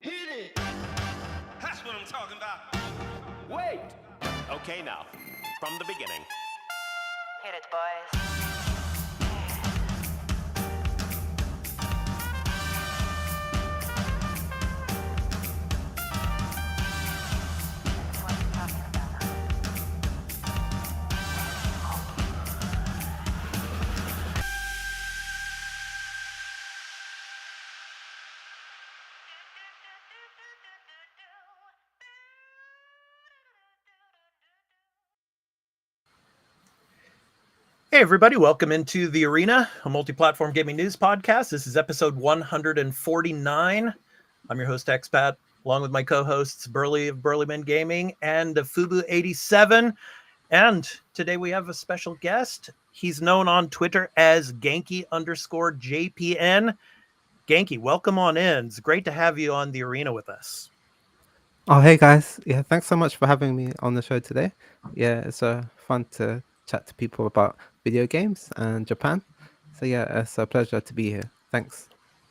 Hit it! That's what I'm talking about. Wait! Okay, now, from the beginning. Hit it, boys. What are you talking about? Hey, everybody. Welcome into The Arena, a Multiplatform Gaming News Podcast. This is episode 149. I'm your host, Expat, along with my co-hosts, Burley of Burleyman Gaming and Fubu87. And today we have a special guest. He's known on Twitter as Genki_JPN. Genki, welcome on in. It's great to have you on The Arena with us. Oh, hey guys. Yeah, thanks so much for having me on the show today. Yeah, it's fun to chat to people about video games and Japan. So yeah, it's a pleasure to be here. Thanks.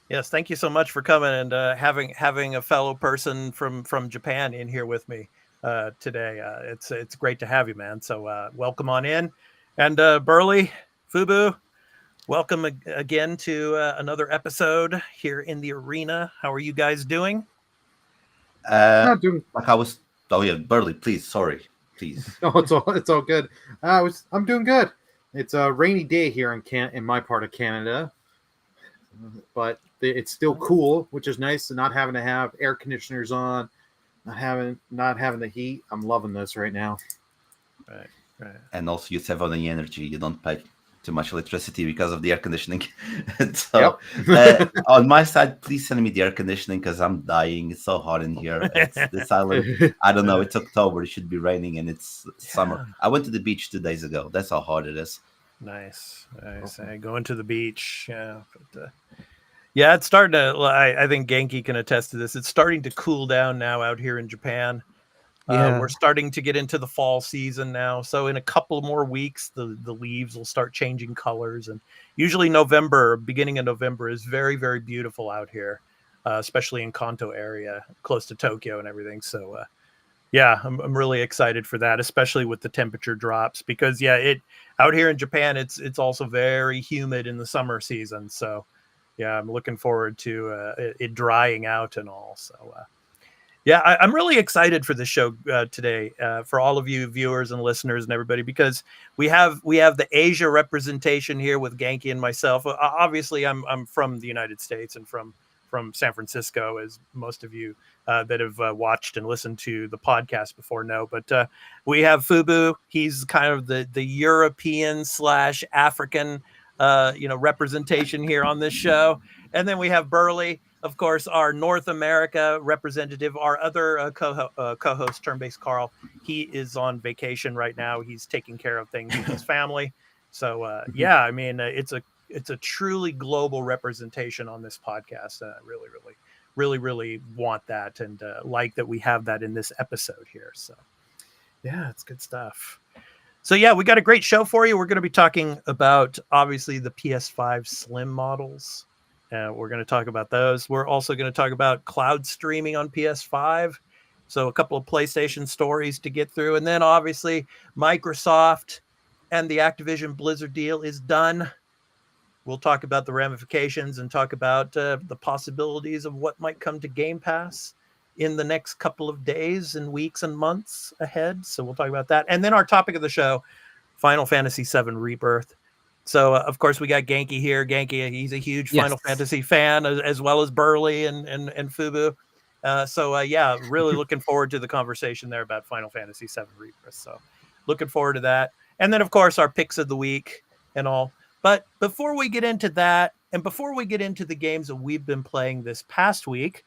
Yes, thank you so much for coming and having a fellow person from Japan in here with me today. It's great to have you, man. So welcome on in. And Burley, Fubu, welcome again to another episode here in The Arena. How are you guys doing? Like I was. Oh yeah, Burley, please. Sorry, please. No, it's all good. I'm doing good. It's a rainy day here in my part of Canada, but it's still cool, which is nice. And not having to have air conditioners on, not having the heat. I'm loving this right now. Right. And also, you save on the energy. You don't pay too much electricity because of the air conditioning. So, on my side, please send me the air conditioning because I'm dying. It's so hot in here. This island. I don't know. It's October. It should be raining, and it's summer. I went to the beach 2 days ago. That's how hot it is. Nice. Going to the beach. Yeah, but yeah, it's starting to. I think Genki can attest to this. It's starting to cool down now out here in Japan. We're starting to get into the fall season now. So in a couple more weeks, the leaves will start changing colors. And usually beginning of November is very, very beautiful out here, especially in Kanto area, close to Tokyo and everything. So, I'm really excited for that, especially with the temperature drops because, out here in Japan, it's also very humid in the summer season. So, I'm looking forward to it drying out and all. So, I'm really excited for this show today for all of you viewers and listeners and everybody because we have the Asia representation here with Genki and myself. Obviously, I'm from the United States and from San Francisco, as most of you that have watched and listened to the podcast before know. But we have Fubu. He's kind of the European/African representation here on this show, and then we have Burley. Of course, our North America representative, our other co-host, Turn-Based Carl, he is on vacation right now. He's taking care of things with his family. So, it's a truly global representation on this podcast. Really want that and like that we have that in this episode here. So, it's good stuff. So, we got a great show for you. We're going to be talking about, obviously, the PS5 Slim models. We're going to talk about those. We're also going to talk about cloud streaming on PS5. So a couple of PlayStation stories to get through. And then obviously Microsoft and the Activision Blizzard deal is done. We'll talk about the ramifications and talk about the possibilities of what might come to Game Pass in the next couple of days and weeks and months ahead. So we'll talk about that. And then our topic of the show, Final Fantasy VII Rebirth. So, of course, we got Genki here. Genki, he's a huge Final Fantasy fan, as well as Burley and Fubu. Really looking forward to the conversation there about Final Fantasy VII Rebirth. So, looking forward to that. And then, of course, our picks of the week and all. But before we get into that, and before we get into the games that we've been playing this past week,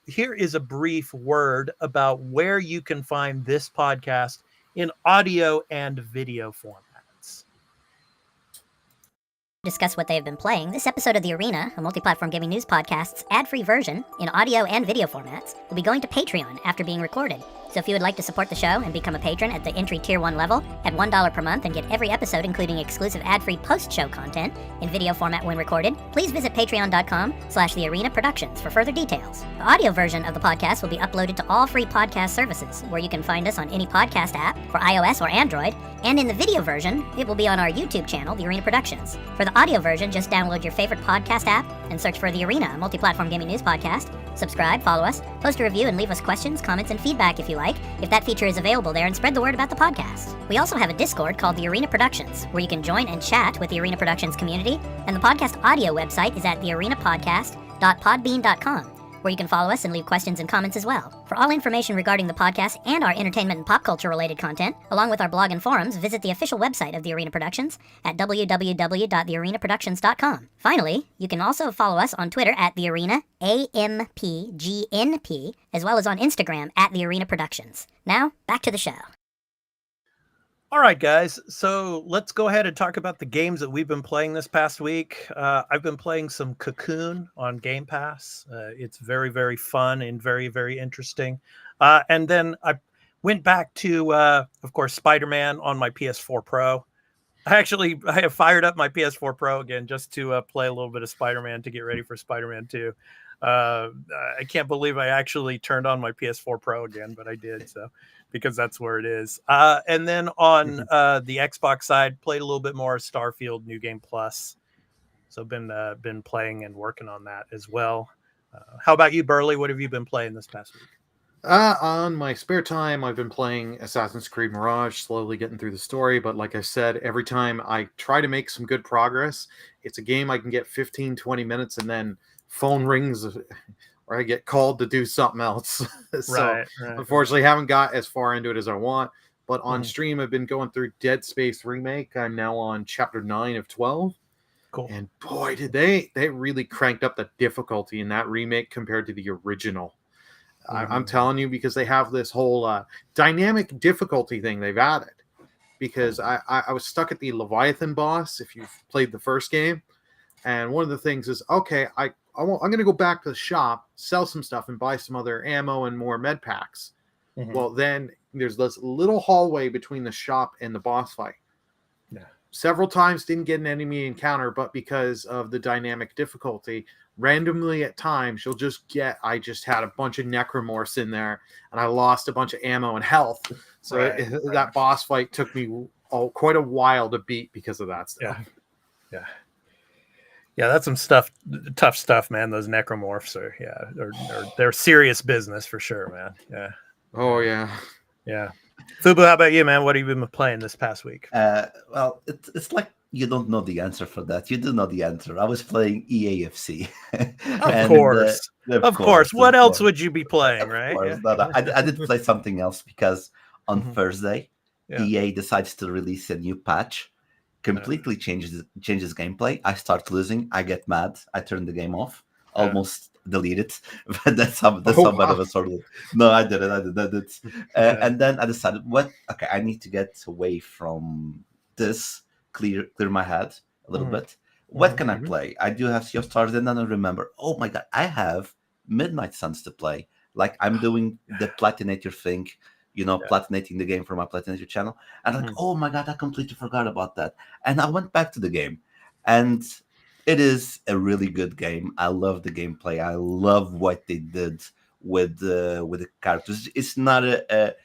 here is a brief word about where you can find this podcast in audio and video format. Discuss what they have been playing, this episode of The Arena, a Multiplatform Gaming News Podcast's ad-free version in audio and video formats, will be going to Patreon after being recorded. So if you would like to support the show and become a patron at the entry tier 1 level at $1 per month and get every episode including exclusive ad-free post-show content in video format when recorded, please visit patreon.com/thearena productions for further details. The audio version of the podcast will be uploaded to all free podcast services where you can find us on any podcast app for iOS or Android, and in the video version, it will be on our YouTube channel, The Arena Productions. For the audio version, just download your favorite podcast app and search for The Arena, a Multiplatform Gaming News Podcast. Subscribe, follow us, post a review, and leave us questions, comments, and feedback if you like, if that feature is available there, and spread the word about the podcast. We also have a Discord called The Arena Productions, where you can join and chat with the Arena Productions community, and the podcast audio website is at thearenapodcast.podbean.com, where you can follow us and leave questions and comments as well. For all information regarding the podcast and our entertainment and pop culture related content, along with our blog and forums, visit the official website of The Arena Productions at www.thearenaproductions.com. Finally, you can also follow us on Twitter at The Arena AMPGNP, as well as on Instagram at The Arena Productions. Now, back to the show. All right, guys. So let's go ahead and talk about the games that we've been playing this past week. I've been playing some Cocoon on Game Pass. It's very, very fun and very, very interesting. And then I went back to, of course, Spider-Man on my PS4 Pro. I have fired up my PS4 Pro again just to play a little bit of Spider-Man to get ready for Spider-Man 2. I can't believe I actually turned on my PS4 Pro again, but I did, so because that's where it is. And then on the Xbox side, played a little bit more Starfield New Game Plus. So been playing and working on that as well. How about you, Burley? What have you been playing this past week? On my spare time, I've been playing Assassin's Creed Mirage, slowly getting through the story. But like I said, every time I try to make some good progress, it's a game I can get 15, 20 minutes and then phone rings or I get called to do something else. So unfortunately, haven't got as far into it as I want. But on stream, I've been going through Dead Space Remake. I'm now on chapter 9 of 12. Cool. And boy, did they really cranked up the difficulty in that remake compared to the original. I'm telling you, because they have this whole dynamic difficulty thing they've added. Because I was stuck at the Leviathan boss, if you've played the first game. And one of the things is, okay, I'm going to go back to the shop, sell some stuff, and buy some other ammo and more med packs. Well, then there's this little hallway between the shop and the boss fight. Yeah. Several times didn't get an enemy encounter, but because of the dynamic difficulty, randomly at times you'll just get, I just had a bunch of necromorphs in there and I lost a bunch of ammo and health. So that boss fight took me quite a while to beat because of that stuff. Yeah, that's some tough stuff, man. Those necromorphs are they're serious business for sure, man. Yeah. Oh yeah. Yeah. Fubu, how about you, man? What have you been playing this past week? Well, it's like you don't know the answer for that. You do know the answer. I was playing EAFC. Of course. What else would you be playing, right? I did play something else because on Thursday, EA decides to release a new patch. Completely changes gameplay. I start losing. I get mad. I turn the game off. Almost delete it. But that's somewhat of a sort of. No, I did it. And then I decided, I need to get away from this. Clear my head a little bit. What can I play? I do have Sea of Stars, and then I remember, oh my god, I have Midnight Suns to play. Like I'm doing the Platinator thing. Platinating the game for my Platinator channel. And I'm like, oh my god, I completely forgot about that. And I went back to the game. And it is a really good game. I love the gameplay. I love what they did with the characters. It's not a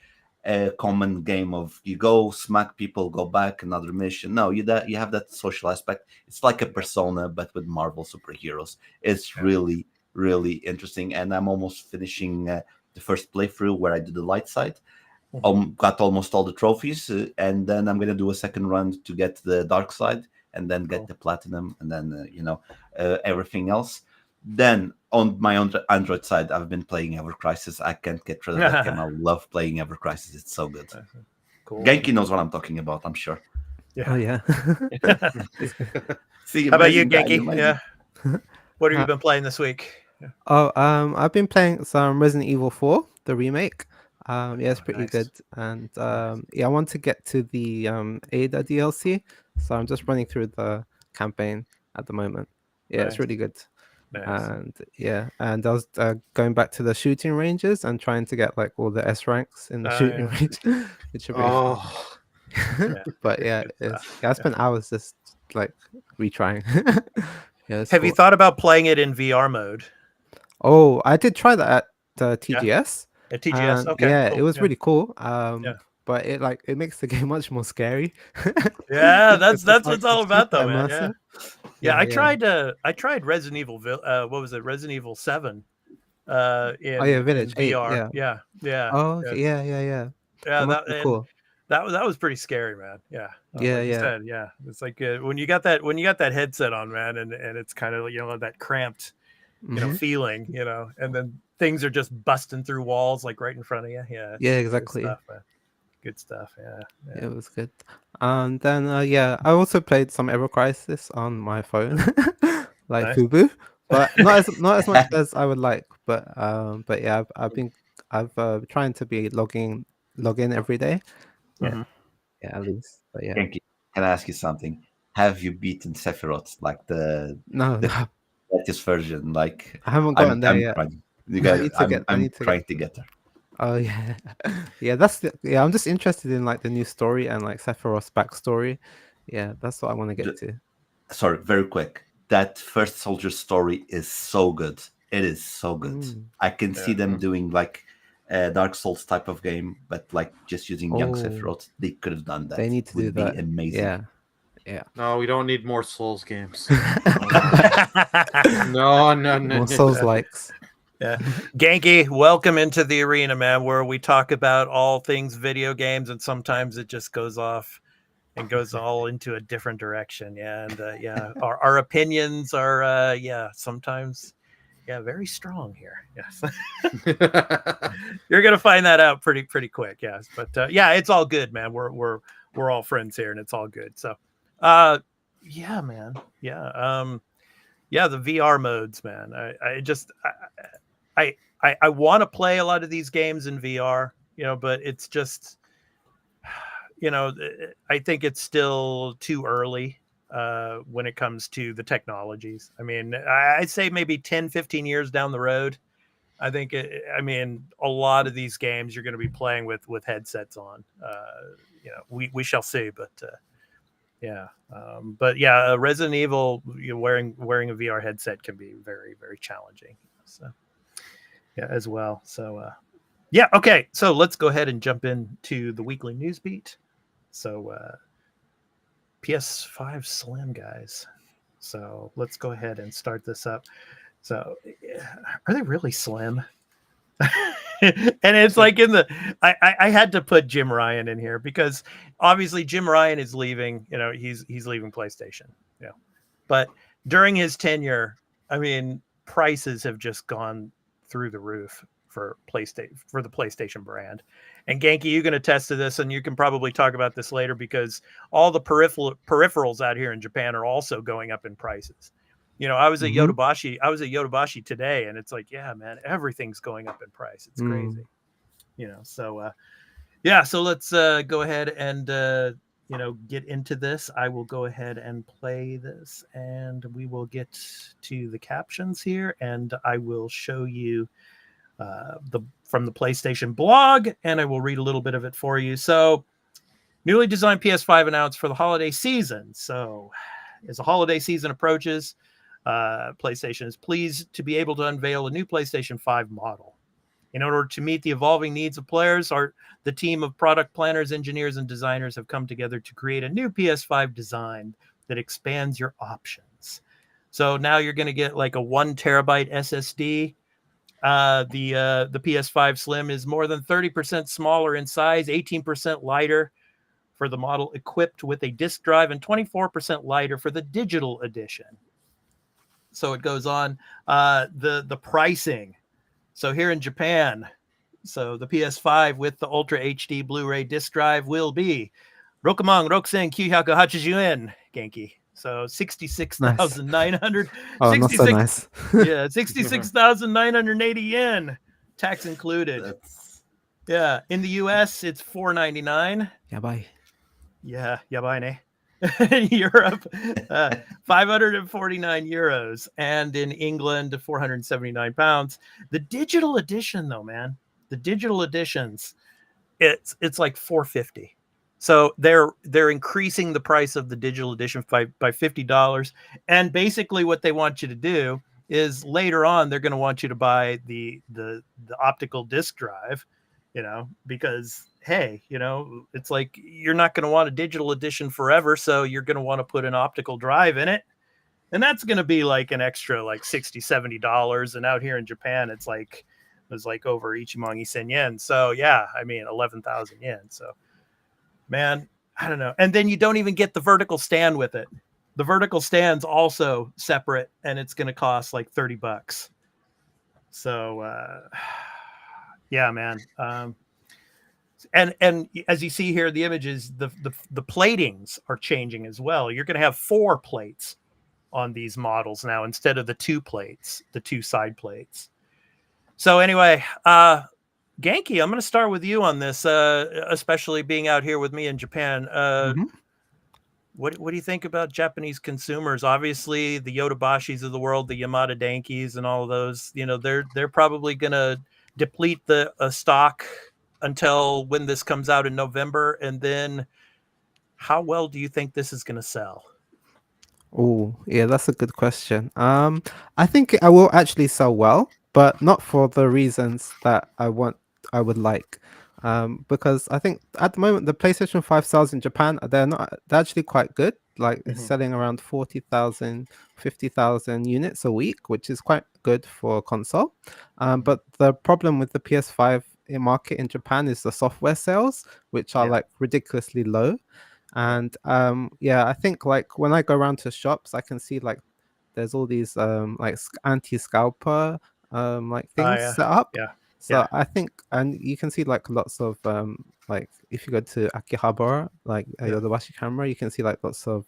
common game of you go smack people, go back, another mission. No, you have that social aspect. It's like a Persona, but with Marvel superheroes. It's really, really interesting. And I'm almost finishing the first playthrough where I did the light side. Got almost all the trophies, and then I'm gonna do a second run to get the dark side, and then get the platinum, and then everything else. Then on my own Android side, I've been playing Ever Crisis. I can't get rid of that game. I love playing Ever Crisis. It's so good. Cool. Genki knows what I'm talking about, I'm sure. Yeah. Oh yeah. See, how about you, Genki? Yeah. What have you been playing this week? I've been playing some Resident Evil 4, the remake. It's pretty good. And I want to get to the Ada DLC, so I'm just running through the campaign at the moment. It's really good. Nice. And I was going back to the shooting ranges and trying to get like all the S ranks in the shooting range, which would be fun. But yeah, I spent hours just like retrying. Have you thought about playing it in VR mode? Oh, I did try that at the TGS. At TGS, and okay. Yeah, cool. it was really cool. But it makes the game much more scary. Yeah, that's It's what's all about though, man. immersive. Yeah. I tried Resident Evil. What was it? Resident Evil 7. In Village 8, VR. Yeah. Oh, okay. Yeah. Yeah, Cool. That was pretty scary, man. Yeah. Like you said, it's like when you got that headset on, man, and it's kind of that cramped feeling, and then things are just busting through walls like right in front of you. Yeah, exactly. Good stuff. Yeah. It was good. And then I also played some Ever Crisis on my phone, like Nice. Fubu, but not as much as I would like. But yeah, I've trying to be log in every day. Yeah, at least. But yeah. Thank you. Can I ask you something? Have you beaten Sephiroth, like the No. latest version? Like I haven't gotten there yet. I'm trying to get there. Oh yeah, I'm just interested in like the new story and like Sephiroth's backstory. Yeah, that's what I want to get to. Sorry, very quick. That first soldier story is so good. It is so good. I can see them doing like a Dark Souls type of game, but like just using young Sephiroth. They could have done that. They need to do that. Amazing. Yeah. No, we don't need more Souls games. No. More Souls likes. Yeah. Genki, welcome into the arena, man, where we talk about all things video games, and sometimes it just goes off and goes all into a different direction. Yeah. And our opinions are sometimes very strong here. Yes. You're gonna find that out pretty quick. Yes. But it's all good, man. We're all friends here and it's all good. So man. Yeah. The VR modes, man. I want to play a lot of these games in VR, but it's just, I think it's still too early when it comes to the technologies. I mean, I'd say maybe 10, 15 years down the road, I think, a lot of these games you're going to be playing with headsets on. We shall see, but Resident Evil, wearing a VR headset can be very, very challenging. So. Yeah, as well. So, okay. So let's go ahead and jump into the weekly news beat. So, PS5 Slim, guys. So let's go ahead and start this up. So, are they really slim? And it's like I had to put Jim Ryan in here because obviously Jim Ryan is leaving. He's leaving PlayStation. Yeah, but during his tenure, prices have just gone through the roof for the PlayStation brand. And Genki, you can attest to this, and you can probably talk about this later because all the peripherals out here in Japan are also going up in prices. I was at Yodobashi today, and it's like, yeah, man, everything's going up in price. It's crazy. So let's go ahead and get into this. I will go ahead and play this, and we will get to the captions here, and I will show you from the PlayStation blog, and I will read a little bit of it for you. So, newly designed PS5 announced for the holiday season. So, as the holiday season approaches, PlayStation is pleased to be able to unveil a new PlayStation 5 model. In order to meet the evolving needs of players, the team of product planners, engineers, and designers have come together to create a new PS5 design that expands your options. So now you're going to get like a 1 terabyte SSD. The PS5 Slim is more than 30% smaller in size, 18% lighter for the model equipped with a disk drive, and 24% lighter for the digital edition. So it goes on. The pricing. So here in Japan, so the PS5 with the Ultra HD Blu-ray disc drive will be 66,980 yen, Genki. So 66,900. Oh, not so nice. Yeah, 66,980 yen, tax included. Yeah, in the US it's $499. Yabai. Yeah, yabai ne. In Europe, 549 euros, and in England, 479 pounds. The digital edition, though, man, the digital editions, it's like 450. So they're increasing the price of the digital edition by $50, and basically what they want you to do is later on they're going to want you to buy the optical disc drive, because hey, it's like you're not going to want a digital edition forever, so you're going to want to put an optical drive in it, and that's going to be like an extra like $60-$70. And out here in Japan, it was like over Ichimongi sen yen. So yeah, I mean 11,000 yen. So man, I don't know. And then you don't even get the vertical stand with it. The vertical stand's also separate, and it's going to cost like $30. So yeah, man. And as you see here, the images, the platings are changing as well. You're going to have 4 plates on these models now instead of the 2 plates, the 2 side plates. So anyway, Genki, I'm going to start with you on this, especially being out here with me in Japan. What do you think about Japanese consumers? Obviously, the Yotobashis of the world, the Yamada Dankis, and all of those, they're probably going to deplete the stock until when this comes out in November. And then how well do you think this is going to sell? Oh, yeah, that's a good question. I think I will actually sell well, but not for the reasons that I would like. Because I think at the moment the PlayStation 5 sales in Japan, they're actually quite good. Like it's selling around 40,000, 50,000 units a week, which is quite good for a console. But the problem with the PS5 market in Japan is the software sales, which are like ridiculously low. And I think like when I go around to shops, I can see like there's all these like anti-scalper like things set up. So I think, and you can see like lots of like if you go to Akihabara, like Yodobashi camera, you can see like lots of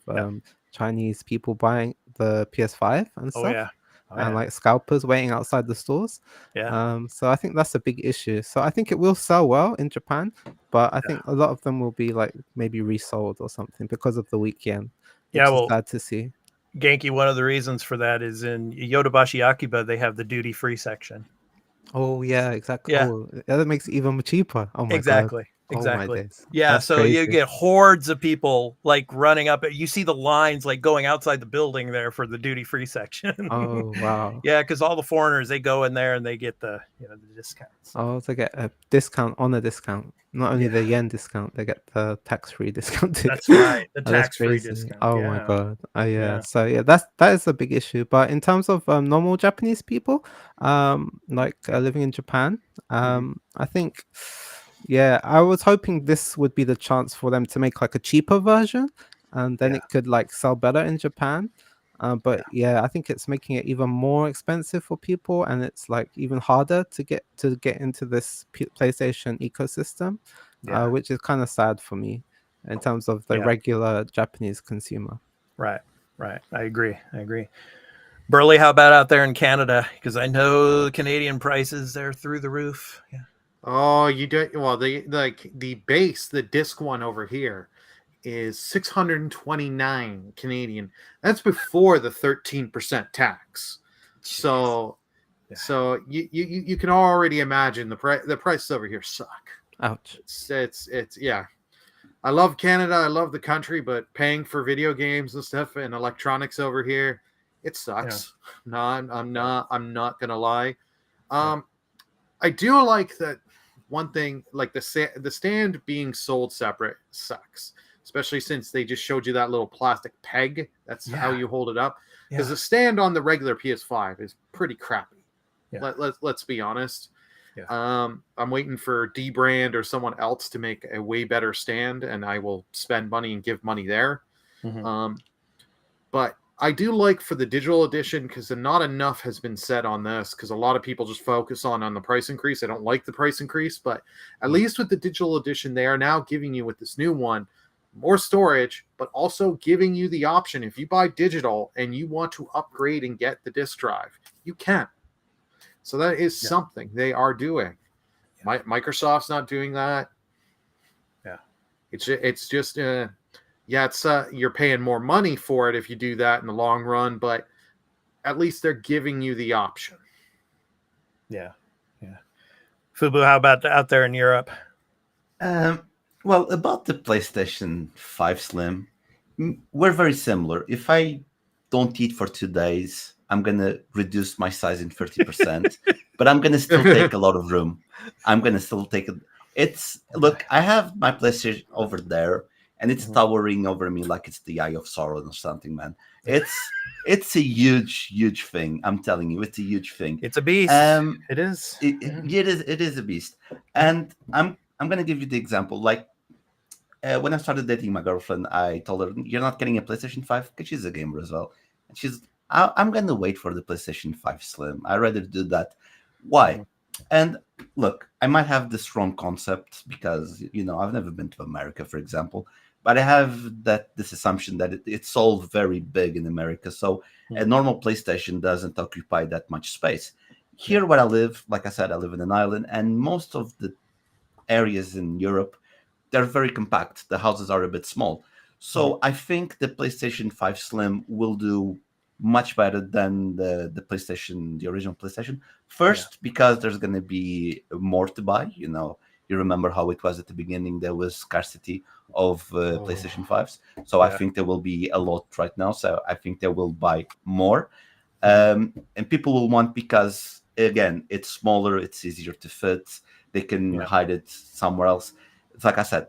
Chinese people buying the PS5 and stuff. And like scalpers waiting outside the stores. So I think that's a big issue. So I think it will sell well in Japan, but I think a lot of them will be like maybe resold or something because of the weak yen. Which is sad to see. Genki, one of the reasons for that is in Yodobashi Akiba, they have the duty-free section. Oh yeah, exactly. Yeah. Oh, that makes it even cheaper. Oh my exactly. God. Exactly. Oh my days. Yeah. That's so crazy. you get hordes of people like running up. You see the lines like going outside the building there for the duty-free section. Oh wow. Yeah, because all the foreigners, they go in there and they get the the discounts. Oh, they get a discount on a discount. Not only the yen discount, they get the tax-free discount too. That's right. The Oh, that's tax-free crazy. discount. Oh my God. So yeah, that is a big issue. But in terms of normal Japanese people, like living in Japan, I think, I was hoping this would be the chance for them to make like a cheaper version, and then it could like sell better in Japan. But I think it's making it even more expensive for people, and it's like even harder to get into this PlayStation ecosystem, which is kind of sad for me in terms of the regular Japanese consumer. Right. I agree. Burley, how about out there in Canada? Because I know the Canadian prices, they're through the roof. Yeah. Oh, you do well. The base, the disc one over here, is 629 Canadian. That's before the 13% tax. So you can already imagine the prices over here suck. Ouch. It's I love Canada. I love the country, but paying for video games and stuff and electronics over here, it sucks. No, I'm not gonna lie. I do like that one thing, like the stand being sold separate sucks. Especially since they just showed you that little plastic peg. That's how you hold it up. Because the stand on the regular PS5 is pretty crappy. Let's be honest. I'm waiting for D-Brand or someone else to make a way better stand, and I will spend money and give money there. But I do like for the digital edition, because not enough has been said on this, because a lot of people just focus on the price increase. I don't like the price increase, but at least with the digital edition, they are now giving you with this new one more storage, but also giving you the option, if you buy digital and you want to upgrade and get the disc drive, you can. So that is something they are doing. Microsoft's not doing that. It's just yeah, it's you're paying more money for it if you do that in the long run, but at least they're giving you the option. Yeah. Fubu, how about out there in Europe? Well, about the PlayStation 5 Slim, we're very similar. If I don't eat for 2 days, I'm going to reduce my size in 30%, but I'm going to still take a lot of room. I'm going to still take it. Look, I have my PlayStation over there, and it's towering over me like it's the Eye of Sauron or something, man. It's a huge thing. I'm telling you, it's a huge thing. It's a beast. It is. It is a beast. And I'm going to give you the example. Like, when I started dating my girlfriend, I told her, "You're not getting a PlayStation 5," because she's a gamer as well. And I'm going to wait for the PlayStation 5 Slim. I'd rather do that. Why? And look, I might have this wrong concept because, I've never been to America, for example. But I have this assumption that it's all very big in America. So a normal PlayStation doesn't occupy that much space. Here where I live, like I said, I live in an island, and most of the areas in Europe, they're very compact. The houses are a bit small. So I think the PlayStation 5 Slim will do much better than the original PlayStation. First, because there's going to be more to buy. You remember how it was at the beginning. There was scarcity of PlayStation 5s. So I think there will be a lot right now. So I think they will buy more. And people will want, because, again, it's smaller, it's easier to fit. They can hide it somewhere else. It's like I said,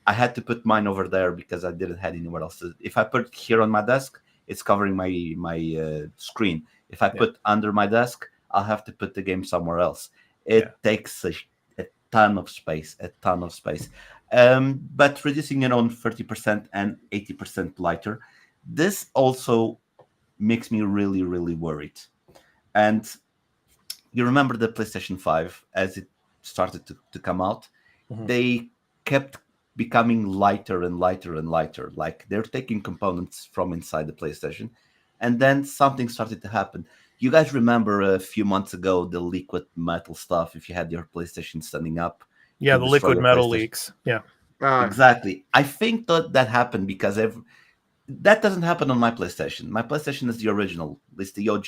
I had to put mine over there because I didn't have anywhere else. If I put it here on my desk, it's covering my screen. If I put under my desk, I'll have to put the game somewhere else. It takes a ton of space. But reducing it on 30% and 80% lighter, this also makes me really, really worried. And you remember the PlayStation 5, as it started to come out, they kept becoming lighter and lighter and lighter. Like, they're taking components from inside the PlayStation, and then something started to happen. You guys remember a few months ago the liquid metal stuff? If you had your PlayStation standing up, the liquid metal leaks. Exactly. I think that happened because that doesn't happen on my PlayStation. My PlayStation is the original. It's the OG.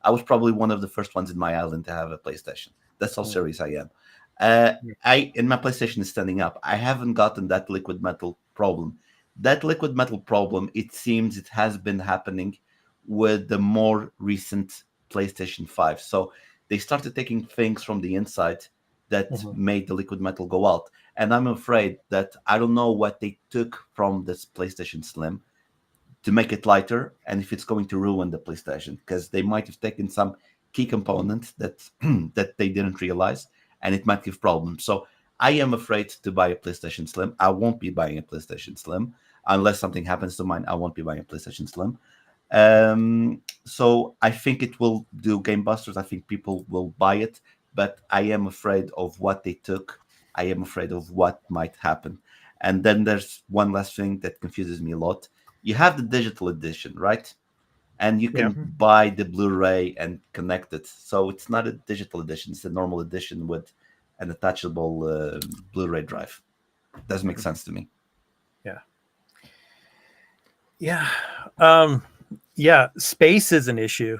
I was probably one of the first ones in my island to have a PlayStation. That's how serious I am. And my PlayStation is standing up. I haven't gotten that liquid metal problem. That liquid metal problem, it seems it has been happening with the more recent PlayStation 5. So they started taking things from the inside that made the liquid metal go out. And I'm afraid that I don't know what they took from this PlayStation Slim to make it lighter, and if it's going to ruin the PlayStation, because they might have taken some key components that they didn't realize, and it might give problems. So I am afraid to buy a PlayStation Slim. I won't be buying a PlayStation Slim unless something happens to mine. I won't be buying a PlayStation Slim. So I think it will do gangbusters. I think people will buy it, but I am afraid of what they took. I am afraid of what might happen. And then there's one last thing that confuses me a lot. You have the digital edition, right? And you can buy the Blu-ray and connect it. So it's not a digital edition. It's a normal edition with an attachable Blu-ray drive. Doesn't make sense to me. Space is an issue,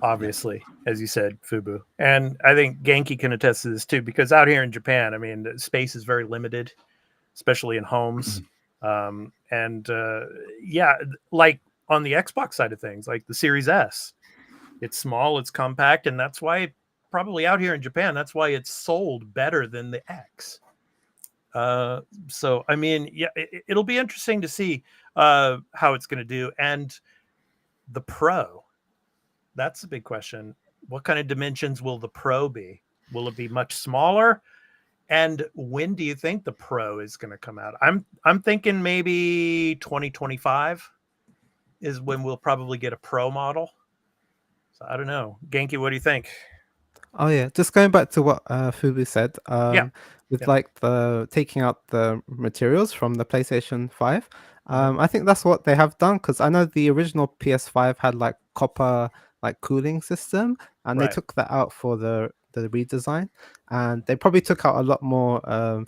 obviously, as you said, Fubu. And I think Genki can attest to this too, because out here in Japan, I mean, the space is very limited, especially in homes. Like on the Xbox side of things, like the Series S, it's small, it's compact, and that's why probably out here in Japan, that's why it's sold better than the X. So, I mean, it'll be interesting to see how it's going to do. And the Pro, that's a big question. What kind of dimensions will the Pro be? Will it be much smaller? And when do you think the Pro is going to come out? I'm thinking maybe 2025 is when we'll probably get a Pro model. So I don't know. Genki, what do you think? Oh yeah, just going back to what Fubu said. Like the taking out the materials from the PlayStation 5. I think that's what they have done, because I know the original PS5 had like copper like cooling system, and they took that out for the redesign, and they probably took out a lot more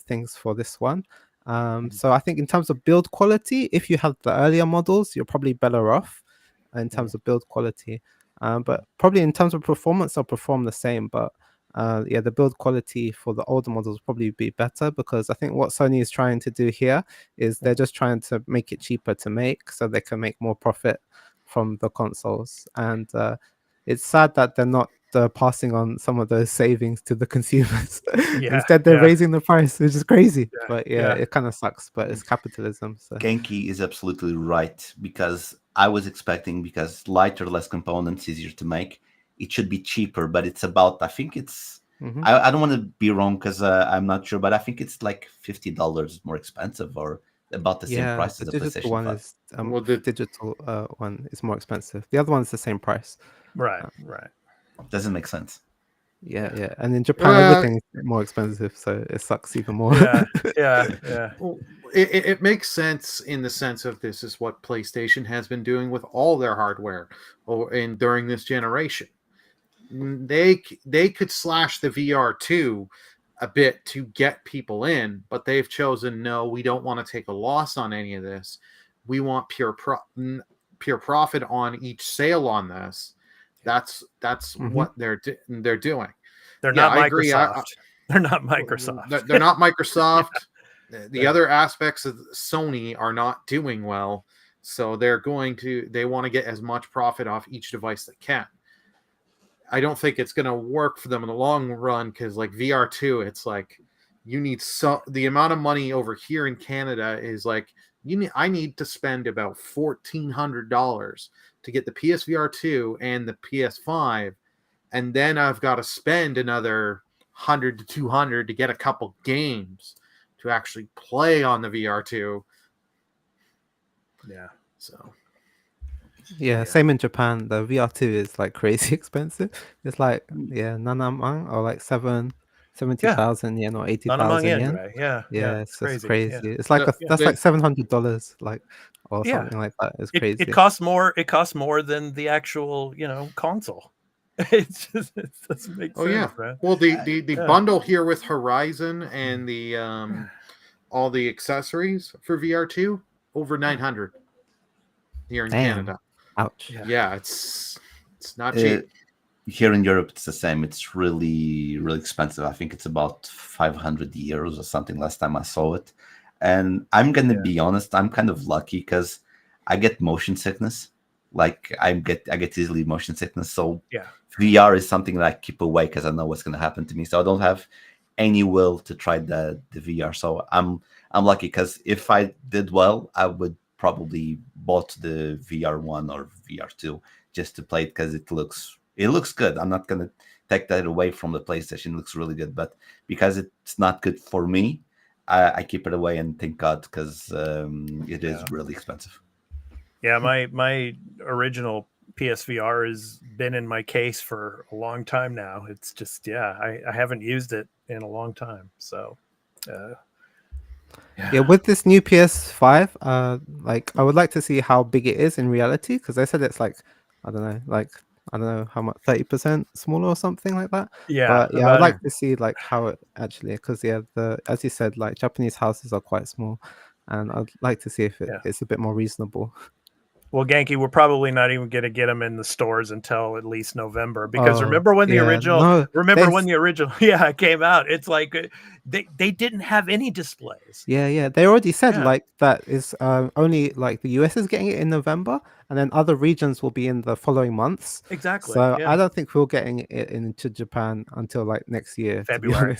things for this one. So I think in terms of build quality, if you have the earlier models, you're probably better off in terms of build quality. But probably in terms of performance, they'll perform the same. But yeah, the build quality for the older models will probably be better, because I think what Sony is trying to do here is they're just trying to make it cheaper to make so they can make more profit from the consoles. And it's sad that they're not passing on some of those savings to the consumers. Instead, they're raising the price, which is crazy. But yeah, it kind of sucks, but it's capitalism. So Genki is absolutely right, because I was expecting, because lighter, less components, easier to make, it should be cheaper, but it's about, I think it's, I don't want to be wrong because I'm not sure, but I think it's like $50 more expensive, or about the same price as the digital PlayStation one 5. is the digital one is more expensive. The other one's the same price. Right. Doesn't make sense. Yeah. And in Japan, everything is more expensive, so it sucks even more. Yeah. Well, it makes sense in the sense of this is what PlayStation has been doing with all their hardware and during this generation. They could slash the VR2 a bit to get people in, but they've chosen, no, we don't want to take a loss on any of this. We want pure profit on each sale on this. That's what they're doing. They're not Microsoft. They're not Microsoft. They're not Microsoft. The other aspects of Sony are not doing well, so they want to get as much profit off each device they can. I don't think it's going to work for them in the long run, because like VR2, it's like you need the amount of money over here in Canada is like I need to spend about $1,400 to get the PSVR 2 and the PS5, and then I've got to spend another $100 to $200 to get a couple games to actually play on the VR2. Yeah. So. Yeah, same in Japan. The VR2 is like crazy expensive. It's like nanamang, or like 70,000 yen or 80,000 yen. Right? Yeah, it's just crazy. Yeah. It's like that's like $700, like, or something like that. It's crazy. It costs more. It costs more than the actual console. It doesn't make sense. Man. Well, the bundle here with Horizon and the all the accessories for VR2 over 900 here in Canada. Ouch. Yeah, it's not cheap. Here in Europe, it's the same. It's really, really expensive. I think it's about 500 euros or something last time I saw it. And I'm going to be honest, I'm kind of lucky because I get motion sickness. Like I get easily motion sickness. So VR is something that I keep away because I know what's going to happen to me. So I don't have any will to try the VR. So I'm lucky, because if I did well, I would probably bought the VR1 or VR2 just to play it, because it looks good. I'm not gonna take that away from the PlayStation. It looks really good, but because it's not good for me, I keep it away, and thank God, because it is really expensive. Yeah, my original PSVR has been in my case for a long time now. It's just I haven't used it in a long time, so. Yeah, with this new PS5, like I would like to see how big it is in reality, because they said it's like I don't know how much, 30% smaller or something like that. Yeah, but I'd like to see like how it actually, because as you said, like Japanese houses are quite small, and I'd like to see if it's a bit more reasonable. Well, Genki, we're probably not even going to get them in the stores until at least November, because remember when the original came out? It's like they didn't have any displays. Yeah. They already said like that is only like the US is getting it in November, and then other regions will be in the following months. Exactly. So I don't think we're getting it into Japan until like next year. February.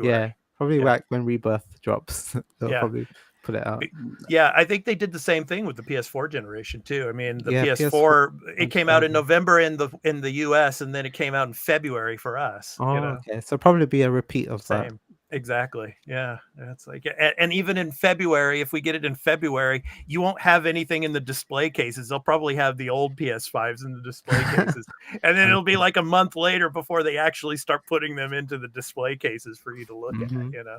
Yeah, probably like when Rebirth drops. They'll probably put it out. Yeah, I think they did the same thing with the PS4 generation too. I mean, the PS4 it came out in November in the US, and then it came out in February for us. Okay, so probably be a repeat of that. Exactly. Yeah, it's like, and even in February, if we get it in February, you won't have anything in the display cases. They'll probably have the old PS5s in the display cases, and then it'll be like a month later before they actually start putting them into the display cases for you to look at.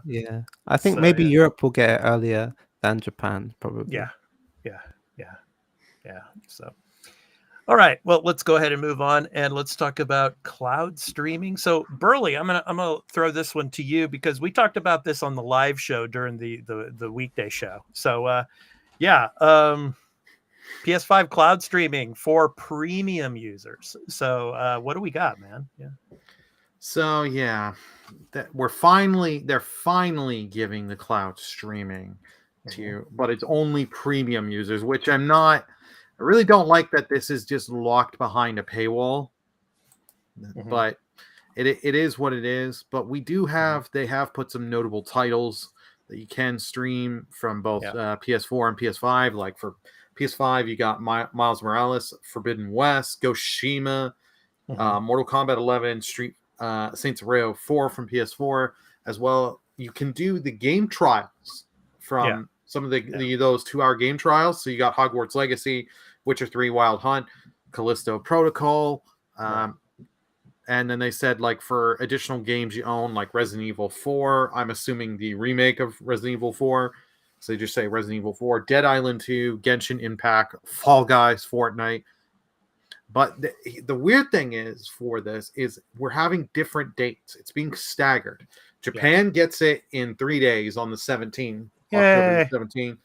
Yeah, I think maybe Europe will get it earlier than Japan, probably. Yeah. So, All right. Well, let's go ahead and move on, and let's talk about cloud streaming. So, Burley, I'm gonna throw this one to you because we talked about this on the live show during the weekday show. So, PS5 Cloud Streaming for premium users. So, what do we got, man? Yeah. So yeah, they're finally giving the cloud streaming to you, but it's only premium users, which I really don't like that this is just locked behind a paywall. But it is what it is. But we do have they have put some notable titles that you can stream from both PS4 and PS5. Like for PS5, you got Miles Morales, Forbidden West, Ghost Tsushima, Mortal Kombat 11, Saints Row 4 from PS4 as well. You can do the game trials from some of those 2-hour game trials. So you got Hogwarts Legacy, Witcher 3 Wild Hunt, Callisto Protocol, and then they said like for additional games you own, like Resident Evil 4, I'm assuming the remake of Resident Evil 4. So they just say Resident Evil 4, Dead Island 2, Genshin Impact, Fall Guys, Fortnite. But the weird thing is for this is we're having different dates. It's being staggered. Japan gets it in 3 days on the 17th, October 17th.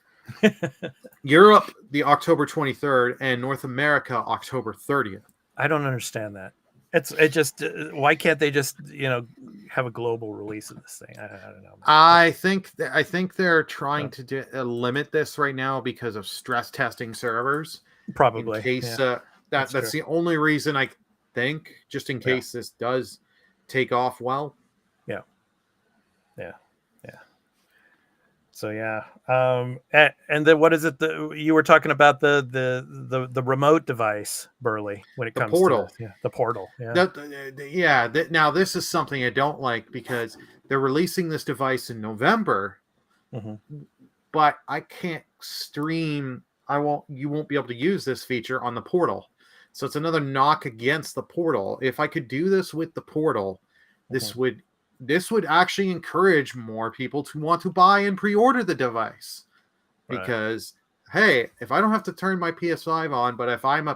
Europe, the October 23rd, and North America, October 30th. I don't understand that. It just why can't they just have a global release of this thing? I don't know. I think they're trying to limit this right now because of stress testing servers. Probably. In case that's the only reason I think, just in case this does take off well. Yeah. So and then what is it that you were talking about the remote device, Burley, when it comes portal. To the portal. Now this is something I don't like because they're releasing this device in November, but I can't stream. You won't be able to use this feature on the portal. So it's another knock against the portal. If I could do this with the portal, this would actually encourage more people to want to buy and pre-order the device. Because hey, if I don't have to turn my PS5 on, but if I'm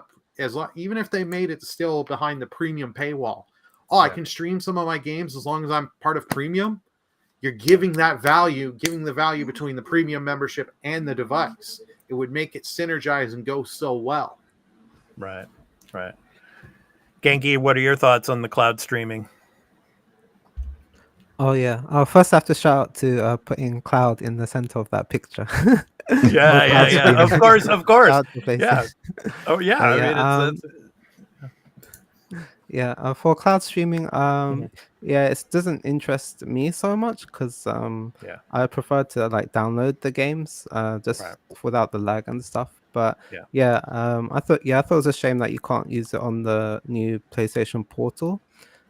even if they made it still behind the premium paywall, I can stream some of my games as long as I'm part of premium. You're giving the value between the premium membership and the device. It would make it synergize and go so well. Right. Genki, what are your thoughts on the cloud streaming? Oh yeah. First I have to shout out to putting cloud in the center of that picture. Yeah. Of course. Yeah. Oh yeah. For cloud streaming, it doesn't interest me so much because I prefer to download the games without the lag and stuff. But I thought it was a shame that you can't use it on the new PlayStation Portal.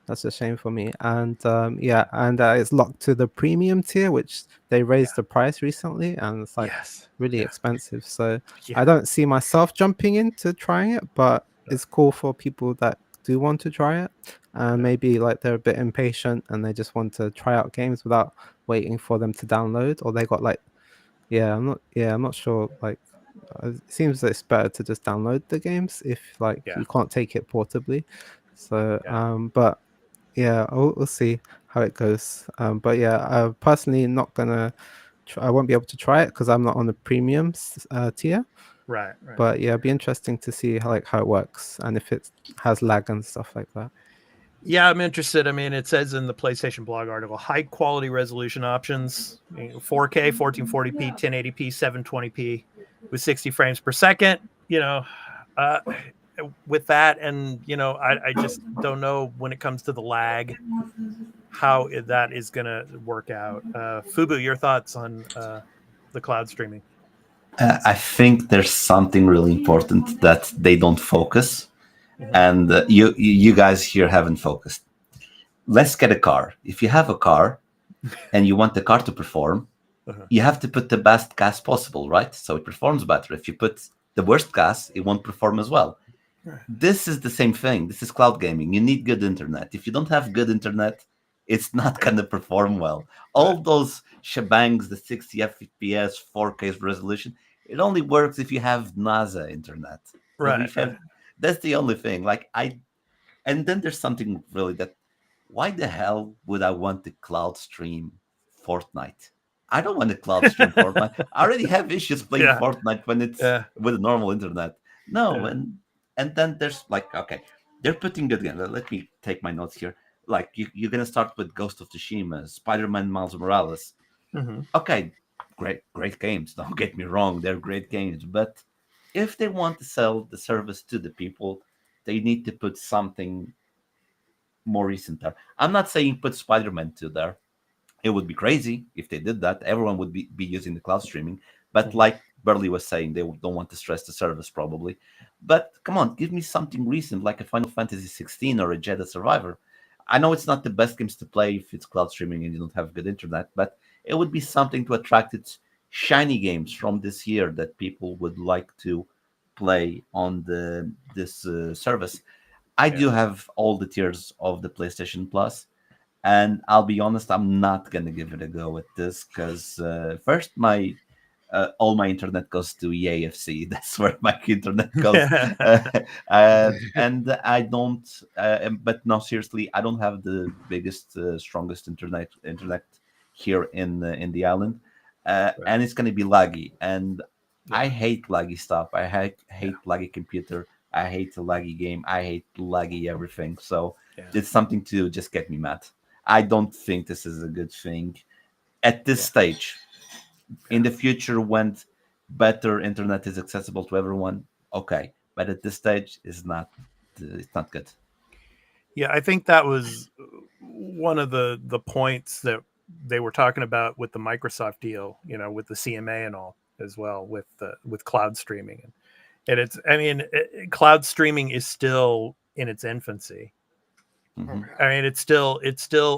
That's a shame for me. And it's locked to the premium tier, which they raised the price recently, and it's really expensive. So I don't see myself jumping into trying it, but it's cool for people that do want to try it. And maybe they're a bit impatient and they just want to try out games without waiting for them to download, or they got I'm not sure. It seems that it's better to just download the games if you can't take it portably. So we'll see how it goes. I'm personally not gonna. I won't be able to try it because I'm not on the premium tier. Right. But it'd be interesting to see how it works and if it has lag and stuff like that. Yeah, I'm interested. I mean, it says in the PlayStation blog article, high quality resolution options, 4K, 1440p, 1080p, 720p with 60 frames per second. With that, and I just don't know when it comes to the lag how that is going to work out. Fubu, your thoughts on the cloud streaming? I think there's something really important that they don't focus, and you guys here haven't focused. Let's get a car. If you have a car and you want the car to perform, you have to put the best gas possible, right? So it performs better. If you put the worst gas, it won't perform as well. This is the same thing. This is cloud gaming. You need good internet. If you don't have good internet, it's not going to perform well. All those shebangs, the 60 FPS, 4K resolution, it only works if you have NASA internet. Right. That's the only thing. And then there's something really that. Why the hell would I want to cloud stream Fortnite? I don't want to cloud stream Fortnite. I already have issues playing Fortnite when it's with normal internet. No, and then there's okay, they're putting good games. Let me take my notes here. Like you're gonna start with Ghost of Tsushima, Spider-Man, Miles Morales. Mm-hmm. Okay, great games. Don't get me wrong, they're great games. But if they want to sell the service to the people, they need to put something more recent there. I'm not saying put Spider-Man 2 there. It would be crazy if they did that. Everyone would be using the cloud streaming. But like Burley was saying, they don't want to stress the service probably. But come on, give me something recent like a Final Fantasy 16 or a Jedi Survivor. I know it's not the best games to play if it's cloud streaming and you don't have good internet, but it would be something to attract its shiny games from this year that people would like to play on this service. I do have all the tiers of the PlayStation Plus, and I'll be honest, I'm not gonna give it a go with this because first, all my internet goes to EAFC. That's where my internet goes, and I don't. But no, seriously, I don't have the biggest, strongest internet here in the island, and it's gonna be laggy, and I hate laggy stuff. I hate laggy computer. I hate the laggy game. I hate laggy everything. So it's something to just get me mad. I don't think this is a good thing at this stage. In the future, when better internet is accessible to everyone, okay. But at this stage, it's not good. Yeah, I think that was one of the points that they were talking about with the Microsoft deal, with the CMA and all as well, with cloud streaming. And it's, cloud streaming is still in its infancy. Mm-hmm. I mean, it's still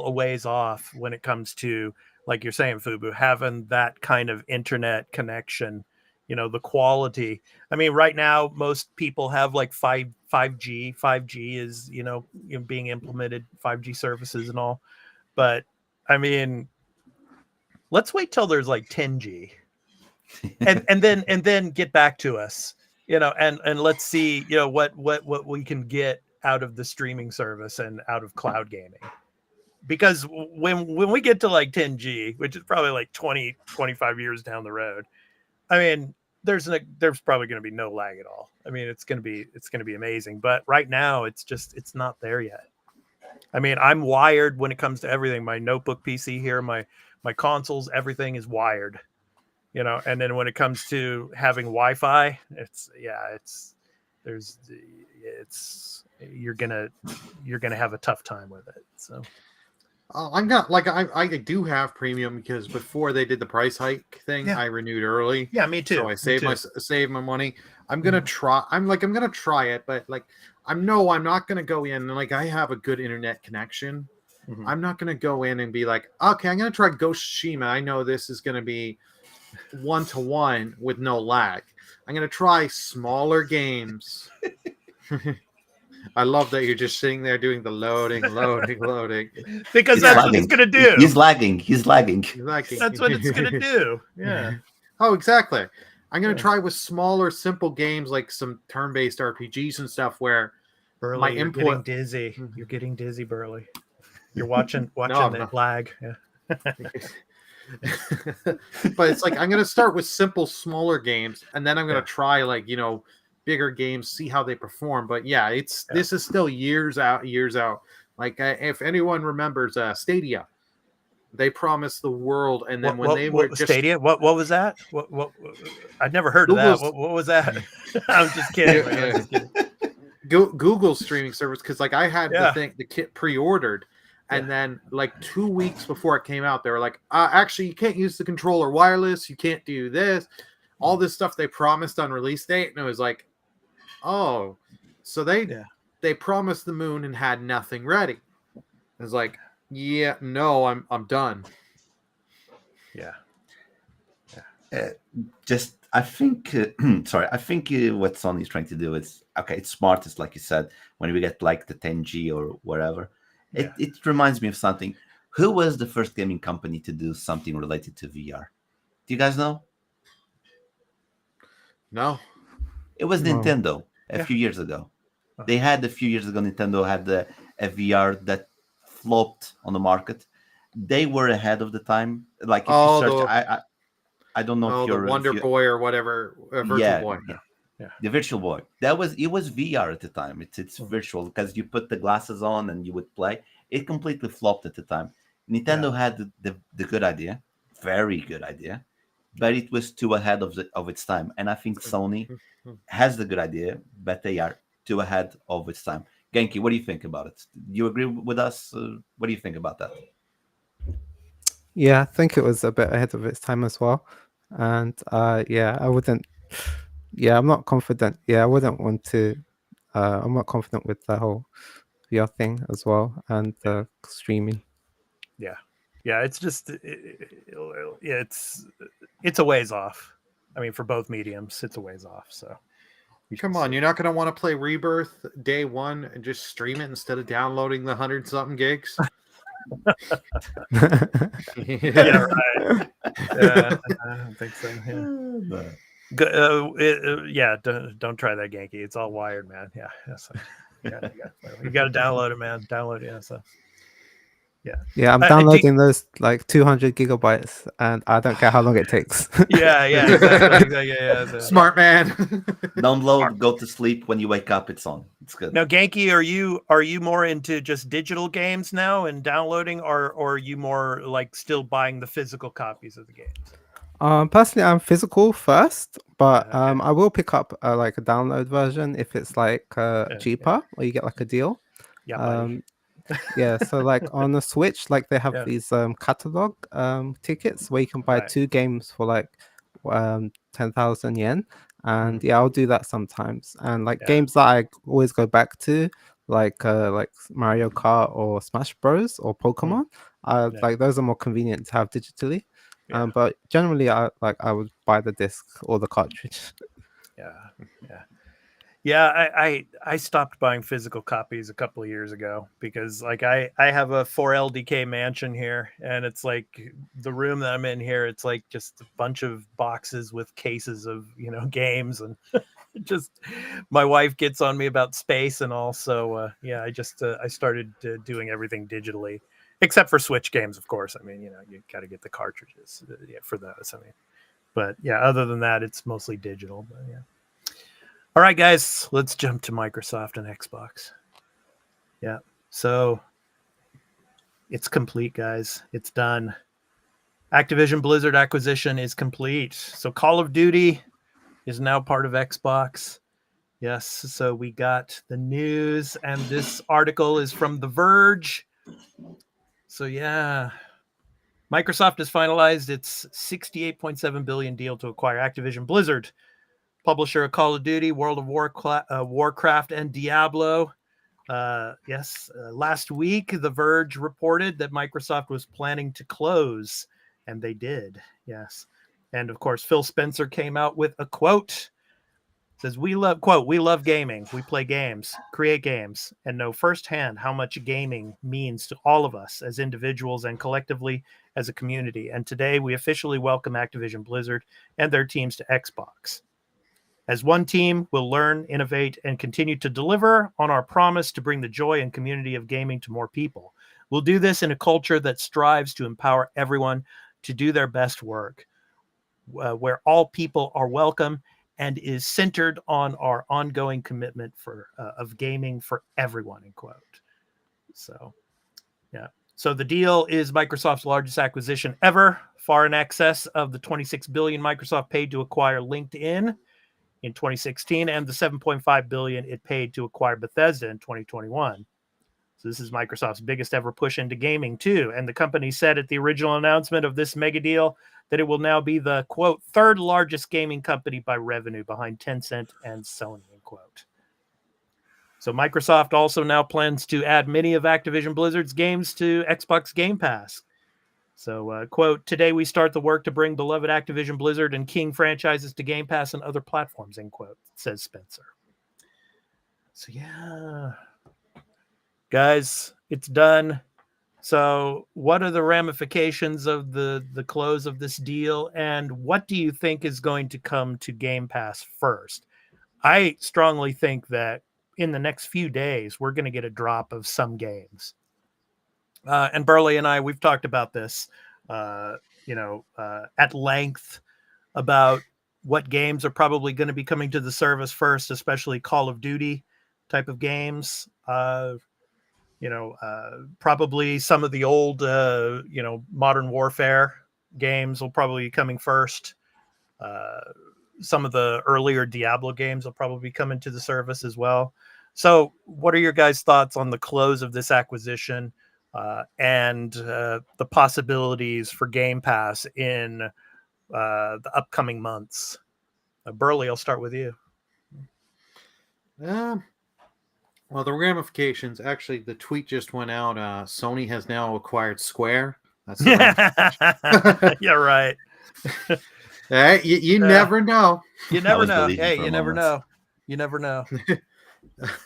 a ways off when it comes to, like you're saying, Fubu, having that kind of internet connection, the quality. I mean, right now, most people have like 5G. 5G is, being implemented, 5G services and all. But I mean, let's wait till there's like 10G and then get back to us. And let's see, what we can get out of the streaming service and out of cloud gaming. Because when we get to like 10G, which is probably like 20, 25 years down the road, I mean, there's probably going to be no lag at all. I mean, it's going to be amazing. But right now, it's not there yet. I mean, I'm wired when it comes to everything. My notebook PC here, my consoles, everything is wired. And then when it comes to having Wi-Fi, you're gonna have a tough time with it. So I'm not I do have premium because before they did the price hike thing, I renewed early. Yeah, me too. So I saved my money. I'm gonna try. I'm gonna try it, but I'm not gonna go in and I have a good internet connection. Mm-hmm. I'm not gonna go in and be like, okay, I'm gonna try Ghost of Tsushima. I know this is gonna be 1-to-1 with no lag. I'm gonna try smaller games. I love that you're just sitting there doing the loading. Because that's what it's gonna do. He's lagging. That's what it's gonna do. Yeah. Oh, exactly. I'm gonna try with smaller, simple games like some turn-based RPGs and stuff where Burley, my you're input. getting dizzy. You're getting dizzy, Burley. You're watching that lag. Yeah. But it's I'm going to start with simple, smaller games, and then I'm going to try bigger games, see how they perform. But this is still years out. If anyone remembers Stadia, they promised the world, and then Stadia, what was that? What I'd never heard of that. What was that? I'm just kidding. Google's streaming service, because I had the kit pre-ordered. And then 2 weeks before it came out, they were like, actually, you can't use the controller wireless. You can't do this. All this stuff they promised on release date. And it was like, oh, so they promised the moon and had nothing ready. It was like, yeah, no, I'm done. Yeah. I think what Sony's trying to do is, it's smart. It's like you said, when we get the 10G or whatever. It reminds me of something. Who was the first gaming company to do something related to VR? Do you guys know? No. It was Nintendo a few years ago. They had a few years ago, Nintendo had a VR that flopped on the market. They were ahead of the time. Like if you search, I don't know if the you're Wonder Boy or whatever, Virtual Boy. Yeah. The Virtual Boy. It was VR at the time. It's virtual because you put the glasses on and you would play. It completely flopped at the time. Nintendo had the good idea, very good idea, but it was too ahead of its time. And I think Sony has the good idea, but they are too ahead of its time. Genki, what do you think about it? You agree with us? What do you think about that? Yeah, I think it was a bit ahead of its time as well. And I wouldn't. Yeah, I'm not confident. Yeah, I wouldn't want to. I'm not confident with the whole VR thing as well and streaming. Yeah, it's just it's a ways off. I mean, for both mediums, it's a ways off. So come on, you're not going to want to play Rebirth day one and just stream it instead of downloading the 100-something gigs. Yeah, right. I don't think so. Yeah. Don't try that, Genki. It's all wired, man. Yeah. So, you got to download it, man. Download it. Yeah. So. Yeah, I'm downloading those like 200 gigabytes, and I don't care how long it takes. Exactly. Yeah. Smart man. Download, go to sleep. When you wake up, it's on. It's good. Now, Genki, are you more into just digital games now and downloading, or are you more like still buying the physical copies of the games? Personally, I'm physical first, but I will pick up like a download version if it's like cheaper or you get like a deal. Yeah, so like on the Switch, like they have these catalog tickets where you can buy 2 games for like 10,000 yen, and I'll do that sometimes. And like games that I always go back to, like Mario Kart or Smash Bros or Pokemon, like those are more convenient to have digitally. But generally, I would buy the disc or the cartridge. I stopped buying physical copies a couple of years ago because like I have a 4LDK mansion here, and it's like the room that I'm in here, it's like just a bunch of boxes with cases of games, and just my wife gets on me about space, and also I started doing everything digitally except for Switch games, of course. I mean, you got to get the cartridges for those. I mean, but other than that, it's mostly digital. But all right, guys, let's jump to Microsoft and Xbox. Yeah, so it's complete, guys. It's done. Activision Blizzard acquisition is complete. So Call of Duty is now part of Xbox. Yes, so we got the news, and this article is from The Verge. So Microsoft has finalized its $68.7 billion deal to acquire Activision Blizzard, publisher of Call of Duty, World of Warcraft, and Diablo. Last week, The Verge reported that Microsoft was planning to close, and they did. Yes. And of course, Phil Spencer came out with a quote. It says, we love gaming. We play games, create games, and know firsthand how much gaming means to all of us as individuals and collectively as a community. And today we officially welcome Activision Blizzard and their teams to Xbox. As one team, we'll learn, innovate, and continue to deliver on our promise to bring the joy and community of gaming to more people. We'll do this in a culture that strives to empower everyone to do their best work, where all people are welcome, and is centered on our ongoing commitment of gaming for everyone, end quote. So, So the deal is Microsoft's largest acquisition ever, far in excess of the $26 billion Microsoft paid to acquire LinkedIn in 2016 and the $7.5 billion it paid to acquire Bethesda in 2021. So this is Microsoft's biggest ever push into gaming too. And the company said at the original announcement of this mega deal that it will now be the, quote, third largest gaming company by revenue behind Tencent and Sony, end quote. So Microsoft also now plans to add many of Activision Blizzard's games to Xbox Game Pass. So, quote, today we start the work to bring beloved Activision Blizzard and King franchises to Game Pass and other platforms, end quote, says Spencer. So, guys, it's done. So what are the ramifications of the close of this deal, and what do you think is going to come to Game Pass first? I strongly think that in the next few days, we're going to get a drop of some games. And Burley and I, we've talked about this, at length about what games are probably going to be coming to the service first, especially Call of Duty type of games. Probably some of the old, Modern Warfare games will probably be coming first. Some of the earlier Diablo games will probably be coming to the service as well. So what are your guys' thoughts on the close of this acquisition and the possibilities for Game Pass in the upcoming months? Burley, I'll start with you. Well, the ramifications. Actually, the tweet just went out. Sony has now acquired Square. That's the yeah, right. Hey, you never know. You never know. believing Hey, for a you never moment. know. You never know.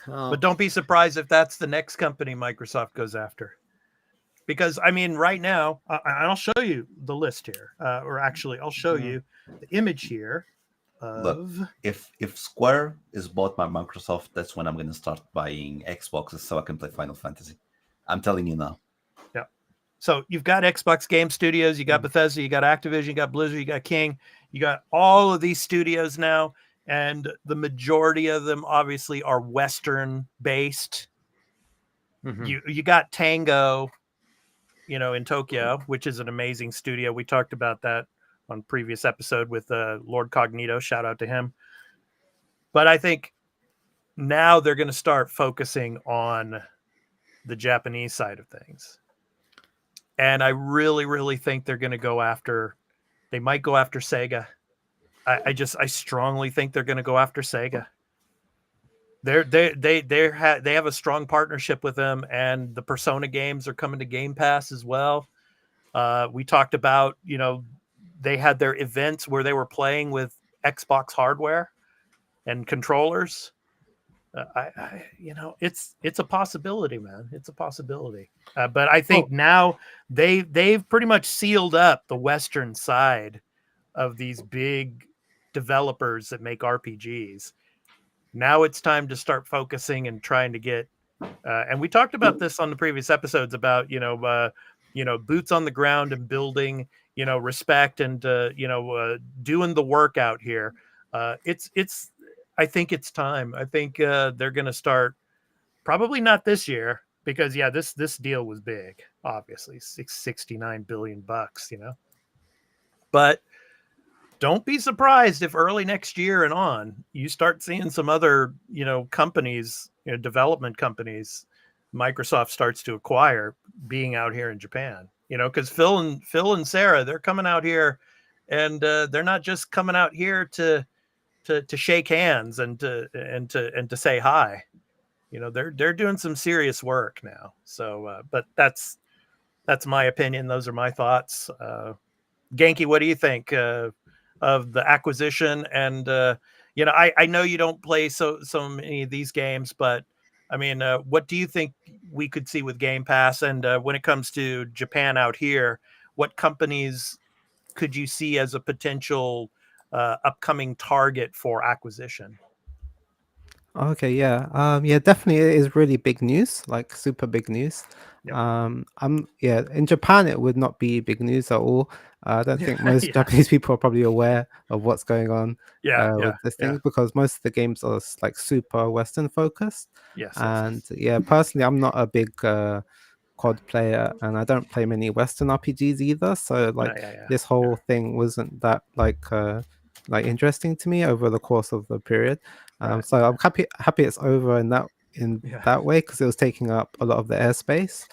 But don't be surprised if that's the next company Microsoft goes after. Because, I mean, right now, I'll show you the list here. Or actually, I'll show you the image here. Look, if Square is bought by Microsoft, that's when I'm going to start buying Xboxes so I can play Final Fantasy. I'm telling you now. Yeah. So you've got Xbox Game Studios, you got Bethesda, you got Activision, you got Blizzard, you got King, you got all of these studios now, and the majority of them obviously are Western based. You got Tango, in Tokyo, which is an amazing studio. We talked about that on previous episode with Lord Cognito. Shout out to him. But I think now they're going to start focusing on the Japanese side of things. And I really, really think they're going to they might go after Sega. I strongly think they're going to go after Sega. They have a strong partnership with them, and the Persona games are coming to Game Pass as well. We talked about, they had their events where they were playing with Xbox hardware and controllers. It's a possibility, man. It's a possibility. But I think now they've pretty much sealed up the Western side of these big developers that make RPGs. Now it's time to start focusing and trying to get. And we talked about this on the previous episodes about boots on the ground and building respect and doing the work out here. I think it's time. I think they're going to start, probably not this year, because this deal was big, obviously $69 billion, but don't be surprised if early next year and on you start seeing some other companies, development companies Microsoft starts to acquire being out here in Japan, because Phil and Sarah, they're coming out here, and they're not just coming out here to shake hands and to say hi. They're doing some serious work now. So, but that's my opinion. Those are my thoughts. Genki, what do you think of the acquisition? And I know you don't play so many of these games, but I mean, what do you think we could see with Game Pass? And when it comes to Japan out here, what companies could you see as a potential upcoming target for acquisition? Okay, yeah. Definitely it is really big news, like super big news. Yep. In Japan it would not be big news at all. I don't think most Japanese people are probably aware of what's going on with this thing, because most of the games are like super Western focused. Yes. Personally, I'm not a big COD player, and I don't play many Western RPGs either. So this whole thing wasn't that like interesting to me over the course of the period. So I'm happy it's over in that way, because it was taking up a lot of the airspace.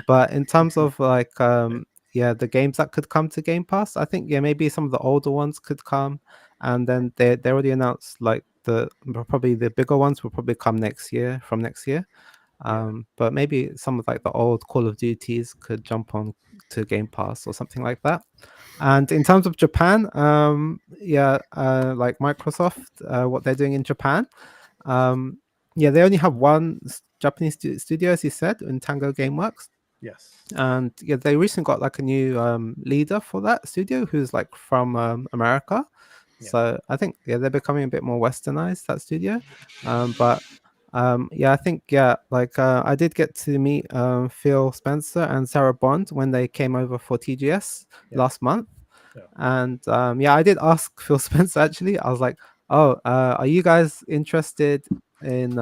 But in terms of the games that could come to Game Pass, I think maybe some of the older ones could come, and then they already announced probably the bigger ones will probably come next year. But maybe some of the old Call of Duties could jump on to Game Pass or something like that. And in terms of Japan, like Microsoft, what they're doing in Japan, they only have one Japanese studio, as you said, in Tango Gameworks. Yes. And they recently got a new leader for that studio, who's from America. So I think they're becoming a bit more westernized, that studio. But Yeah, I think like I did get to meet Phil Spencer and Sarah Bond when they came over for TGS last month. Yeah. And I did ask Phil Spencer actually. I was like, "Oh, are you guys interested in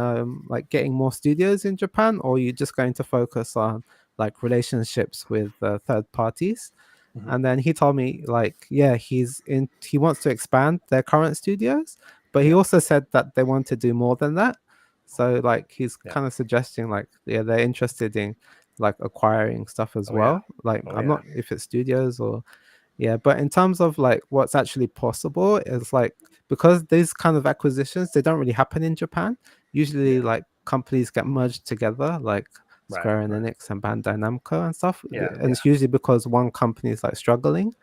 like getting more studios in Japan, or are you just going to focus on like relationships with third parties?" And then he told me like, yeah, he wants to expand their current studios, but he also said that they want to do more than that. So like he's kind of suggesting like, yeah, they're interested in like acquiring stuff as well. Like I'm not if it's studios or but in terms of like what's actually possible is like, because these kind of acquisitions, they don't really happen in Japan. Usually like companies get merged together, like Square Enix and Bandai Namco and stuff. And it's usually because one company is like struggling.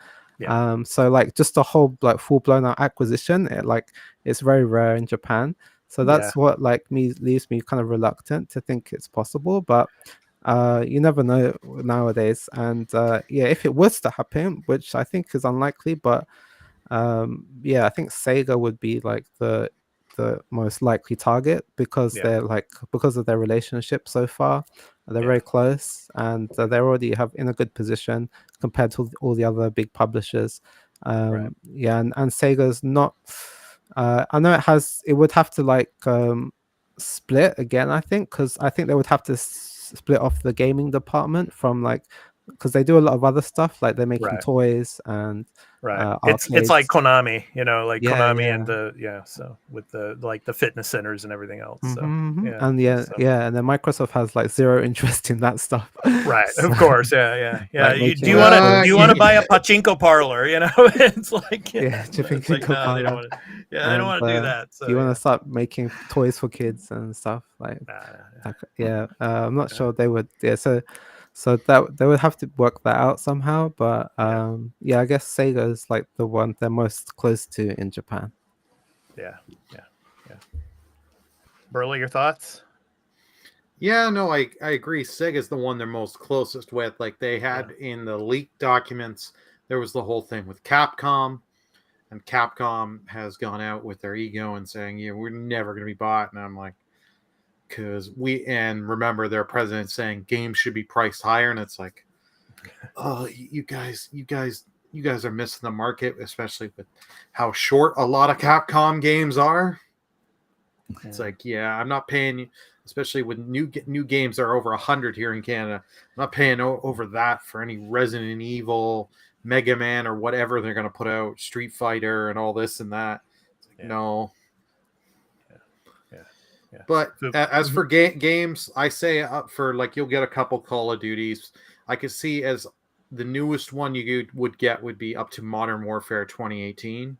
So like just a whole like full blown out acquisition, it's very rare in Japan. So that's what like leaves me kind of reluctant to think it's possible, but you never know nowadays. And if it was to happen, which I think is unlikely, but I think Sega would be like the most likely target because they're like, because of their relationship so far, they're very close, and they already have in a good position compared to all the other big publishers. And Sega's not I know it would have to like split again, I think, because I think they would have to split off the gaming department from like, because they do a lot of other stuff, like they're making toys and it's like Konami, like Konami and the so with the like the fitness centers and everything else. So and and then Microsoft has like zero interest in that stuff. Of course, Like do you want to buy a pachinko parlor? It's like pachinko parlor. They don't want to. They don't want to do that. So, do you want to start making toys for kids and stuff like? I'm not sure they would. So that they would have to work that out somehow, but I guess Sega is like the one they're most close to in Japan. Yeah. Burley, your thoughts? Yeah, no, I agree. Sega's the one they're most closest with. Like they had in the leaked documents, there was the whole thing with Capcom, and Capcom has gone out with their ego and saying, we're never going to be bought. And I'm like, because remember their president saying games should be priced higher, and it's like, oh, you guys are missing the market, especially with how short a lot of Capcom games are. It's like, I'm not paying you, especially with new games that are over 100 here in Canada. I'm not paying over that for any Resident Evil, Mega Man, or whatever they're going to put out, Street Fighter, and all this and that. It's like, no. Yeah. But as for games, I say for like you'll get a couple Call of Duties. I could see as the newest one you would get would be up to Modern Warfare 2018.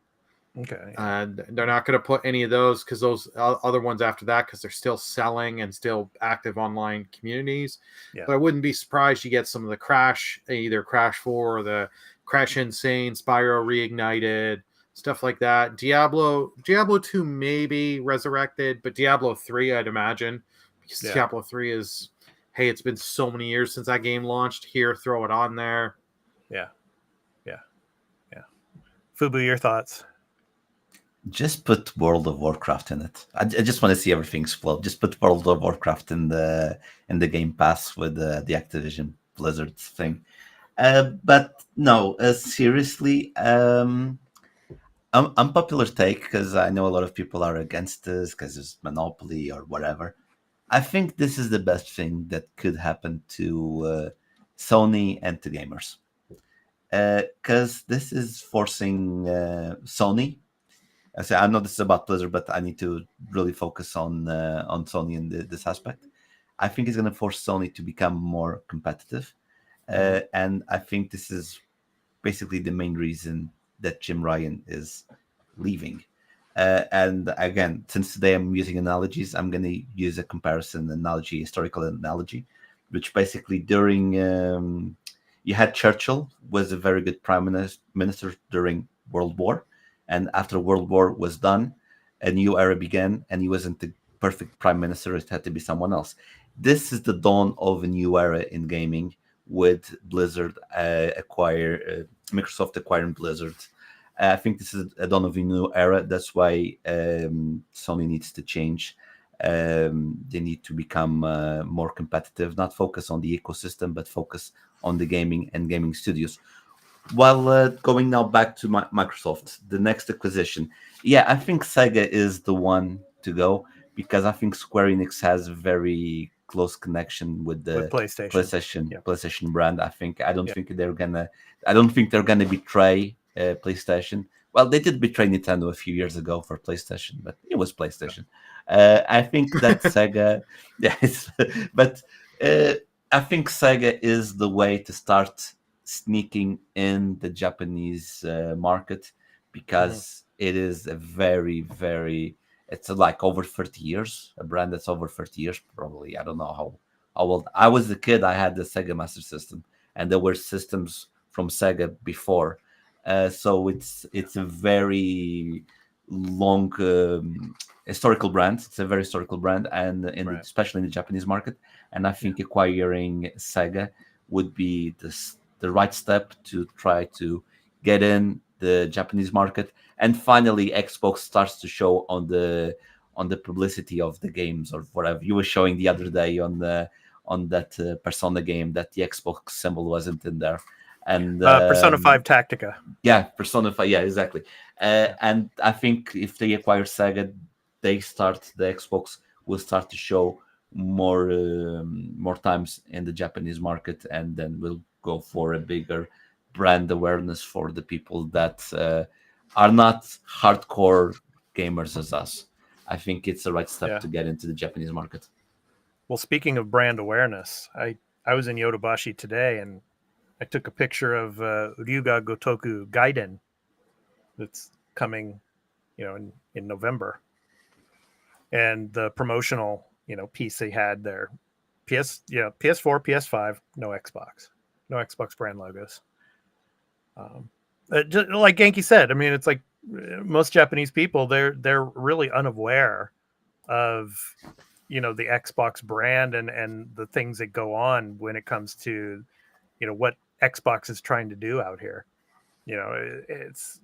Okay. And they're not going to put any of those because those other ones after that, because they're still selling and still active online communities. Yeah. But I wouldn't be surprised you get some of the Crash, either Crash 4 or the Crash Insane, Spyro Reignited, stuff like that. Diablo 2 maybe resurrected, but Diablo 3 I'd imagine, because Diablo 3 is, hey, it's been so many years since that game launched. Here, throw it on there. Yeah. Fubu, your thoughts? Just put World of Warcraft in it. I just want to see everything explode. Just put World of Warcraft in the Game Pass with the Activision Blizzard thing. But no, seriously, unpopular take, because I know a lot of people are against this because it's monopoly or whatever. I think this is the best thing that could happen to Sony and to gamers, because this is forcing Sony. I know this is about Blizzard, but I need to really focus on Sony in this aspect. I think it's going to force Sony to become more competitive, and I think this is basically the main reason that Jim Ryan is leaving. And again, since today I'm using analogies, I'm going to use a historical analogy, which basically during you had Churchill was a very good prime minister during World War. And after World War was done, a new era began, and he wasn't the perfect prime minister. It had to be someone else. This is the dawn of a new era in gaming, with Blizzard Microsoft acquiring Blizzard. I think this is a dawn of a new era. That's why Sony needs to change. They need to become more competitive, not focus on the ecosystem, but focus on the gaming and gaming studios. Well, going now back to Microsoft, the next acquisition. Yeah, I think Sega is the one to go because I think Square Enix has a very close connection with the PlayStation brand. I don't think they're gonna betray PlayStation. Well, they did betray Nintendo a few years ago for PlayStation, but it was PlayStation. I think that Sega, yes, but I think Sega is the way to start sneaking in the Japanese market because it is a very, very, it's like over 30 years, a brand that's over 30 years probably. I don't know how old. I was a kid, I had the Sega Master System, and there were systems from Sega before. So it's a very long historical brand. It's a very historical brand, and especially in the Japanese market. And I think acquiring Sega would be the right step to try to get in the Japanese market. And finally, Xbox starts to show on the publicity of the games or whatever. You were showing the other day on that Persona game that the Xbox symbol wasn't in there. And Persona 5 Tactica. Yeah, Persona 5. Yeah, exactly. And I think if they acquire Sega, the Xbox will start to show more times in the Japanese market, and then we'll go for a bigger brand awareness for the people that are not hardcore gamers as us. I think it's the right step to get into the Japanese market. Well, speaking of brand awareness, I was in Yodobashi today, and I took a picture of Ryuga Gotoku Gaiden that's coming, in November. And the promotional, piece they had there, PS4, PS5, no Xbox brand logos. Just like Genki said, I mean, it's like most Japanese people, they're really unaware of, the Xbox brand and the things that go on when it comes to, what Xbox is trying to do out here. It's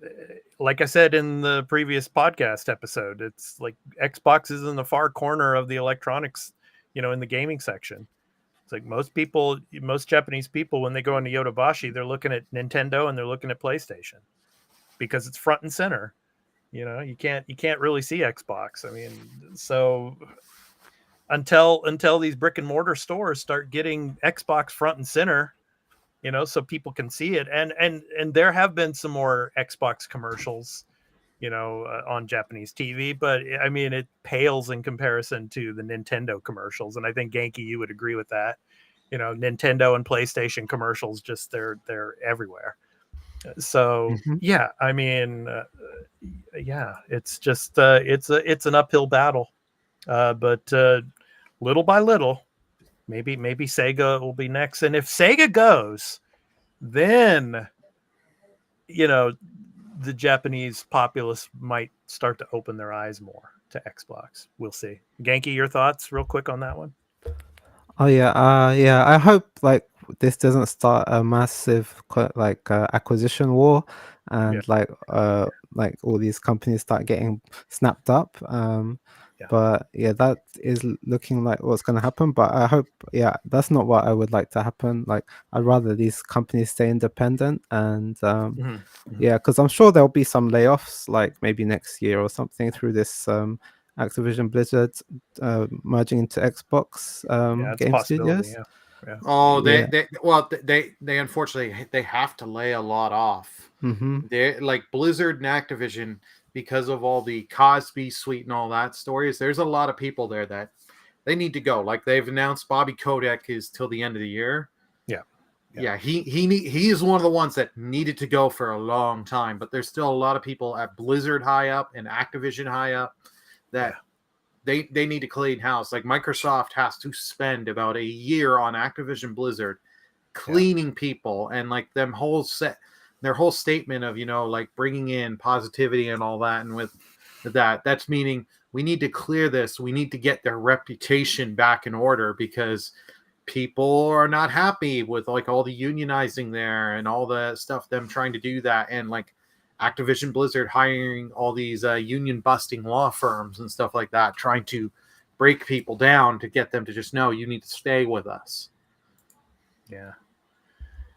like I said in the previous podcast episode, it's like Xbox is in the far corner of the electronics, in the gaming section. It's like most Japanese people, when they go into Yodobashi, they're looking at Nintendo and they're looking at PlayStation because it's front and center. You can't really see Xbox. I mean, so until these brick and mortar stores start getting Xbox front and center, so people can see it. And there have been some more Xbox commercials, on Japanese TV, but I mean, it pales in comparison to the Nintendo commercials. And I think Genki, you would agree with that. Nintendo and PlayStation commercials, just they're everywhere. So yeah, I mean, it's just it's an uphill battle, but little by little. Maybe Sega will be next. And if Sega goes, then, the Japanese populace might start to open their eyes more to Xbox. We'll see. Genki, your thoughts real quick on that one? Oh, yeah. I hope this doesn't start a massive acquisition war and like all these companies start getting snapped up. But yeah, that is looking like what's going to happen. But I hope, that's not what I would like to happen. Like, I'd rather these companies stay independent and because I'm sure there'll be some layoffs, like maybe next year or something through this Activision Blizzard merging into Xbox game studios. Yeah. Oh, they unfortunately they have to lay a lot off. They're like Blizzard and Activision. Because of all the Cosby Suite and all that stories, there's a lot of people there that they need to go. Like they've announced, Bobby Kotick is till the end of the year. Yeah. He is one of the ones that needed to go for a long time. But there's still a lot of people at Blizzard high up and Activision high up that they need to clean house. Like Microsoft has to spend about a year on Activision Blizzard cleaning people and like their whole statement of, like bringing in positivity and all that. And with that's meaning we need to clear this. We need to get their reputation back in order because people are not happy with like all the unionizing there and all the stuff, them trying to do that. And like Activision Blizzard hiring all these union busting law firms and stuff like that, trying to break people down to get them to just know you need to stay with us. Yeah.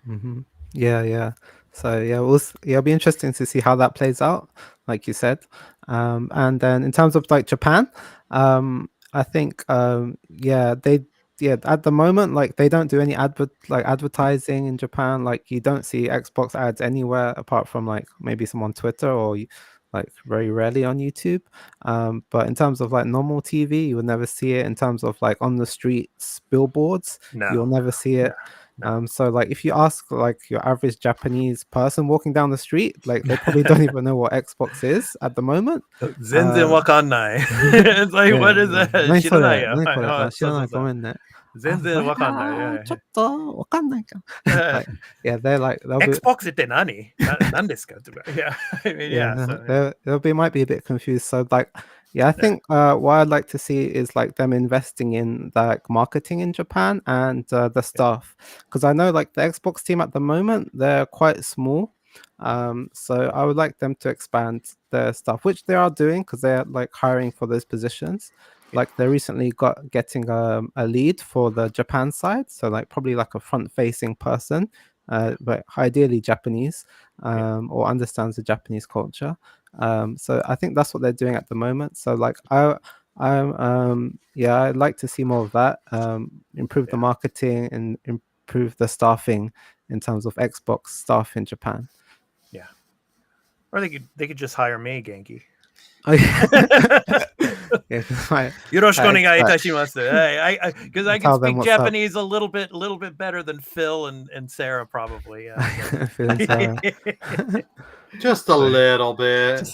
Mm-hmm. Yeah. So it'll be interesting to see how that plays out, like you said. And then in terms of like Japan, I think at the moment, like they don't do any advertising in Japan. Like you don't see Xbox ads anywhere apart from like maybe some on Twitter or like very rarely on YouTube. But in terms of like normal TV, you will never see it. In terms of like on the streets billboards, you'll never see it. So like if you ask like your average Japanese person walking down the street, like they probably don't even know what Xbox is at the moment. Zenzen wakanai. It's like, what is that? 何それ? Shiranai. 何これ? はい、知らない。ごめんね。全然わかんない。ちょっとわかんないか。Like, yeah, they're like Xbox って何? 何ですか? Yeah, I mean, yeah. They might be a bit confused. So like, yeah, I think what I'd like to see is like them investing in like marketing in Japan and the staff, because I know like the Xbox team at the moment they're quite small. So I would like them to expand their stuff, which they are doing because they're like hiring for those positions. Like they recently getting a lead for the Japan side, so like probably like a front-facing person, but ideally Japanese, or understands the Japanese culture. So I think that's what they're doing at the moment. So like I'd like to see more of that. Improve the marketing and improve the staffing in terms of Xbox staff in Japan. Yeah, or they could just hire me, Genki. Yoroshiku onegai itashimasu. Because I can speak Japanese a little bit better than Phil and Sarah probably. Phil and Sarah. Just a little bit.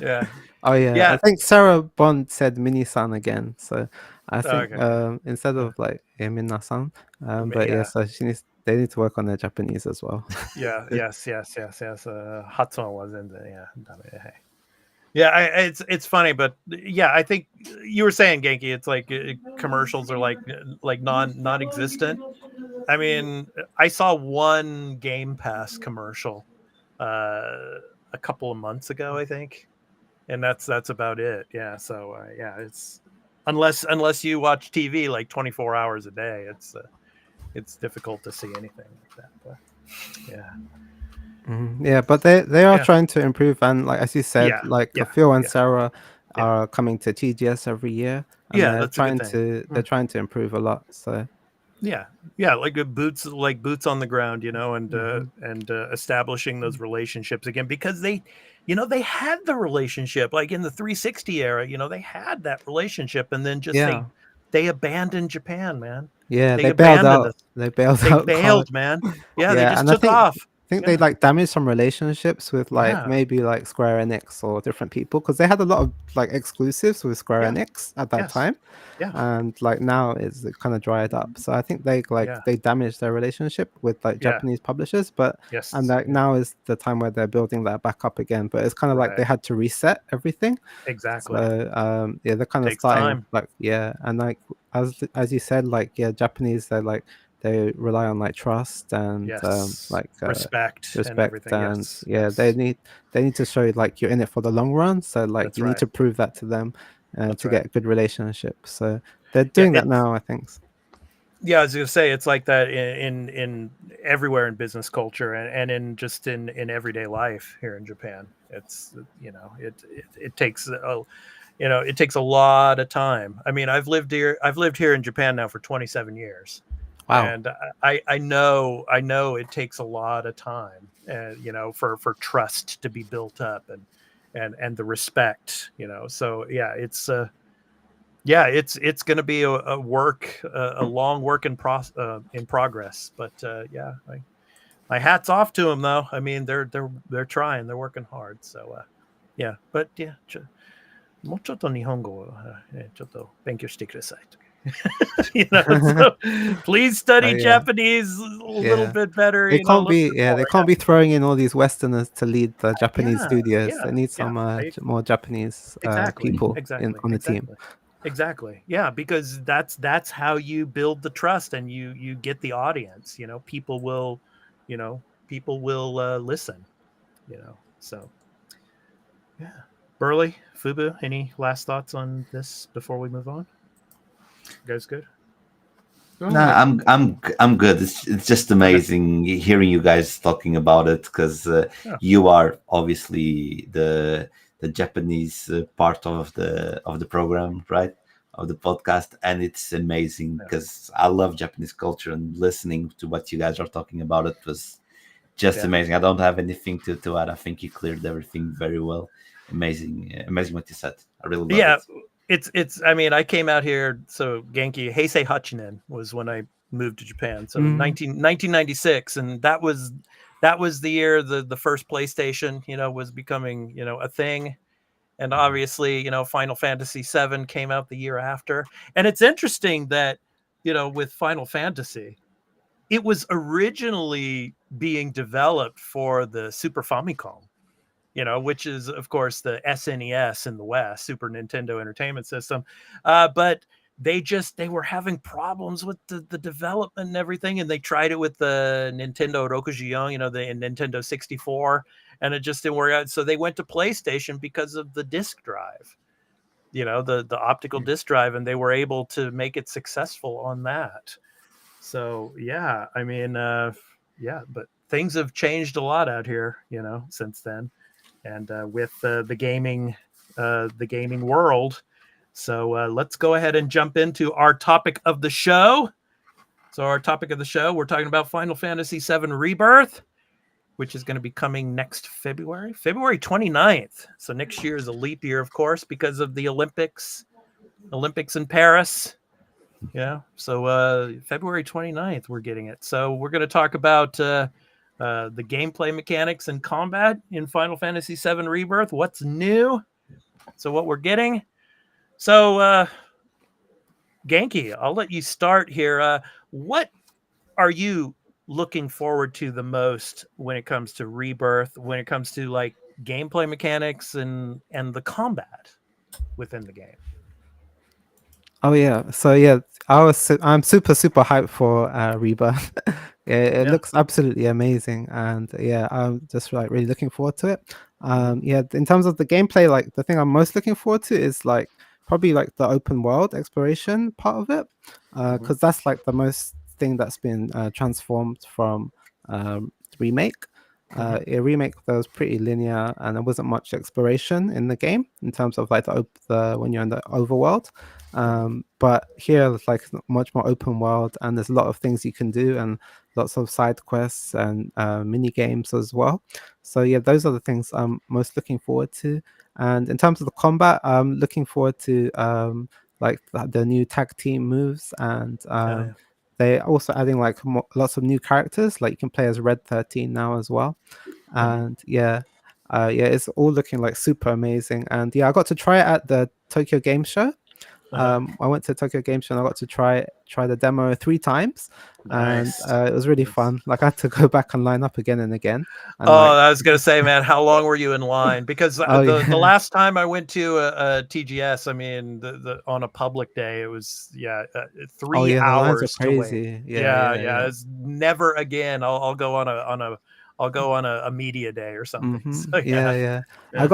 Yeah. Oh yeah. I think Sarah Bond said Mini-san again. So I think instead of like Minna-san, but yeah, so they need to work on their Japanese as well. Yes. Hatsuon was in there. Yeah, it's funny, but yeah, I think you were saying, Genki, it's like commercials are like non-existent. I mean, I saw one Game Pass commercial a couple of months ago, I think, and that's about it. Yeah, so it's unless you watch TV like 24 hours a day, it's difficult to see anything like that. But yeah. Yeah, but they are trying to improve, and like as you said, Phil and Sarah are coming to TGS every year. And they're trying to improve a lot. So like boots on the ground, and establishing those relationships again, because they had the relationship like in the 360 era. They had that relationship, and then just they abandoned Japan, man. Yeah, they bailed out. They bailed, man. Yeah, they just took off. I think they like damaged some relationships with like maybe like Square Enix or different people, because they had a lot of like exclusives with Square Enix at that time, and like now it's kind of dried up. So I think they damaged their relationship with like Japanese publishers, but and like now is the time where they're building that back up again. But it's kind of like they had to reset everything. Exactly. So they're kind of starting time. And like as you said, like Japanese, they're like. They rely on like trust and respect and everything. And they need to show like you're in it for the long run. So like you need to prove that to them to get a good relationship. So they're doing that now, I think. Yeah, I was gonna say it's like that in everywhere in business culture and in just in everyday life here in Japan. It's it takes it takes a lot of time. I mean, I've lived here in Japan now for 27 years. Wow. And I know it takes a lot of time, for trust to be built up and the respect, So it's going to be a long work in progress. But my hat's off to them though. I mean, they're trying, they're working hard. So but もうちょっと日本語をちょっと勉強してください。So please study Japanese a little bit better. They can't be throwing in all these Westerners to lead the Japanese studios. They need some more Japanese people on the team. Exactly. Yeah, because that's how you build the trust and you get the audience. People will listen. So yeah. Burley, Fubu, any last thoughts on this before we move on? You guys good? No, I'm good. It's just amazing hearing you guys talking about it because you are obviously the Japanese part of the program, right? Of the podcast, and it's amazing because I love Japanese culture, and listening to what you guys are talking about it was just amazing. I don't have anything to add. I think you cleared everything very well. Amazing what you said. I really love it. It's I mean, I came out here, so Genki Heisei Hachinen was when I moved to Japan. So 1996, and that was the year the first PlayStation, was becoming, a thing. And obviously, Final Fantasy VII came out the year after. And it's interesting that, with Final Fantasy, it was originally being developed for the Super Famicom, which is, of course, the SNES in the West, Super Nintendo Entertainment System. But they were having problems with the development and everything. And they tried it with the Nintendo Rokujion, the Nintendo 64. And it just didn't work out. So they went to PlayStation because of the disc drive, the optical disc drive, and they were able to make it successful on that. So, yeah, I mean, but things have changed a lot out here, since then. And with the gaming world. So let's go ahead and jump into our topic of the show. So our topic of the show, we're talking about Final Fantasy VII Rebirth, which is going to be coming next February 29th. So next year is a leap year, of course, because of the Olympics in Paris. Yeah. So February 29th, we're getting it. So we're going to talk about the gameplay mechanics and combat in Final Fantasy VII Rebirth. What's new? So what we're getting. So Genki, I'll let you start here. What are you looking forward to the most when it comes to Rebirth, when it comes to like gameplay mechanics and the combat within the game? Oh yeah, so yeah, I'm super hyped for Rebirth. It looks absolutely amazing, and yeah, I'm just like really looking forward to it. In terms of the gameplay, like the thing I'm most looking forward to is like probably like the open world exploration part of it, because that's like the most thing that's been transformed from remake. A remake that was pretty linear and there wasn't much exploration in the game in terms of like the when you're in the overworld. But here it's like much more open world, and there's a lot of things you can do and lots of side quests and mini games as well. So yeah, those are the things I'm most looking forward to. And in terms of the combat, I'm looking forward to like the new tag team moves, and they're also adding like lots of new characters. Like you can play as Red 13 now as well. And it's all looking like super amazing. And yeah, I got to try it at the Tokyo Game Show. I went to Tokyo Game Show and I got to try the demo 3 times. Nice. And it was really fun. Like I had to go back and line up again and again. And I was gonna say, man, how long were you in line? Because the last time I went to a TGS, I mean, the on a public day, it was 3 hours to wait. Yeah. It's never again. I'll go on a media day or something. So, luckily I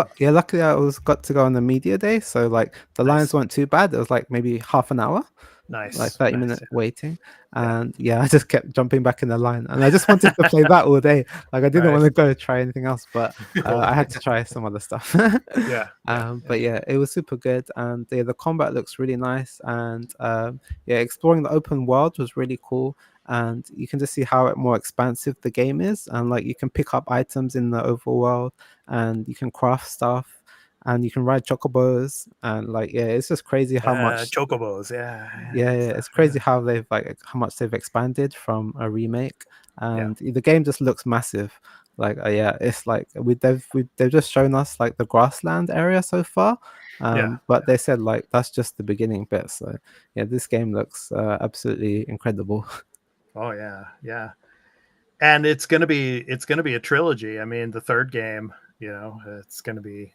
got to go on the media day, so like the lines weren't too bad. It was like maybe half an hour. Nice. Like 30 minutes waiting. And I just kept jumping back in the line. And I just wanted to play that all day. Like I didn't want to go try anything else, but I had to try some other stuff. But yeah, it was super good. And the combat looks really nice. And exploring the open world was really cool. And you can just see how more expansive the game is. And like you can pick up items in the overworld and you can craft stuff. And you can ride chocobos, and like it's just crazy how much chocobos. It's crazy how much they've expanded from a remake, and the game just looks massive. Like it's like they've just shown us like the grassland area so far, but they said like that's just the beginning bit. So this game looks absolutely incredible. Oh yeah, and it's gonna be a trilogy. I mean, the third game. It's gonna be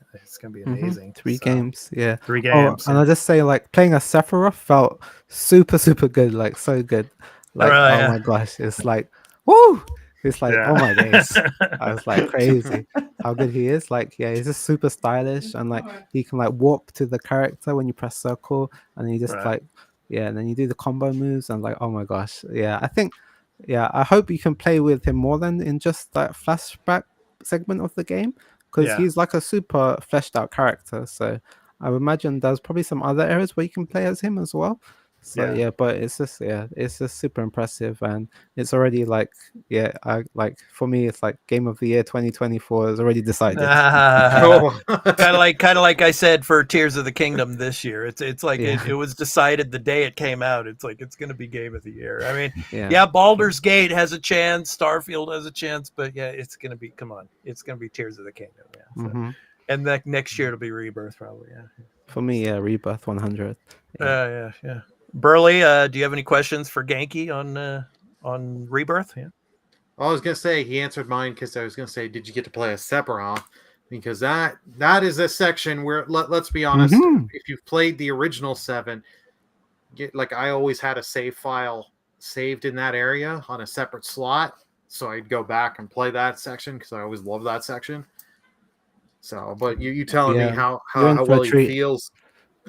amazing. 3 games. 3 games. And I'll just say, like, playing as Sephiroth felt super good, like so good. Like, my gosh, it's like, woo! It's like, oh my days. I was like crazy. how good he is. Like, yeah, he's just super stylish, and like he can like warp to the character when you press circle, and you just Right. like, yeah, and then you do the combo moves, and like, oh my gosh, yeah, I think, yeah, I hope you can play with him more than in just that flashback segment of the game, because Yeah. he's like a super fleshed out character. So I would imagine there's probably some other areas where you can play as him as well. So Yeah. yeah, but it's just super impressive, and it's already like, yeah, I like, for me it's like game of the year 2024 is already decided. Oh. kind of like I said for Tears of the Kingdom this year. It's like Yeah. it was decided the day it came out. It's like it's going to be game of the year. I mean, Yeah. yeah, Baldur's Gate has a chance, Starfield has a chance, but yeah, it's going to be, come on, it's going to be Tears of the Kingdom. Yeah. So, Mhm. and that next year it'll be Rebirth probably. Yeah. For me, yeah, Rebirth 100. Yeah. Burley, do you have any questions for Genki on Rebirth? Yeah. I was gonna say he answered mine because I was gonna say, did you get to play as Sephiroth? Because that is a section where let's be honest, Mhm. if you've played the original 7, like I always had a save file saved in that area on a separate slot, so I'd go back and play that section because I always love that section. So, but you telling me Yeah, how you're in for a well he treat. feels.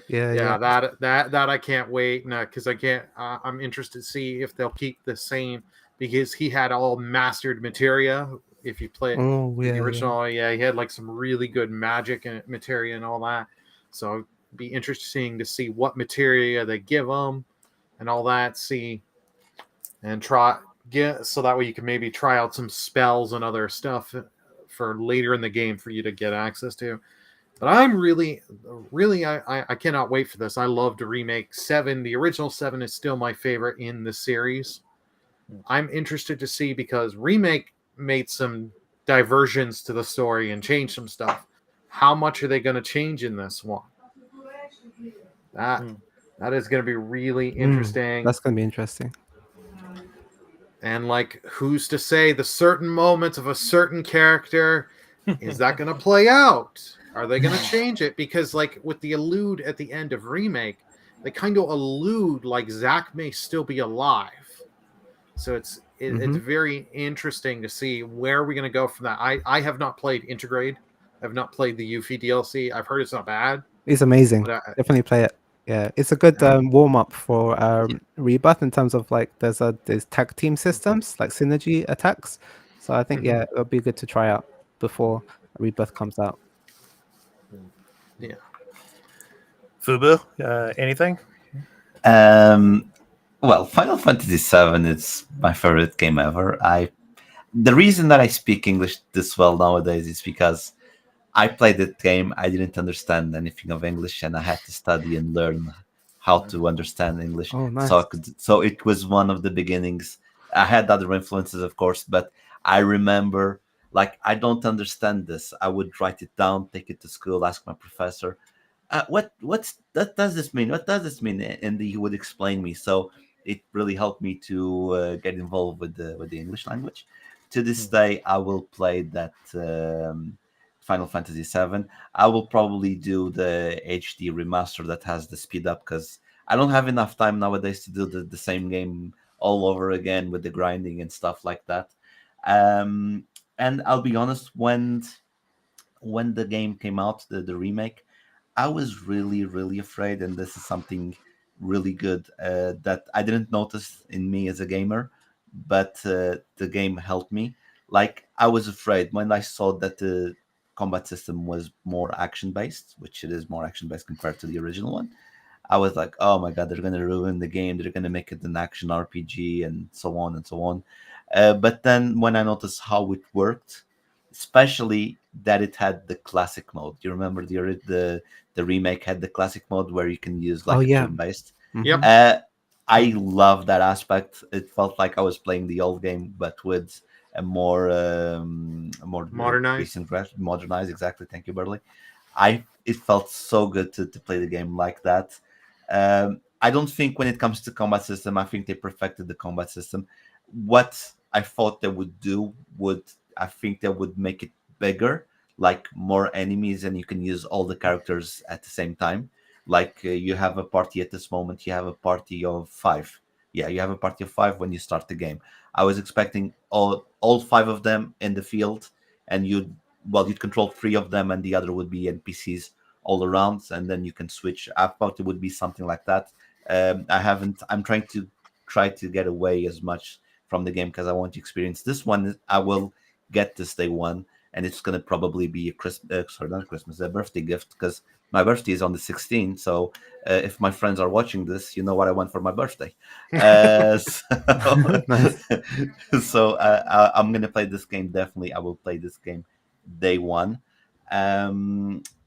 Yeah. That I can't wait. No, because I can't. I'm interested to see if they'll keep the same, because he had all mastered materia. If you play Oh the yeah. original, he had like some really good magic and materia and all that. So it'd be interesting to see what materia they give them and all that. See and so that way you can maybe try out some spells and other stuff for later in the game for you to get access to. But I'm really, I cannot wait for this. I love to remake 7. The original 7 is still my favorite in the series. I'm interested to see, because remake made some diversions to the story and changed some stuff. How much are they going to change in this one? That is going to be really interesting. That's gonna be interesting. And like, who's to say the certain moments of a certain character, is that going to play out? Are they going to change it? Because like with the allude at the end of remake, they kind of allude like Zack may still be alive. So it's very interesting to see where we're going to go from that. I have not played Intergrade. I have not played the Yuffie DLC. I've heard it's not bad. It's amazing. But Definitely play it. Yeah, it's a good warm up for Rebirth in terms of like there's tag team systems like synergy attacks. So I think yeah, it'll be good to try out before Rebirth comes out. Yeah. Fubu, anything? Well, Final Fantasy VII is my favorite game ever. The reason that I speak English this well nowadays is because I played that game. I didn't understand anything of English, and I had to study and learn how to understand English. Oh, nice. So it was one of the beginnings. I had other influences, of course, but I remember, like, I don't understand this. I would write it down, take it to school, ask my professor, what does this mean? What does this mean? And he would explain me. So it really helped me to get involved with the English language. To this day, I will play that Final Fantasy VII. I will probably do the HD remaster that has the speed up, because I don't have enough time nowadays to do the same game all over again with the grinding and stuff like that. And I'll be honest, when the game came out, the remake, I was really, really afraid, and this is something really good that I didn't notice in me as a gamer, but the game helped me. Like, I was afraid when I saw that the combat system was more action-based, which it is more action-based compared to the original one. I was like, oh my god, they're going to ruin the game. They're going to make it an action RPG and so on and so on. But then when I noticed how it worked, especially that it had the classic mode. You remember the remake had the classic mode where you can use like turn-based. Yep. I love that aspect. It felt like I was playing the old game, but with a more modernized. Modernized, exactly. Thank you, Burley. It felt so good to play the game like that. I don't think when it comes to combat system, I think they perfected the combat system. What I thought they would do I think they would make it bigger, like more enemies, and you can use all the characters at the same time. Like you have a party at this moment, you have a party of 5. Yeah, you have a party of 5 when you start the game. I was expecting all 5 of them in the field, and you'd well, you'd control 3 of them, and the other would be NPCs all around, and then you can switch. I thought it would be something like that. I haven't. I'm trying to get away as much from the game because I want to experience this one. I will get this day one, and it's gonna probably be a a birthday gift, because my birthday is on the 16th. So if my friends are watching this, you know what I want for my birthday. So I'm gonna play this game. Definitely, I will play this game day one.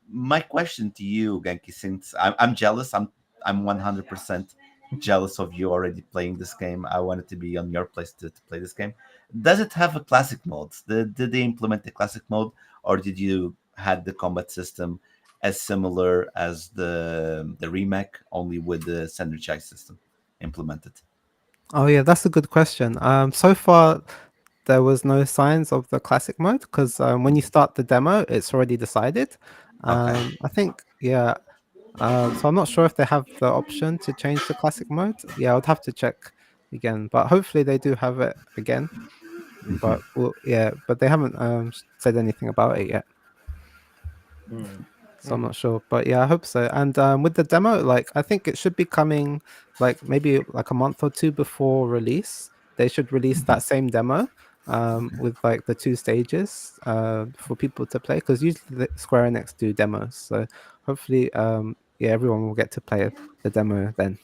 My question to you, Genki, since I'm jealous, I'm 100% jealous of you already playing this game. I wanted to be on your place to play this game. Does it have a classic mode? Did they implement the classic mode, or did you had the combat system as similar as the remake, only with the synergized system implemented? Oh yeah, that's a good question. So far there was no signs of the classic mode because when you start the demo, it's already decided. Okay. I think yeah. So I'm not sure if they have the option to change the classic mode. Yeah, I would have to check again, but hopefully they do have it again. But well, yeah, but they haven't said anything about it yet. So I'm not sure, but yeah, I hope so. And with the demo, like I think it should be coming like maybe like a month or two before release. They should release that same demo with like the 2 stages for people to play, because usually Square Enix do demos. So hopefully, yeah, everyone will get to play the demo then.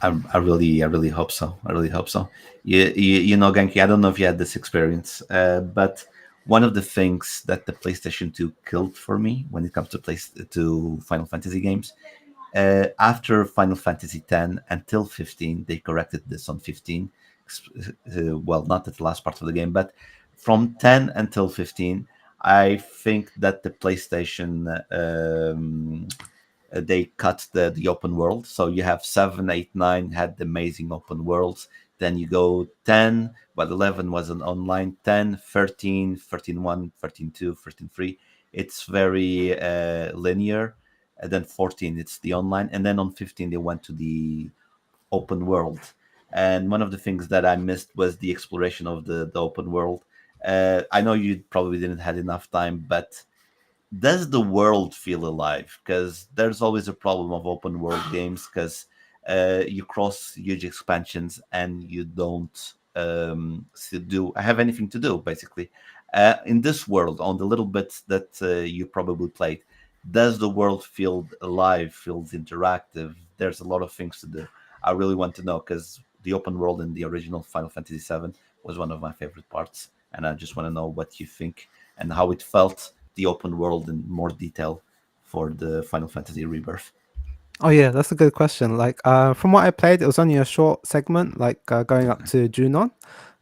I really hope so. I really hope so. You know, Genki, I don't know if you had this experience, but one of the things that the PlayStation 2 killed for me when it comes to Final Fantasy games, after Final Fantasy 10 until 15, they corrected this on 15. Well, not at the last part of the game, but from 10 until 15, I think that the PlayStation they cut the open world. So you have 7, 8, 9 had amazing open worlds. Then you go 10, but 11 was an online. 10, 13, 13.1, 13.2, 13.3. It's very linear. And then 14, it's the online. And then on 15, they went to the open world. And one of the things that I missed was the exploration of the open world. I know you probably didn't have enough time, but does the world feel alive? Because there's always a problem of open world games, because you cross huge expansions and you don't have anything to do, basically. In this world, on the little bits that you probably played, does the world feel alive, feels interactive? There's a lot of things to do. I really want to know, because the open world in the original Final Fantasy VII was one of my favorite parts, and I just want to know what you think and how it felt, the open world, in more detail for the Final Fantasy Rebirth. Oh yeah, that's a good question. Like from what I played, it was only a short segment, like going up to Junon.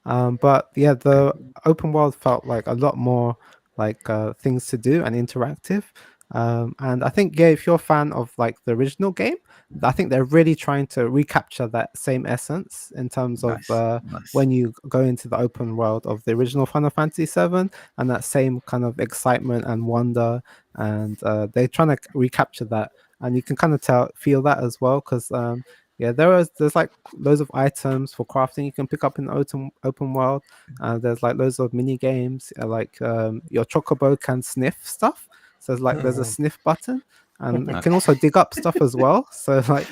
But yeah, the open world felt like a lot more like things to do and interactive. And I think yeah, if you're a fan of like the original game, I think they're really trying to recapture that same essence in terms of Nice. when you go into the open world of the original Final Fantasy VII, and that same kind of excitement and wonder, and they're trying to recapture that, and you can kind of feel that as well, because yeah, there's like loads of items for crafting you can pick up in the open world. There's like loads of mini games, like your chocobo can sniff stuff. So there's a sniff button, and it can also dig up stuff as well. So like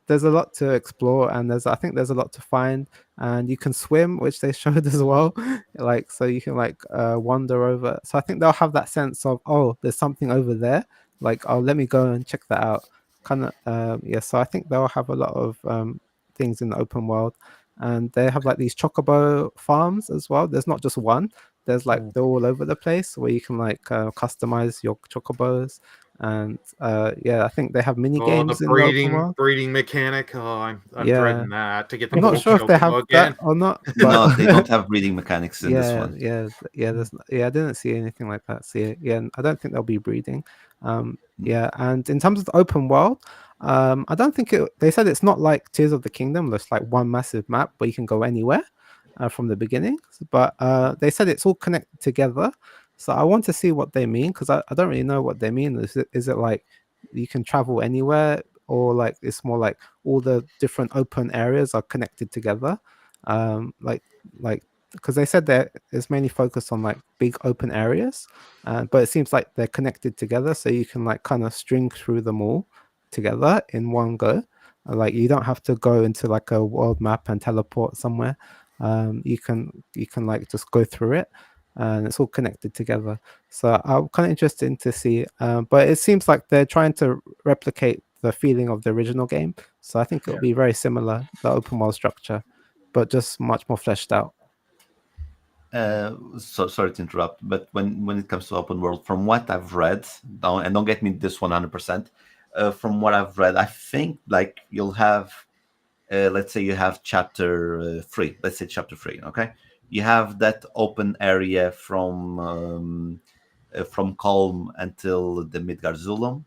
there's a lot to explore, and I think there's a lot to find, and you can swim, which they showed as well. Like so you can like wander over. So I think they'll have that sense of, oh, there's something over there. Like, oh, let me go and check that out. Kind of yeah. So I think they'll have a lot of things in the open world, and they have like these chocobo farms as well. There's not just one. There's like they're all over the place where you can like customize your chocobos, and yeah, I think they have mini games the in the open world. breeding mechanic. Oh, I'm Yeah. dreading that to get the I'm not gold sure if they have chocobo again. that or not. No, But they don't have breeding mechanics in this yeah, one. I didn't see anything like that. So yeah, I don't think they'll be breeding. Yeah, and in terms of the open world, I don't think they said it's not like Tears of the Kingdom. It's like one massive map where you can go anywhere from the beginning. But they said it's all connected together. So I want to see what they mean, because I don't really know what they mean. Is it like you can travel anywhere, or like it's more like all the different open areas are connected together? Like because they said that it's mainly focused on like big open areas, but it seems like they're connected together, so you can like kind of string through them all together in one go. Like you don't have to go into like a world map and teleport somewhere. You can like just go through it, and it's all connected together. So I'm kind of interested to see, but it seems like they're trying to replicate the feeling of the original game. So I think it'll be very similar, the open world structure, but just much more fleshed out. So sorry to interrupt, but when it comes to open world, from what I've read, don't get me this 100%. From what I've read, I think like you'll have, let's say you have chapter 3. Let's say chapter 3. Okay, you have that open area from Calm until the Midgard Zulum.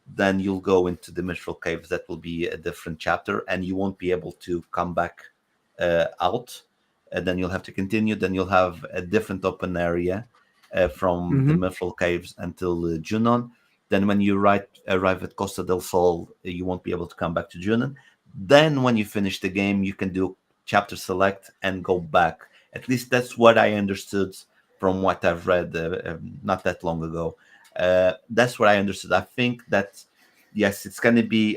Then you'll go into the Mistral Caves. That will be a different chapter, and you won't be able to come back out. And then you'll have to continue. Then you'll have a different open area from the Mistral Caves until Junon. Then when you arrive at Costa del Sol, you won't be able to come back to Junon. Then when you finish the game, you can do chapter select and go back. At least that's what I understood from what I've read not that long ago. That's what I understood. I think that, yes, it's going to be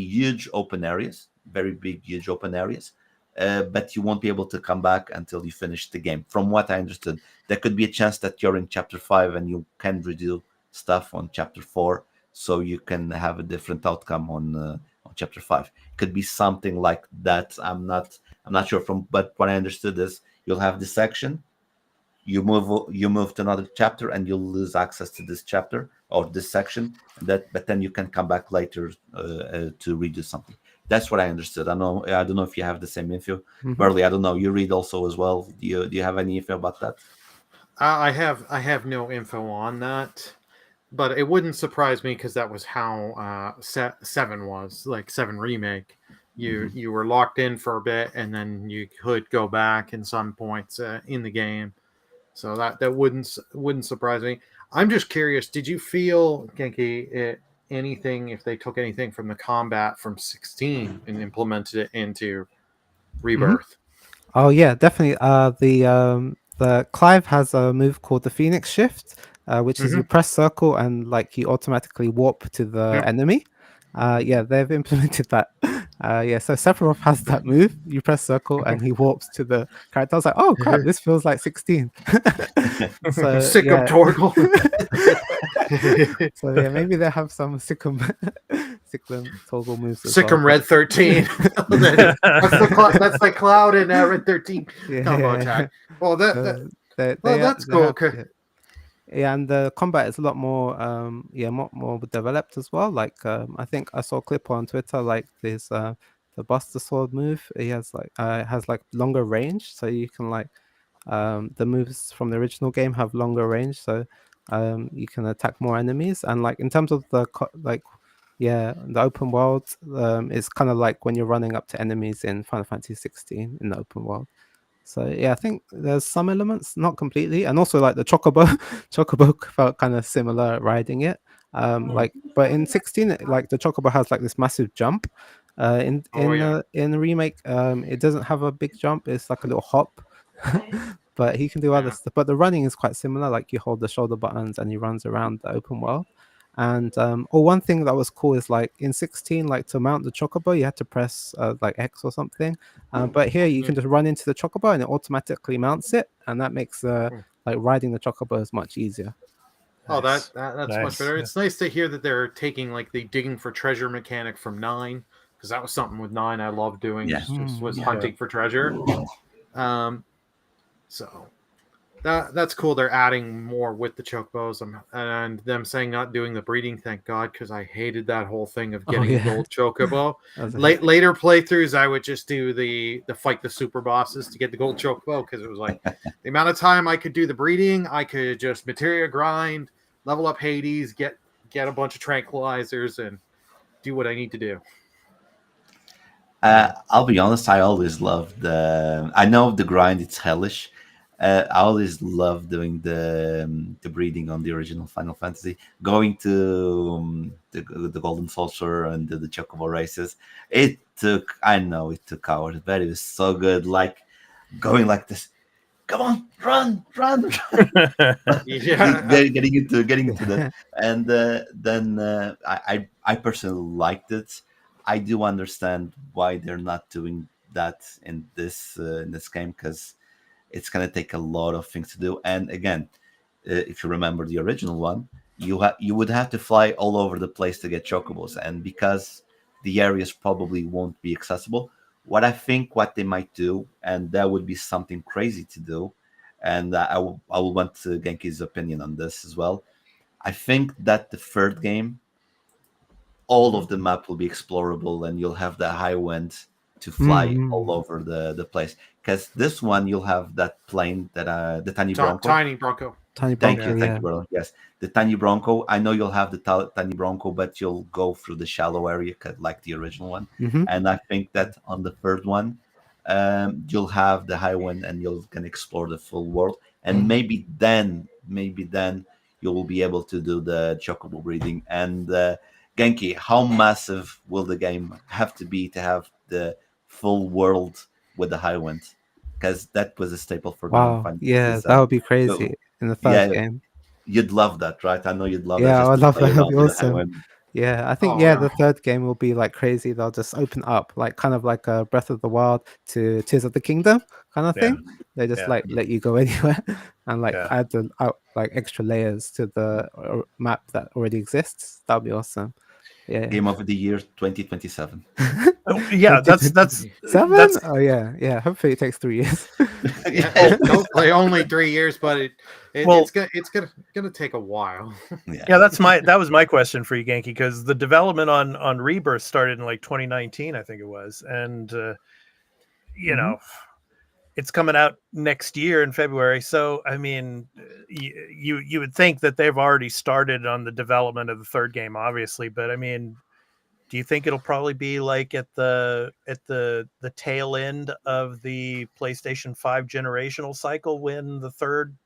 huge open areas, very big, huge open areas. But you won't be able to come back until you finish the game. From what I understood, there could be a chance that you're in chapter 5 and you can redo stuff on chapter 4, so you can have a different outcome on chapter 5. It could be something like that. I'm not sure but what I understood is you'll have this section, you move to another chapter, and you'll lose access to this chapter or this section. But then you can come back later to redo something. That's what I understood. I don't know if you have the same info, Burley. I don't know. You read also as well. Do you have any info about that? I have no info on that, but it wouldn't surprise me because that was how 7 was, like 7 Remake. You were locked in for a bit, and then you could go back in some points in the game. So that wouldn't surprise me. I'm just curious. Did you feel, Genki, anything, if they took anything from the combat from 16 and implemented it into Rebirth? Oh yeah, definitely. The Clive has a move called the Phoenix Shift, which is you press circle and like you automatically warp to the enemy. Yeah, they've implemented that. So Sephiroth has that move. You press circle and he warps to the character. I was like, oh crap, this feels like 16. So, Sick of Torgal. So yeah, maybe they have some Sikkim Torgal moves. Sikkim Red 13. That's like Cloud and Red 13 combo attack. Well, that's cool. Yeah, and the combat is a lot more, more developed as well. Like, I think I saw a clip on Twitter. Like, there's the Buster Sword move. He has like longer range, so you can like the moves from the original game have longer range, so you can attack more enemies. And like in terms of the the open world, it's kind of like when you're running up to enemies in Final Fantasy 16 in the open world. So yeah, I think there's some elements, not completely, and also like the Chocobo felt kind of similar riding it. But in 16, like the Chocobo has like this massive jump. In the remake, it doesn't have a big jump. It's like a little hop, but he can do other stuff. But the running is quite similar. Like you hold the shoulder buttons and he runs around the open world. And one thing that was cool is like in 16, like to mount the Chocobo, you had to press like X or something. But here you can just run into the Chocobo and it automatically mounts it, and that makes like riding the Chocobos much eeasier. Oh, that's much better. It's nice to hear that they're taking like the digging for treasure mechanic from 9, because that was something with 9 I loved doing. Was hunting for treasure. So that's cool. They're adding more with the Chocobos, and them saying not doing the breeding. Thank God, because I hated that whole thing of getting a gold Chocobo. Later playthroughs, I would just do the fight the super bosses to get the gold Chocobo, because it was like the amount of time I could do the breeding, I could just materia grind, level up Hades, get a bunch of tranquilizers, and do what I need to do. I'll be honest, I always loved I know the grind, it's hellish. I always loved doing the breeding on the original Final Fantasy, going to the Golden Saucer and the Chocobo races. It took hours, but it was so good. Like going like this. Come on, run! Yeah. Getting into that, and then I personally liked it. I do understand why they're not doing that in this game, because it's gonna take a lot of things to do. And again, if you remember the original one, you would have to fly all over the place to get chocobos, and because the areas probably won't be accessible. What they might do, and that would be something crazy to do, and I will want Genki's opinion on this as well. I think that the third game, all of the map will be explorable, and you'll have the high wind to fly all over the place. Because this one, you'll have that plane, that the tiny Bronco. Tiny Bronco. Thank you, Bro. Yes, the tiny Bronco. I know you'll have the tiny Bronco, but you'll go through the shallow area like the original one. And I think that on the third one, you'll have the high wind, and you can explore the full world. And maybe then you will be able to do the chocobo breeding. And Genki, how massive will the game have to be to have the full world with the high wind? Because that was a staple for Wow. Final Yeah, Fantasy that would be So, crazy in the first yeah, game. you'd love that, right? I know you'd love Yeah, that. I would love that. play That'd be around with the high awesome. wind. Yeah, I think Oh, the wow. third game will be like crazy. They'll just open up, like kind of like a Breath of the Wild to Tears of the Kingdom kind of thing. They just like let you go anywhere and like add like extra layers to the map that already exists. That'd be awesome. Yeah. Game of the Year 2027. Yeah, that's 7? Oh yeah. Hopefully it takes 3 years. Hopefully only 3 years, but it's gonna take a while. Yeah, that was my question for you, Genki, because the development on Rebirth started in like 2019, I think it was, and you know, it's coming out next year in February. So I mean, you would think that they've already started on the development of the third game, obviously, but I mean, do you think it'll probably be like at the tail end of the PlayStation 5 generational cycle when the third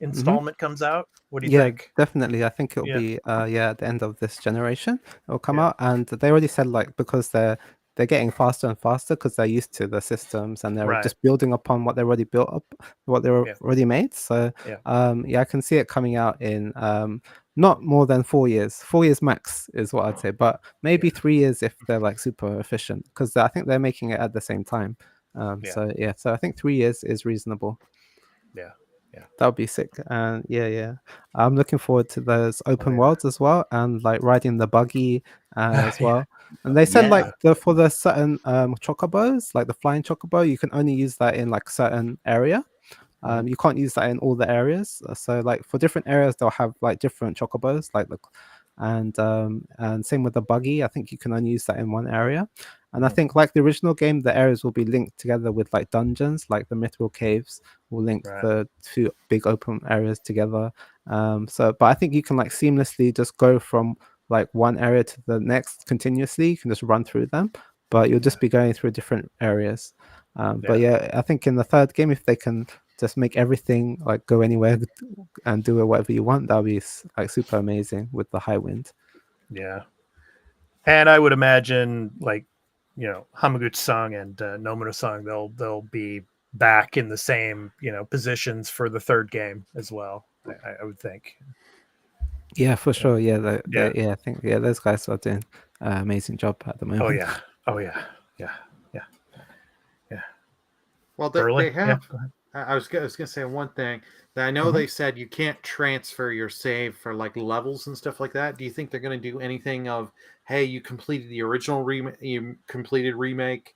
installment comes out? What do you think? Definitely. I think it'll be at the end of this generation it'll come out, and they already said like because they're getting faster and faster because they're used to the systems and they're just building upon what they already built up, what they already made. So I can see it coming out in not more than 4 years. 4 years max is what I'd say, but maybe 3 years if they're like super efficient, because I think they're making it at the same time. So I think 3 years is reasonable. That would be sick. And I'm looking forward to those open worlds as well, and like riding the buggy as well. And they said like for the certain chocobos, like the flying chocobo, you can only use that in like certain area. You can't use that in all the areas. So like for different areas, they'll have like different chocobos, like and same with the buggy. I think you can only use that in one area. And I think like the original game, the areas will be linked together with like dungeons, like the Mithril Caves will link the two big open areas together. But I think you can like seamlessly just go from like one area to the next continuously. You can just run through them, but you'll just be going through different areas. But I think in the third game, if they can just make everything like go anywhere and do whatever you want, that'll be like super amazing with the high wind. Yeah. And I would imagine like, you know, Hamaguchi-san and Nomura-san, they'll be back in the same, you know, positions for the third game as well. I would think. Yeah, for sure. I think those guys are doing an amazing job at the moment. Oh yeah. Well, they have. I was gonna say one thing that I know they said you can't transfer your save for like levels and stuff like that. Do you think they're gonna do anything of, hey, you completed the original you completed remake,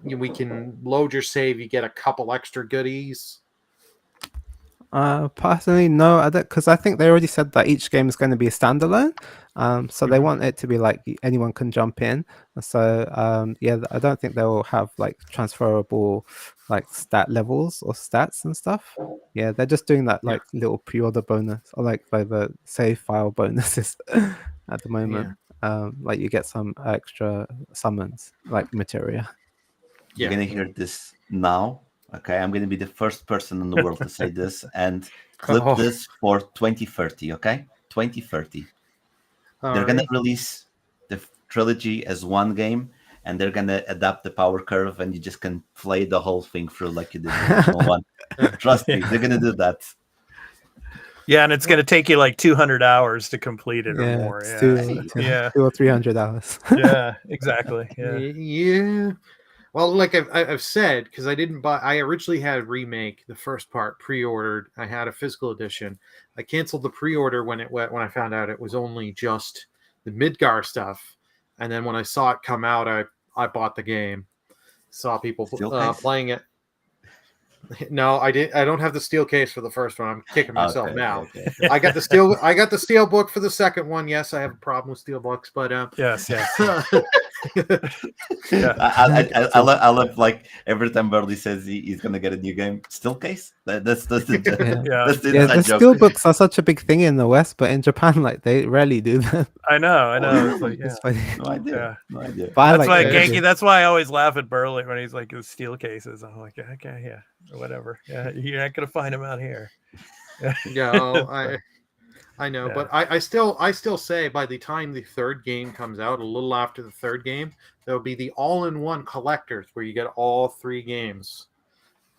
we can load your save, you get a couple extra goodies? Personally, no, I don't, because I think they already said that each game is going to be a standalone. So they want it to be like anyone can jump in. So I don't think they will have like transferable like stat levels or stats and stuff. Yeah, they're just doing that like little pre-order bonus or like the save file bonuses at the moment. Like you get some extra summons like materia. You're gonna hear this now. Okay, I'm going to be the first person in the world to say this and clip this for 2030, okay? 2030. They're going to release the trilogy as one game, and they're gonna adapt the power curve, and you just can play the whole thing through like you did the original one. Trust me, they're gonna do that. Yeah, and it's going to take you like 200 hours to complete it or more. It's Yeah. 2 or 300 hours. Yeah, exactly. Yeah. Yeah. Well, like I've said, because I didn't buy. I originally had Remake, the first part, pre-ordered. I had a physical edition. I canceled the pre-order when I found out it was only just the Midgar stuff, and then when I saw it come out, I bought the game. Saw people playing it. No, I didn't. I don't have the steel case for the first one. I'm kicking myself now. Okay. I got the steel book for the second one. Yes, I have a problem with steel books, but Yes. I love like every time Burley says he's gonna get a new game, steel case. That's the that's the The inside joke. steel books are such a big thing in the West, but in Japan, like they rarely do that. I know. It's like, It's funny. No idea. Yeah. No idea. But I That's like why it. Genki. That's why I always laugh at Burley when he's like his steel cases. I'm like, okay, yeah, whatever. Yeah, you're not gonna find him out here. yeah, I know, Yeah. but I still say by the time the third game comes out, a little after the third game, there'll be the all-in-one collectors where you get all 3 games.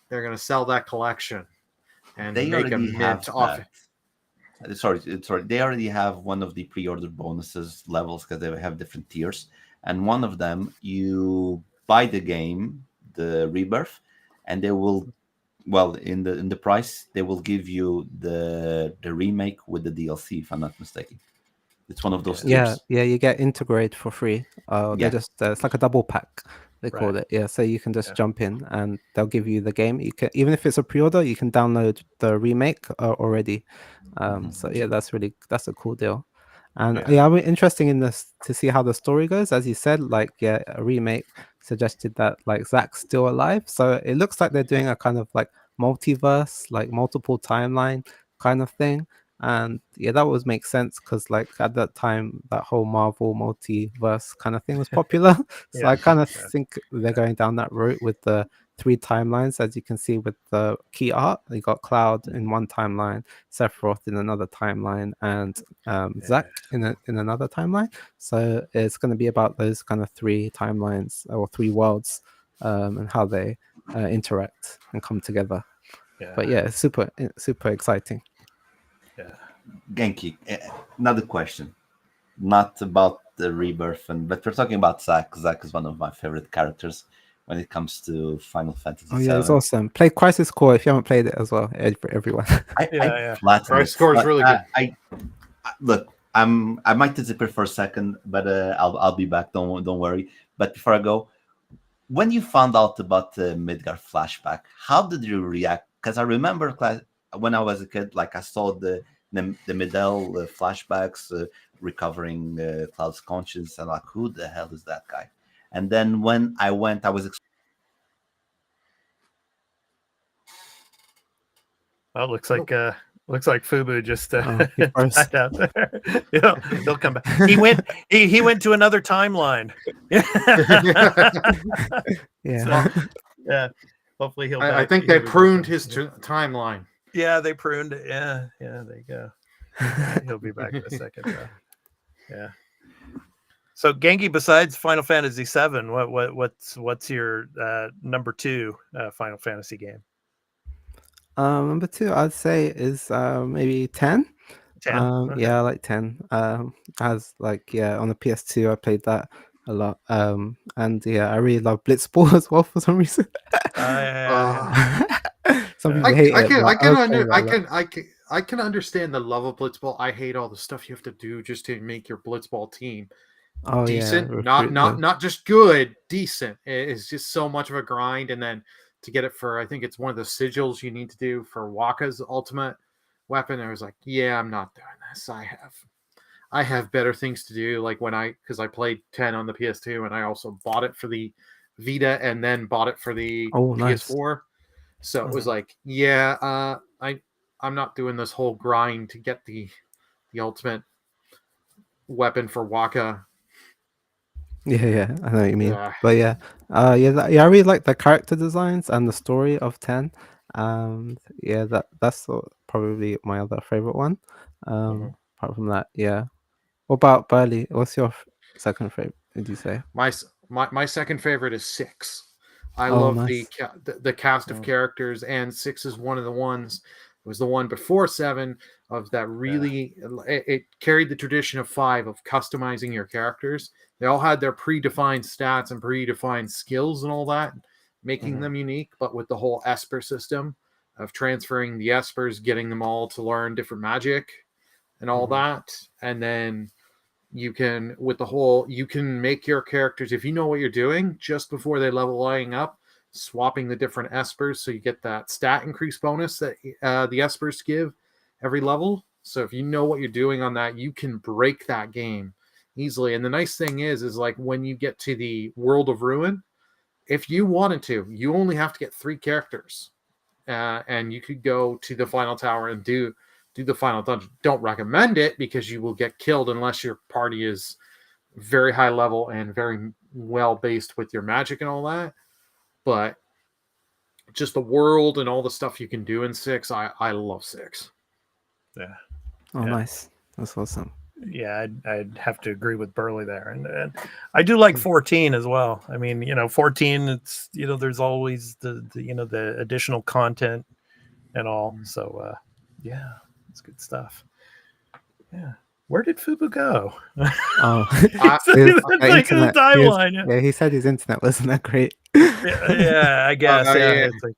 They're gonna sell that collection and They make a already have mint off it. that. Sorry. They already have one of the pre-order bonuses levels because they have different tiers, and one of them you buy the game, the Rebirth, and they will, well, in the price they will give you the remake with the DLC. If I'm not mistaken, it's one of those tiers. Yeah, you get Integrate for free. Yeah. They just it's like a double pack. They call Right. it. Yeah, so you can just jump in and they'll give you the game. You can, even if it's a pre-order, you can download the remake already. So yeah, that's a cool deal. And yeah, I'm interested in this to see how the story goes. As you said, like a remake suggested that like Zach's still alive, so it looks like they're doing a kind of like multiverse, like multiple timeline kind of thing. And yeah, that would make sense because like at that time that whole Marvel multiverse kind of thing was popular. So I kind of think they're going down that route with the 3 timelines. As you can see with the key art, you got Cloud in one timeline, Sephiroth in another timeline, and Zack in another timeline. So it's going to be about those kind of 3 timelines or 3 worlds, and how they interact and come together. But yeah, it's super exciting. Genki, another question, not about the Rebirth, but we're talking about Zack. Zack is one of my favorite characters when it comes to Final Fantasy VII. Oh yeah, it's awesome. Play Crisis Core if you haven't played it as well, for everyone. Crisis Core is really good. I look, I might disappear for a second, but I'll be back. Don't worry. But before I go, when you found out about the Midgar flashback, how did you react? Because I remember when I was a kid, like I saw the Midel flashbacks, recovering Cloud's conscience, and like, who the hell is that guy? And then when I went, I was. Well, looks like Fubu just died out there. He'll come back. He went to another timeline. Yeah. So, yeah. Hopefully he'll. I think they pruned his timeline. Yeah, they pruned it. Yeah, there you go. He'll be back in a second. Yeah. So Genki, besides Final Fantasy VII, what's your number 2 Final Fantasy game? Number 2, I'd say is maybe 10. 10. Okay. Yeah, I like 10. As like on the PS2, I played that a lot. And yeah, I really love Blitzball as well for some reason. Some people hate it. I can understand the love of Blitzball. I hate all the stuff you have to do just to make your Blitzball team decent, not just good, decent. It's just so much of a grind, and then to get it for, I think it's one of the sigils you need to do for Waka's ultimate weapon. I was like, yeah, I'm not doing this. I have better things to do. Like because I played 10 on the PS2, and I also bought it for the Vita, and then bought it for the PS4. So it was like, yeah, I'm not doing this whole grind to get the ultimate weapon for Waka. Yeah, I know what you mean. But I really like the character designs and the story of 10. That's probably my other favorite one. Apart from that, yeah. What about Burley? What's your second favorite? Did you say? my second favorite is 6. I Oh, love nice. the cast of Yeah. characters, and 6 is one of the ones. It was the one before 7 of that really. It carried the tradition of 5 of customizing your characters. They all had their predefined stats and predefined skills and all that, making them unique. But with the whole Esper system of transferring the Espers, getting them all to learn different magic and all that, and then you can you can make your characters, if you know what you're doing just before they leveling up, swapping the different Espers so you get that stat increase bonus that the Espers give every level. So if you know what you're doing on that, you can break that game easily. And the nice thing is like when you get to the World of Ruin, if you wanted to, you only have to get 3 characters, and you could go to the final tower and do the final dungeon. Don't recommend it because you will get killed unless your party is very high level and very well based with your magic and all that. But just the world and all the stuff you can do in 6, I love 6. Yeah. Oh, Yeah. nice. That's awesome. Yeah, I'd have to agree with Burley there, and I do like 14 as well. I mean, 14, it's there's always the additional content and all. So yeah, it's good stuff. Yeah, where did Fubu go? Oh, That's like the timeline. Yeah, he said his internet wasn't that great. Yeah, I guess. yeah. It's like,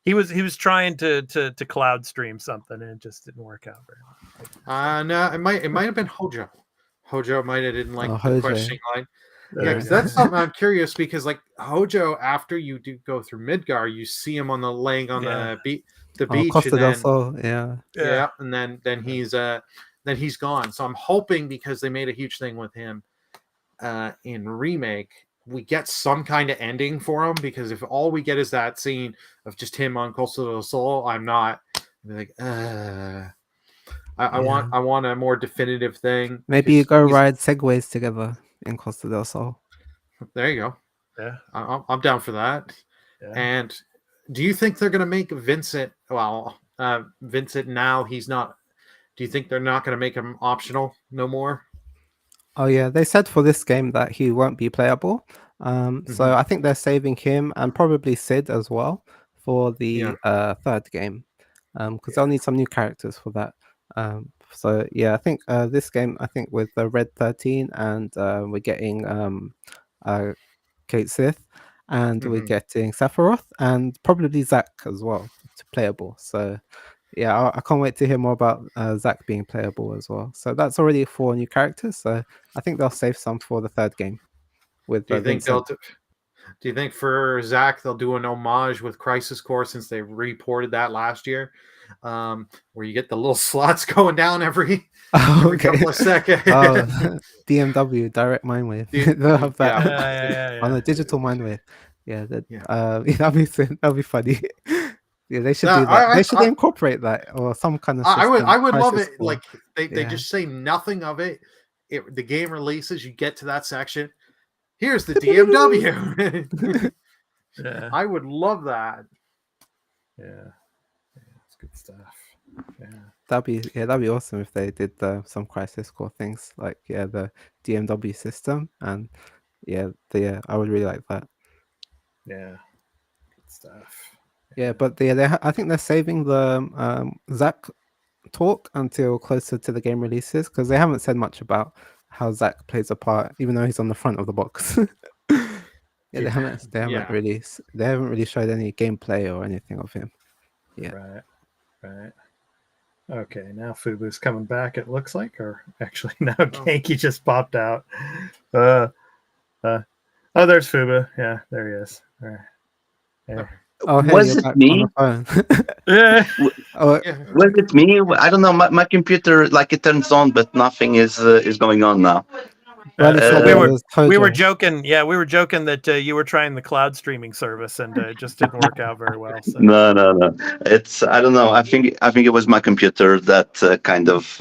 he was trying to cloud stream something and it just didn't work out very well. No, it might have been Hojo. Hojo might have didn't like the Hojo. questioning line. Yeah, because that's something I'm curious, because like Hojo, after you do go through Midgar, you see him laying on the beach, Costa and del then, Sol, yeah. yeah, and then he's gone. So I'm hoping, because they made a huge thing with him in remake, we get some kind of ending for him, because if all we get is that scene of just him on Costa del Sol, I'm like, I want a more definitive thing. Maybe you go ride segways together in Costa del Sol. There you go. Yeah, I'm down for that. yeah. And do you think they're going to make Vincent? Well, Vincent now he's not. Do you think they're not going to make him optional no more? Oh yeah, they said for this game that he won't be playable. So I think they're saving him and probably Sid as well for the third game, because they'll need some new characters for that. So yeah, I think this game, I think with the Red 13 and we're getting Kate Sith, and we're getting Sephiroth and probably Zack as well to playable. So yeah, I can't wait to hear more about Zack being playable as well. So that's already 4 new characters. So I think they'll save some for the third game. With do you think for Zack they'll do an homage with Crisis Core, since they reported that last year, where you get the little slots going down every couple of seconds? DMW, Direct Mindwave. They'll have that on a digital Mindwave. Yeah, that'll be funny. Yeah, they should do that. They should incorporate that or some kind of. I would love it. Score. Like they just say nothing of it. The game releases, you get to that section. Here's the DMW. Yeah. I would love that. Yeah, it's good stuff. Yeah, that'd be awesome if they did some Crisis Core things like the DMW system, and I would really like that. Yeah, good stuff. Yeah, but I think they're saving the Zack talk until closer to the game releases, because they haven't said much about how Zack plays a part, even though he's on the front of the box. They haven't really showed any gameplay or anything of him. Yeah. Right. Okay, now Fubu's coming back, it looks like, or actually no, Genki just popped out. Oh, there's Fubu. Yeah, there he is. All right. Yeah. Oh, hey, was it me? Yeah. Was it me? I don't know. My computer, like, it turns on, but nothing is going on now. We were joking. Yeah, we were joking that you were trying the cloud streaming service, and it just didn't work out very well. So. No. It's, I don't know. I think it was my computer that kind of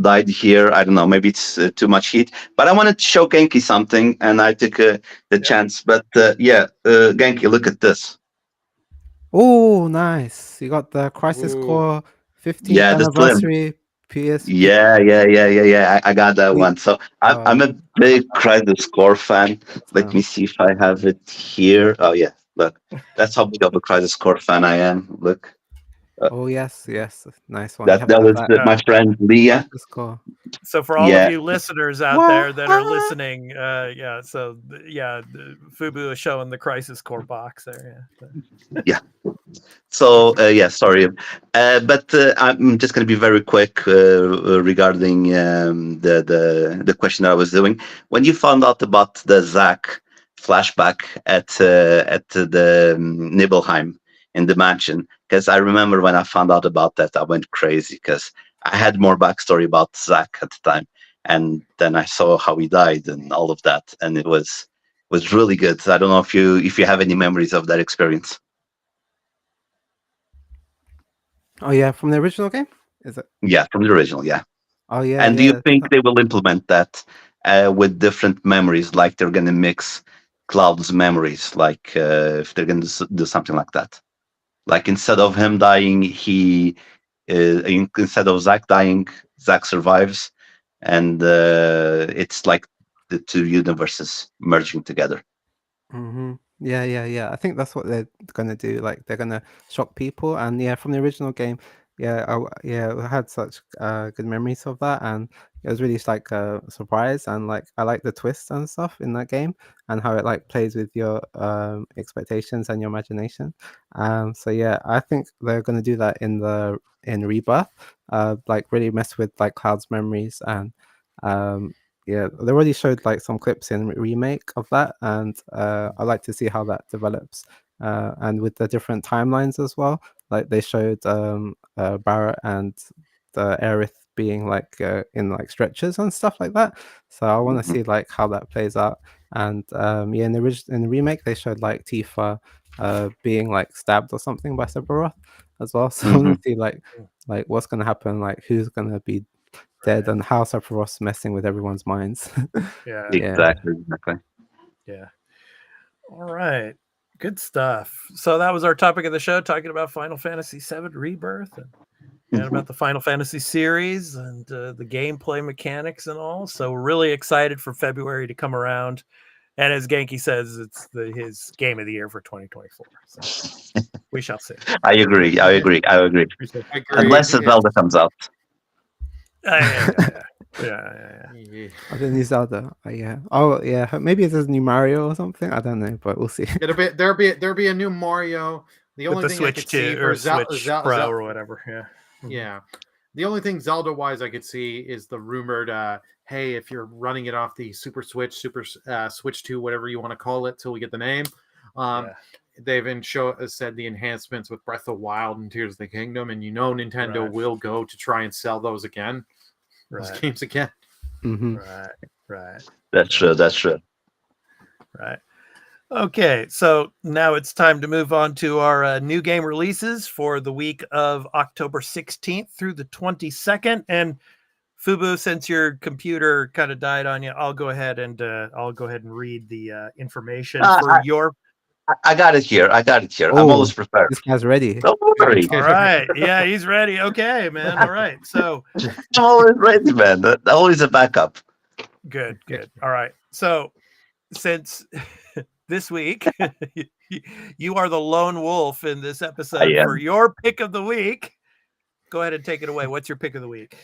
died here. I don't know. Maybe it's too much heat. But I wanted to show Genki something, and I took the chance. But Genki, look at this. Oh, nice! You got the Crisis Core 15th the anniversary PS. Yeah. I got that We- one. So I'm a big Crisis Core fan. Let me see if I have it here. Oh yeah, look, that's how big of a Crisis Core fan I am. Look, Oh yes, nice one. You have that to was have that. my friend Leah. Crisis Core. So for all Yeah. of you listeners out there that are listening, Fubu is showing the Crisis Core box there. Yeah. So sorry, but I'm just going to be very quick regarding the question that I was doing. When you found out about the Zach flashback at the Nibelheim in the mansion, because I remember when I found out about that, I went crazy because I had more backstory about Zach at the time, and then I saw how he died and all of that, and it was really good. I don't know if you have any memories of that experience. Oh yeah, from the original game, is it? Yeah, from the original, yeah. Oh yeah. And do you think they will implement that with different memories, like they're going to mix Cloud's memories, like if they're going to do something like that? Like instead of him dying, instead of Zach dying, Zach survives, and it's like the two universes merging together. Mm-hmm. Yeah. I think that's what they're gonna do. Like they're gonna shock people, and yeah, from the original game, I had such good memories of that, and it was really like a surprise, and like I like the twists and stuff in that game, and how it like plays with your expectations and your imagination. So yeah, I think they're gonna do that in Rebirth, like really mess with like Cloud's memories and yeah, they already showed like some clips in remake of that, and I like to see how that develops. And with the different timelines as well, like they showed Barrett and the Aerith being like in like stretchers and stuff like that. So I want to see like how that plays out. And in the remake, they showed like Tifa being like stabbed or something by Sephiroth as well. So I want to see like what's gonna happen, like who's gonna be dead, and how Sephiroth's messing with everyone's minds. Exactly. Yeah. All right. Good stuff. So that was our topic of the show, talking about Final Fantasy VII Rebirth and about the Final Fantasy series and the gameplay mechanics and all. So we're really excited for February to come around. And as Genki says, it's his game of the year for 2024. So we shall see. I agree. Unless Zelda comes out. Yeah. The new Zelda. Yeah. Oh yeah. Maybe it's a new Mario or something. I don't know, but we'll see. There'll be a new Mario. The only With the thing I Switch could see 2 for or Switch Pro or whatever. Yeah. Yeah. The only thing Zelda wise I could see is the rumored hey, if you're running it off the Super Switch, Switch 2, whatever you want to call it till we get the name. They've said the enhancements with Breath of Wild and Tears of the Kingdom, and Nintendo will go to try and sell those again. Those games again. Mm-hmm. Right. That's true. Right. Okay, so now it's time to move on to our new game releases for the week of October 16th through the 22nd. And Fubu, since your computer kind of died on you, I'll go ahead and read the information for your. I got it here. Oh, I'm always prepared. This guy's ready. Don't worry. All right. Yeah, he's ready. Okay, man. All right. So I'm always ready, man. Always a backup. Good. All right. So since this week you are the lone wolf in this episode for your pick of the week, go ahead and take it away. What's your pick of the week?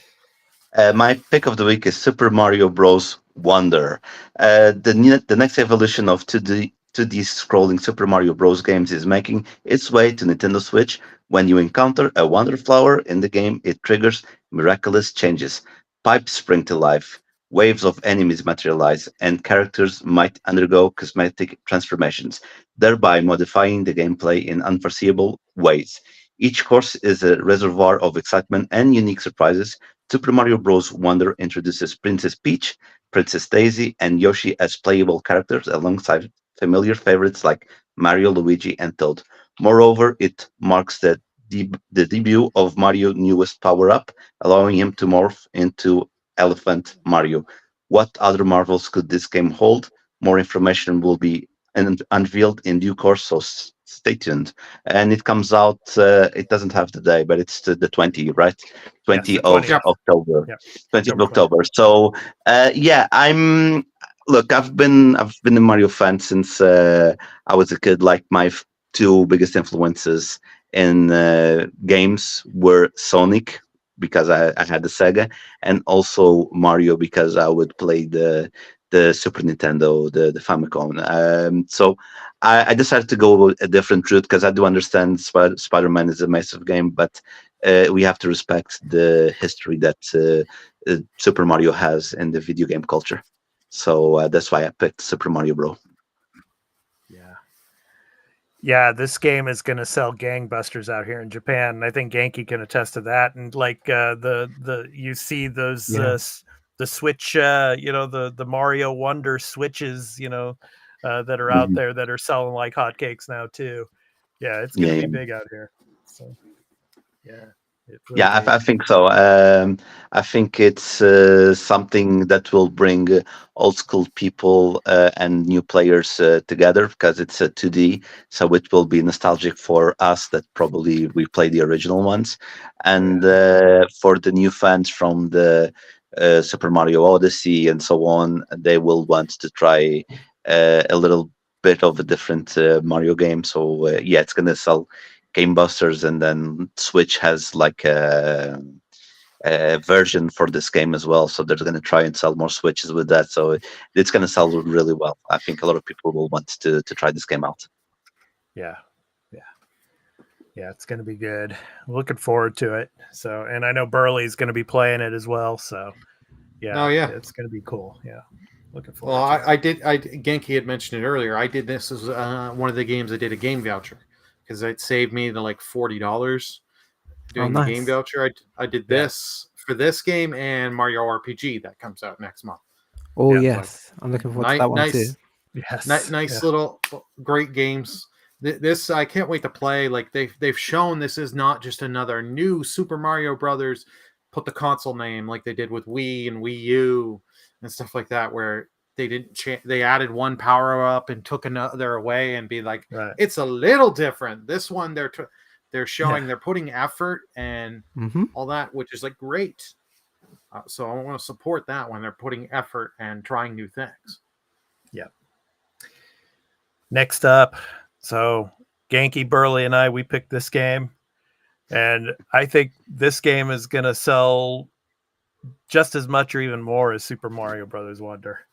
My pick of the week is Super Mario Bros. Wonder. The next evolution of 2D scrolling Super Mario Bros. Games is making its way to Nintendo Switch. When you encounter a Wonder Flower in the game, it triggers miraculous changes. Pipes spring to life, waves of enemies materialize, and characters might undergo cosmetic transformations, thereby modifying the gameplay in unforeseeable ways. Each course is a reservoir of excitement and unique surprises. Super Mario Bros. Wonder introduces Princess Peach, Princess Daisy, and Yoshi as playable characters alongside familiar favorites like Mario, Luigi, and Toad. Moreover, it marks the debut of Mario's newest power-up, allowing him to morph into Elephant Mario. What other marvels could this game hold? More information will be unveiled in due course, so stay tuned. And it comes out. It doesn't have the day, but it's the 20, right? 20 the of 20th. October. Yep. 20 of October. October. So yeah, look. I've been a Mario fan since I was a kid. Like my two biggest influences in games were Sonic, because I had the Sega, and also Mario, because I would play the Super Nintendo, the Famicom. So I decided to go a different route, because I do understand Spider-Man is a massive game, but we have to respect the history that Super Mario has in the video game culture. So that's why I picked Super Mario Bros. Yeah, this game is going to sell gangbusters out here in Japan, and I think Genki can attest to that. And like you see those the Switch, the Mario Wonder Switches, that are out there that are selling like hotcakes now too. Yeah, it's going to be big out here. So yeah. I think so. I think it's something that will bring old school people and new players together, because it's a 2D, so it will be nostalgic for us that probably we played the original ones, and for the new fans from the Super Mario Odyssey and so on, they will want to try a little bit of a different Mario game. So it's going to sell Game Busters, and then Switch has like a version for this game as well, so they're going to try and sell more Switches with that, so it's going to sell really well. I think a lot of people will want to try this game out. Yeah, it's going to be good. Looking forward to it. So, and I know Burley's going to be playing it as well, so it's going to be cool. Looking forward. Well, Genki had mentioned it earlier. I did this as one of the games. I did a game voucher, because it saved me the like $40 doing the game voucher. I did this for this game and Mario RPG that comes out next month. Oh yes, I'm looking forward to that one too. Yes, nice little great games. This I can't wait to play. Like they've shown this is not just another new Super Mario Brothers. Put the console name like they did with Wii and Wii U and stuff like that, where they didn't they added one power up and took another away and be like, it's a little different. This one they're showing they're putting effort and all that, which is like great. So I want to support that when they're putting effort and trying new things. Yeah. Next up, so Genki, Burley, and we picked this game, and I think this game is going to sell just as much or even more as Super Mario Brothers Wonder.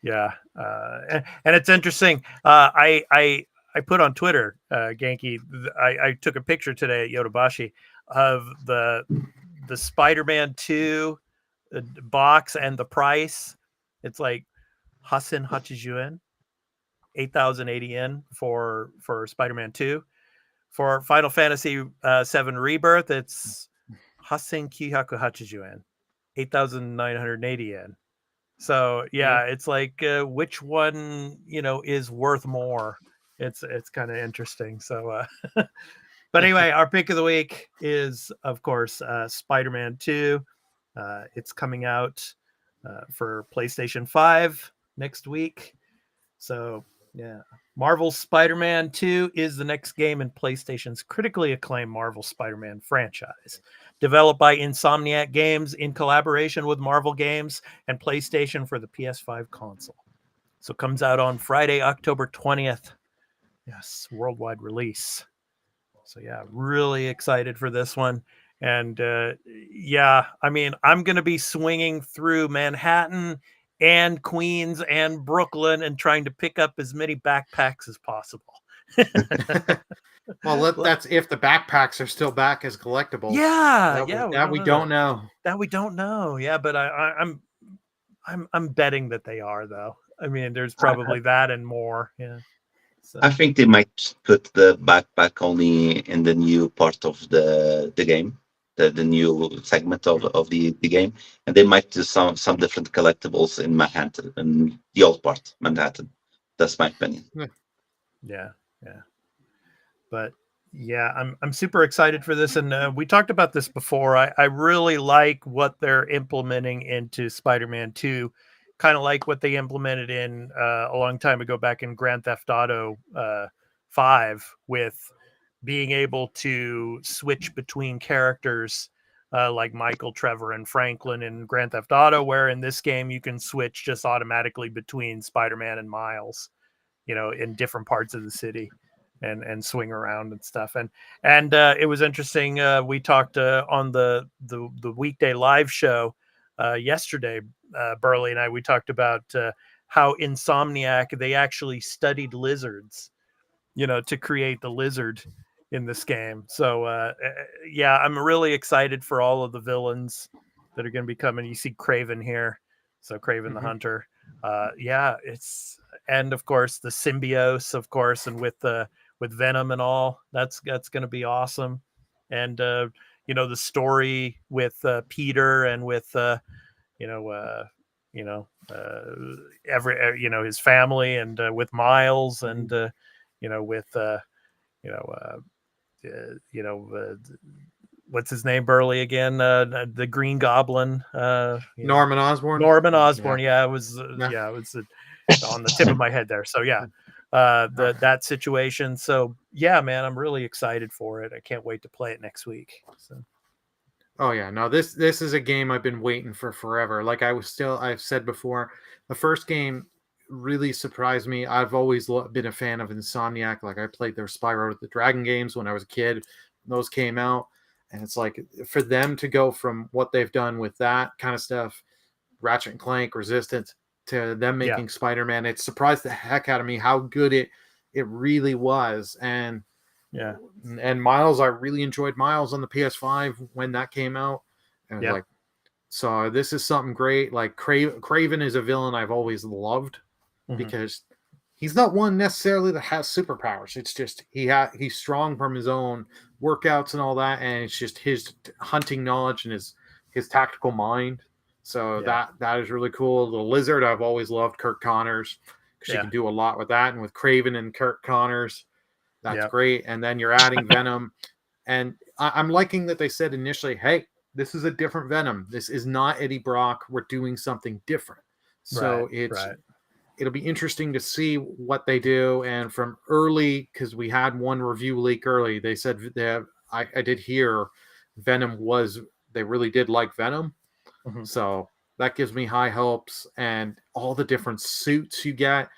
Yeah, and it's interesting. I put on Twitter, Genki. I took a picture today at Yodobashi of the Spider-Man 2 box and the price. It's like Hasen Hachijuen, 8,080 yen for Spider-Man 2. For Final Fantasy 7 Rebirth, it's Hasen Kihaku 8,980 yen. So it's like which one is worth more. It's kind of interesting. So, but anyway, our pick of the week is of course Spider-Man 2. It's coming out for PlayStation 5 next week. So Marvel's Spider-Man 2 is the next game in PlayStation's critically acclaimed Marvel Spider-Man franchise. Developed by Insomniac Games in collaboration with Marvel Games and PlayStation for the PS5 console. So it comes out on Friday, October 20th. Yes, worldwide release. So really excited for this one. And I mean, I'm going to be swinging through Manhattan and Queens and Brooklyn and trying to pick up as many backpacks as possible. Well, that's if the backpacks are still back as collectibles. We don't know. That we don't know. Yeah, but I'm betting that they are, though. I mean, there's probably that and more. Yeah. So. I think they might put the backpack only in the new part of the game, the new segment of the game, and they might do some different collectibles in Manhattan, in the old part, Manhattan. That's my opinion. Yeah. But I'm super excited for this, and we talked about this before. I really like what they're implementing into Spider-Man 2, kind of like what they implemented in a long time ago back in Grand Theft Auto 5 with being able to switch between characters like Michael, Trevor, and Franklin in Grand Theft Auto, where in this game you can switch just automatically between Spider-Man and Miles, in different parts of the city and swing around and stuff. And it was interesting. We talked on the weekday live show yesterday, Burley and I, we talked about how Insomniac, they actually studied lizards, to create the lizard in this game. So yeah, I'm really excited for all of the villains that are going to be coming. You see Craven here, so Craven the Hunter. Yeah, and of course the symbiotes, of course, and with Venom and all. That's going to be awesome. And the story with Peter and with his family, and with Miles, and with what's his name, Burley, again? The Green Goblin. Norman Osborn. Norman Osborn. Yeah, it was. Yeah, it was on the tip of my head there. So yeah, that situation. So yeah, man, I'm really excited for it. I can't wait to play it next week. So. Oh yeah, no, this is a game I've been waiting for forever. Like I've said before, the first game really surprised me. I've always been a fan of Insomniac. Like I played their Spyro the Dragon games when I was a kid. Those came out, and it's like for them to go from what they've done with that kind of stuff, Ratchet and Clank, Resistance, to them making Spider-Man, it surprised the heck out of me how good it really was. And yeah, and Miles, I really enjoyed Miles on the PS5 when that came out. And like, so this is something great. Like Craven is a villain I've always loved because he's not one necessarily that has superpowers. It's just he's strong from his own workouts and all that, and it's just his hunting knowledge and his tactical mind. So that is really cool. The Lizard, I've always loved Kirk Connors because you can do a lot with that, and with Craven and Kirk Connors, that's great. And then you're adding Venom, and I'm liking that they said initially, hey, this is a different Venom. This is not Eddie Brock. We're doing something different. So it'll be interesting to see what they do. And from early, because we had one review leak early, they said that I did hear Venom they really did like Venom. So that gives me high hopes, and all the different suits you get.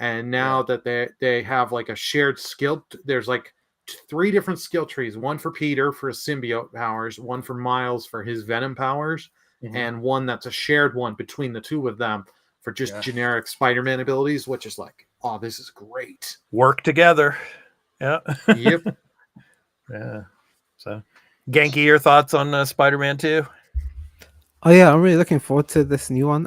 And now that they have like a shared skill, there's like 3 different skill trees, one for Peter for his symbiote powers, one for Miles for his Venom powers, and one that's a shared one between the two of them for just generic Spider-Man abilities, which is like, oh, this is great. Work together. Yeah. Yep. Yeah. So, Genki, your thoughts on Spider-Man 2? Oh yeah, I'm really looking forward to this new one.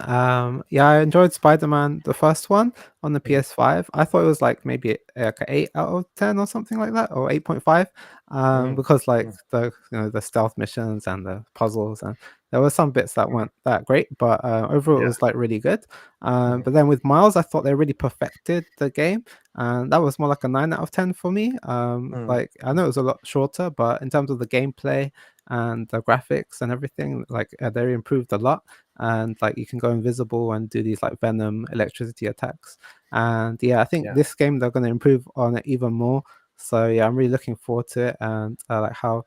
Yeah, I enjoyed Spider-Man, the first one on the PS5. I thought it was like maybe like an 8 out of 10 or something like that, or 8.5. Because like the stealth missions and the puzzles, and there were some bits that weren't that great, but overall it was like really good. But then with Miles, I thought they really perfected the game, and that was more like a 9 out of 10 for me. Like I know it was a lot shorter, but in terms of the gameplay and the graphics and everything, like they improved a lot. And like you can go invisible and do these like Venom electricity attacks. And yeah, I think this game they're going to improve on it even more. So yeah, I'm really looking forward to it, and like how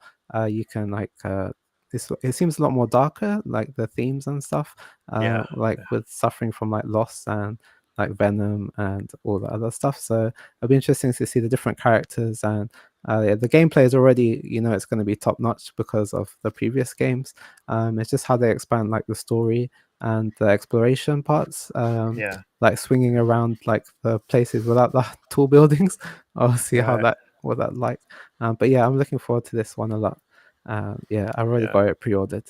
you can like it seems a lot more darker, like the themes and stuff, with suffering from like loss and like Venom and all the other stuff. So it'll be interesting to see the different characters, and the gameplay is already, it's going to be top notch because of the previous games. It's just how they expand like the story and the exploration parts, like swinging around like the places without the tall buildings. I'll see what that like. But yeah, I'm looking forward to this one a lot. Yeah, I already got it pre-ordered.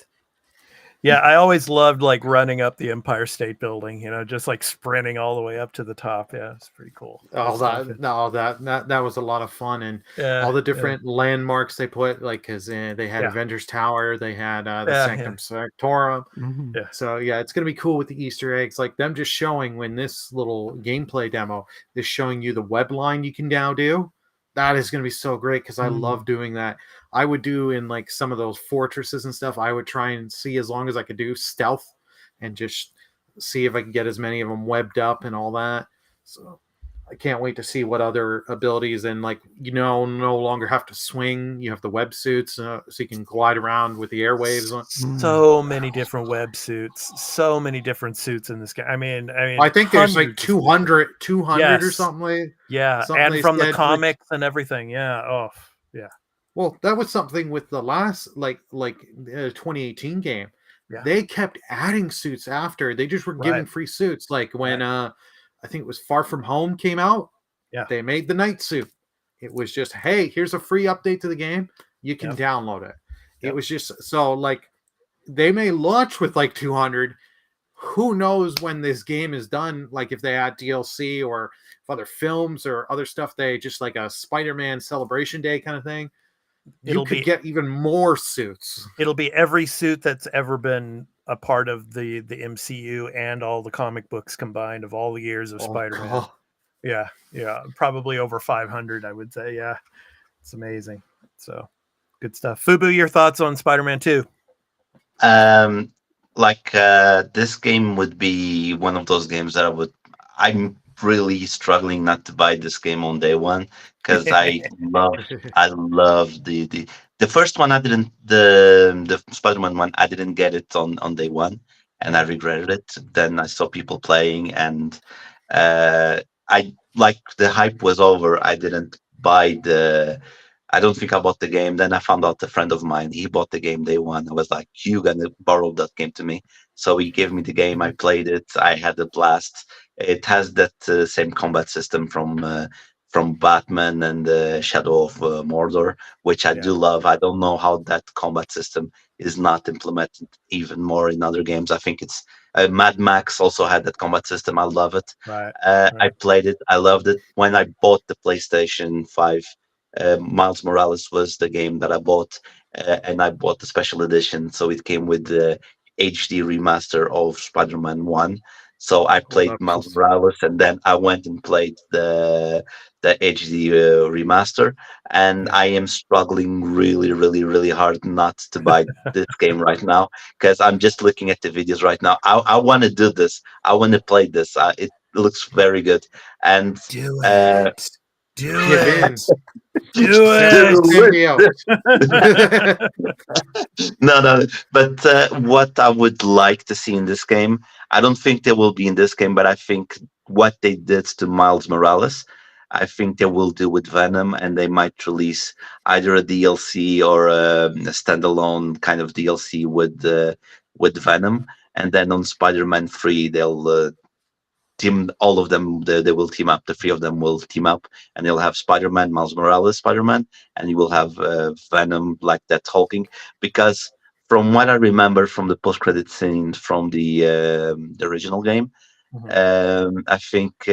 Yeah, I always loved like running up the Empire State Building, just like sprinting all the way up to the top. Yeah, it's pretty cool. Oh, that was a lot of fun, and all the different landmarks they put, like because they had Avengers Tower, they had the Sanctum Sanctorum. So yeah, it's gonna be cool with the Easter eggs, like them just showing when this little gameplay demo is showing you the web line you can now do. That is going to be so great because I love doing that. I would do in like some of those fortresses and stuff. I would try and see as long as I could do stealth and just see if I could get as many of them webbed up and all that. So I can't wait to see what other abilities, and like, no longer have to swing. You have the web suits, so you can glide around with the airwaves. So many different web suits, so many different suits in this game. I mean, I think there's like hundreds of 200 Yes. or something. Yeah, Something and they from the said, comics and everything. Yeah. Oh, yeah. Well, that was something with the last like 2018 game. Yeah. They kept adding suits after. They just were giving Right. free suits. Like when I think it was Far From Home came out. Yeah. They made the night suit. It was just, hey, here's a free update to the game. You can download it. Yep. It was just so like they may launch with like 200. Who knows when this game is done? Like if they add DLC or if other films or other stuff, they just like a Spider-Man Celebration Day kind of thing. You could get even more suits. It'll be every suit that's ever been a part of the MCU and all the comic books combined of all the years of Spider-Man. God. Yeah, probably over 500, I would say. Yeah, it's amazing. So good stuff. Fubu, your thoughts on Spider-Man 2? This game would be one of those games that I'm really struggling not to buy this game on day one, because I love the first one. I didn't, the Spider-Man one, I didn't get it on day one, and I regretted it. Then I saw people playing, and I like the hype was over. I didn't buy I don't think I bought the game. Then I found out a friend of mine, he bought the game day one. I was like, you gonna borrow that game to me? So he gave me the game. I played it. I had a blast. It has that same combat system from Batman and Shadow of Mordor, which I do love. I don't know how that combat system is not implemented even more in other games. I think it's Mad Max also had that combat system. I love it. Right. I played it. I loved it. When I bought the PlayStation 5, Miles Morales was the game that I bought, and I bought the special edition. So it came with the HD remaster of Spider-Man 1. So I played Miles Morales, and then I went and played the HD remaster. And I am struggling really, really, really hard not to buy this game right now, because I'm just looking at the videos right now. I want to do this. I want to play this. It looks very good. And do it. Do it. No. But what I would like to see in this game, I don't think they will be in this game, but I think what they did to Miles Morales, I think they will do with Venom, and they might release either a DLC or a standalone kind of DLC with Venom, and then on Spider-Man 3 they'll team all of them. They will team up. The three of them will team up, and they'll have Spider-Man, Miles Morales, Spider-Man, and you will have Venom, like that hulking. Because from what I remember from the post-credit scene from the original game, I think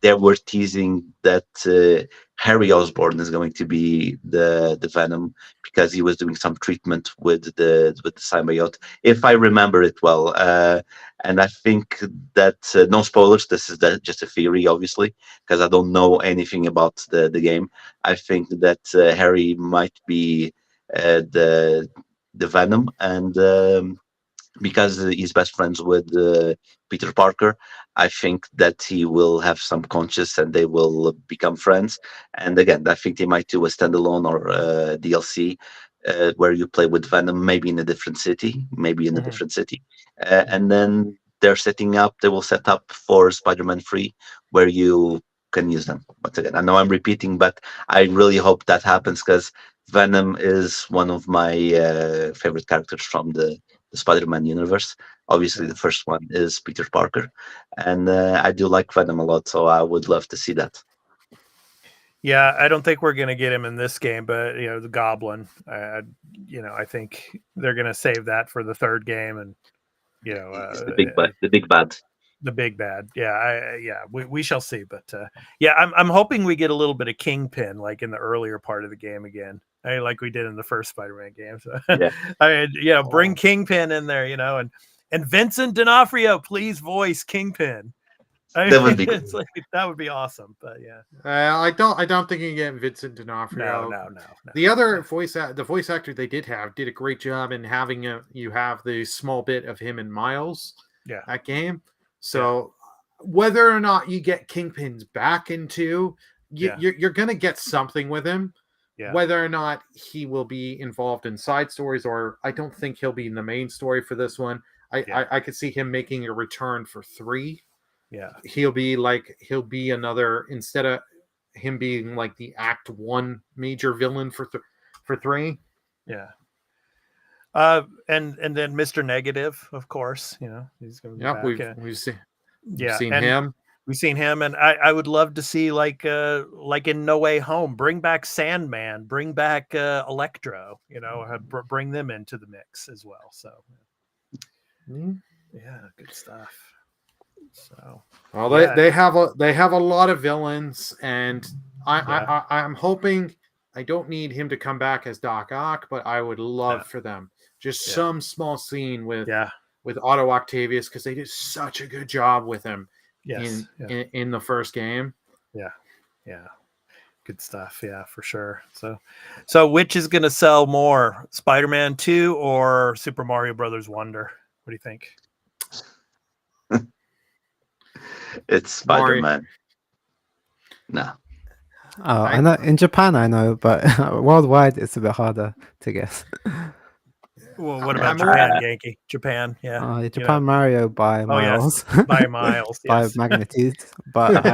they were teasing that Harry Osborn is going to be the Venom, because he was doing some treatment with the symbiote, if I remember it well. And I think that no spoilers. This is just a theory, obviously, because I don't know anything about the game. I think that Harry might be the Venom, and because he's best friends with Peter Parker, I think that he will have some conscience and they will become friends. And again, I think they might do a standalone or DLC where you play with Venom, maybe in a different city, and then they will set up for Spider-Man 3 where you can use them. Once again, I know I'm repeating, but I really hope that happens, because Venom is one of my favorite characters from the Spider-Man universe. Obviously, the first one is Peter Parker, and I do like Venom a lot, so I would love to see that. Yeah, I don't think we're going to get him in this game, but the Goblin, I think they're going to save that for the third game, and the big bad. Yeah, we shall see, but I'm hoping we get a little bit of Kingpin, like in the earlier part of the game again, like we did in the first Spider-Man game. So bring Kingpin in there, and Vincent D'Onofrio, please voice Kingpin. That would be that would be awesome, but I don't think you can get Vincent D'Onofrio. No. The other voice actor they did a great job in having you have the small bit of him and Miles. Yeah, that game. So whether or not you get Kingpin's back into, Yeah. you're going to get something with him. Yeah. Whether or not he will be involved in side stories, or I don't think he'll be in the main story for this one. I could see him making a return for 3. Yeah. He'll be another, instead of him being like the Act 1 major villain for 3. Yeah. And then Mr. Negative, of course, he's going to be back. We've seen and him. We've seen him, and I would love to see like in No Way Home, bring back Sandman, bring back Electro, bring them into the mix as well. So yeah, good stuff. So they have a lot of villains, and I'm hoping, I don't need him to come back as Doc Ock, but I would love for them just some small scene with Otto Octavius, because they did such a good job with him in the first game. Yeah, good stuff. Yeah, for sure. So which is going to sell more, Spider-Man 2 or Super Mario Brothers Wonder? What do you think? It's Spider-Man. No. Oh, I know in Japan, I know, but worldwide it's a bit harder to guess. Well, what about Japan, Yankee? Japan, yeah. Japan Mario by miles. Yes. By miles, by magnitude. But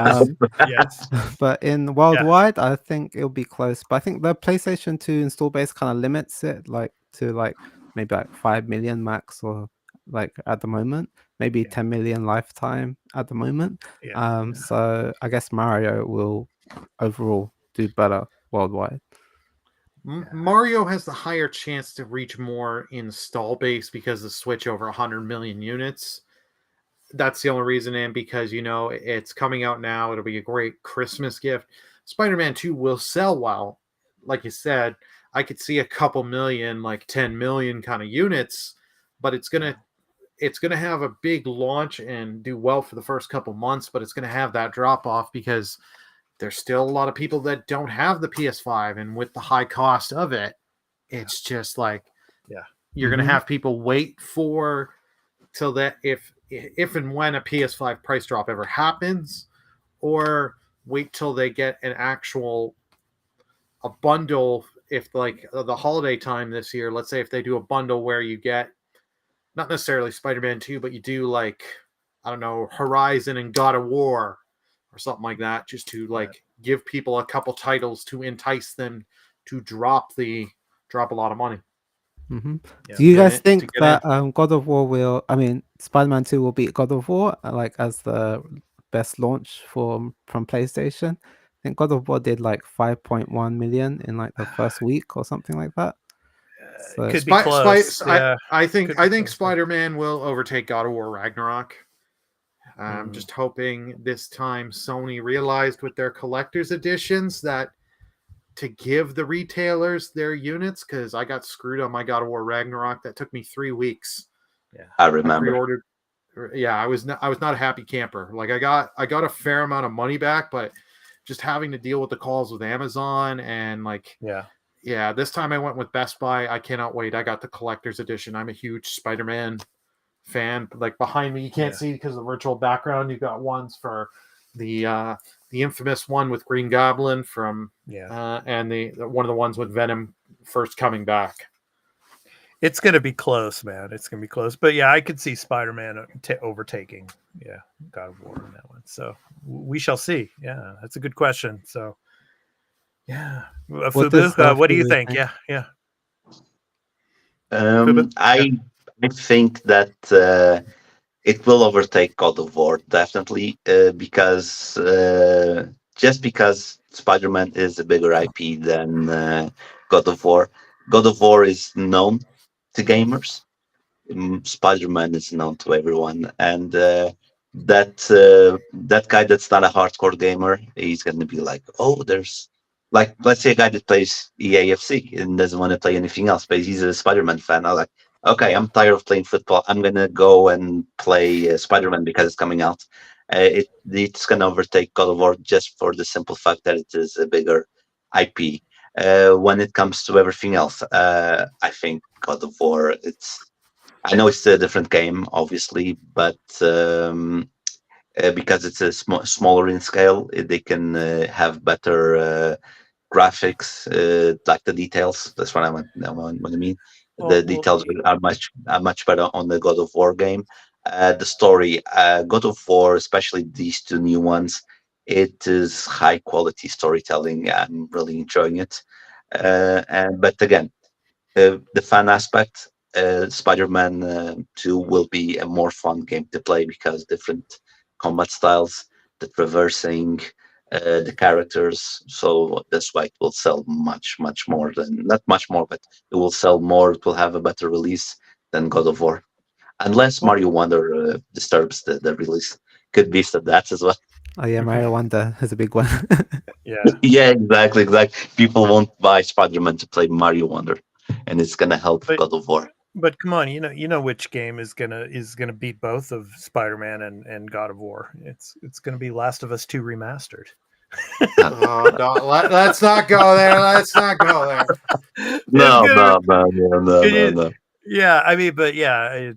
yes. But in worldwide, I think it'll be close. But I think the PlayStation 2 install base kind of limits it to maybe 5 million max, or at the moment, maybe 10 million lifetime at the moment. So I guess Mario will overall do better worldwide. Mario has the higher chance to reach more install base because the Switch over 100 million units. That's the only reason, and because it's coming out now, it'll be a great Christmas gift. Spider-Man 2 will sell well. Like you said, I could see a couple million, 10 million kind of units, but it's gonna have a big launch and do well for the first couple months, but it's gonna have that drop off because there's still a lot of people that don't have the PS5, and with the high cost of it, it's just you're going to have people wait till that if and when a PS5 price drop ever happens, or wait till they get a bundle. If the holiday time this year, let's say if they do a bundle where you get not necessarily Spider-Man 2, but you do I don't know, Horizon and God of War, or something like that, just to give people a couple titles to entice them to drop a lot of money. Mm-hmm. Do you guys think that God of War Spider-Man 2 will beat God of War as the best launch from PlayStation? I think God of War did 5.1 million in the first week or something like that. So could be close. I think Spider-Man will overtake God of War Ragnarok. I'm just hoping this time Sony realized with their collector's editions that to give the retailers their units, because I got screwed on my God of War Ragnarok. That took me 3 weeks. Yeah, I remember. I was not a happy camper. I got a fair amount of money back, but just having to deal with the calls with Amazon and this time I went with Best Buy. I cannot wait. I got the collector's edition. I'm a huge Spider-Man fan. Behind me, you can't see because of the virtual background. You've got ones for the infamous one with Green Goblin from and the one of the ones with Venom first coming back. It's gonna be close, man. It's gonna be close, but I could see Spider-Man overtaking God of War in that one. So we shall see. Yeah, that's a good question. So Fubu, what do you think? I think that it will overtake God of War, definitely, because Spider-Man is a bigger IP than God of War. God of War is known to gamers. Spider-Man is known to everyone, and that guy that's not a hardcore gamer, he's going to be there's let's say a guy that plays EAFC and doesn't want to play anything else, but he's a Spider-Man fan. I'm okay, I'm tired of playing football. I'm going to go and play Spider-Man because it's coming out. It's going to overtake God of War just for the simple fact that it is a bigger IP. When it comes to everything else, I think God of War, I know it's a different game, obviously, but because it's a smaller in scale. They can have better graphics, like the details. That's what I mean. The details are much better on the God of War game. The story, God of War, especially these two new ones, it is high quality storytelling. I'm really enjoying it. But again, the fun aspect, Spider-Man 2 will be a more fun game to play because different combat styles, the traversing, the characters. So that's why it will sell much more than, not much more, but it will sell more. It will have a better release than God of War, unless Mario Wonder disturbs the release. Could be that as well. Oh yeah, Mario Wonder is a big one. Yeah. Yeah, exactly. People won't buy Spider-Man to play Mario Wonder, and it's gonna help God of War. But come on, you know which game is gonna beat both of Spider-Man and God of War. It's gonna be Last of Us 2 remastered. Oh, no, let's not go there. Let's not go there. No. Yeah, I mean, but yeah,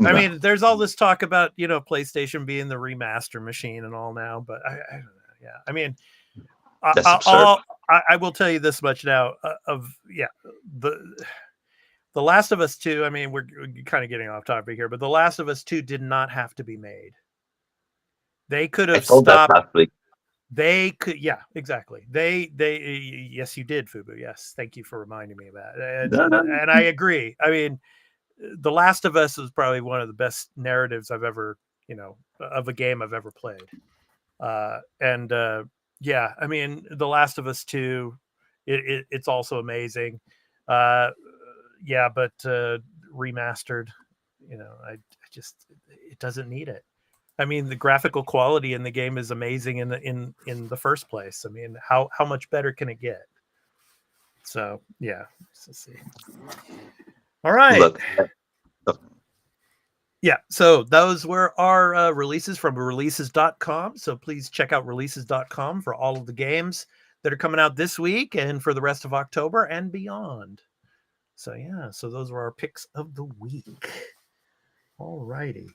I mean, there's all this talk about PlayStation being the remaster machine and all now, but I don't know. Yeah, I mean, I will tell you this much now. The Last of Us 2. I mean, we're kind of getting off topic here, but The Last of Us 2 did not have to be made. They could have stopped. They could, yeah, exactly. They, yes, you did, Fubu. Yes, thank you for reminding me of that. And I agree. I mean, The Last of Us is probably one of the best narratives I've ever, of a game I've ever played. Yeah, I mean, The Last of Us 2, it's also amazing. Yeah, but remastered, I just, it doesn't need it. I mean, the graphical quality in the game is amazing in the first place. I mean, how much better can it get? So yeah, let's see. All right. Yeah, so those were our releases from releases.com. So please check out releases.com for all of the games that are coming out this week and for the rest of October and beyond. So yeah, so those were our picks of the week. All righty.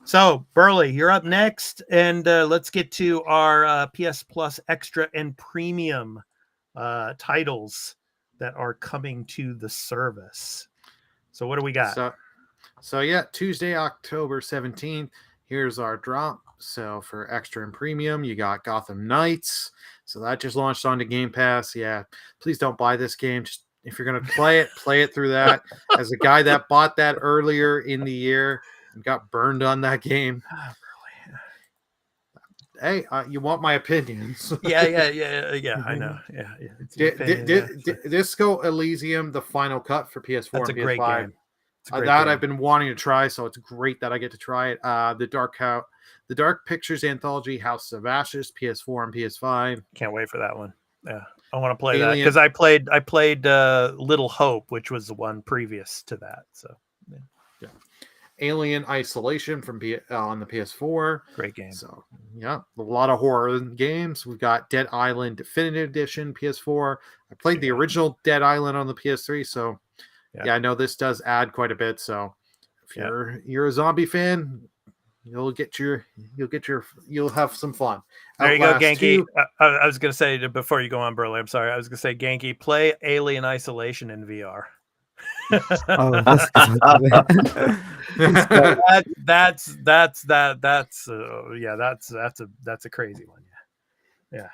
So Burley, you're up next, and let's get to our PS Plus Extra and Premium titles that are coming to the service. So what do we got? So yeah, Tuesday, October 17th, here's our drop. So for Extra and Premium, you got Gotham Knights. So that just launched onto Game Pass. Yeah, please don't buy this game. Just if you're going to play it through that. As a guy that bought that earlier in the year and got burned on that game. Hey, you want my opinions? Yeah. I know. Yeah. Disco Elysium, the final cut for PS4 That's and a PS5. great game. That I've been wanting to try, so it's great that I get to try it. The Dark Pictures Anthology, House of Ashes, PS4 and PS5. Can't wait for that one. Yeah, I want to play that because I played Little Hope, which was the one previous to that. So yeah. Alien Isolation from on the PS4. Great game. So yeah, a lot of horror games. We've got Dead Island Definitive Edition PS4. I played the original Dead Island on the PS3, so yeah, I know this does add quite a bit. So if you're a zombie fan, you'll have some fun. There you go, Genki. I was gonna say before you go on, Burley. I'm sorry. I was gonna say, Genki, play Alien Isolation in VR. That's a crazy one. Yeah.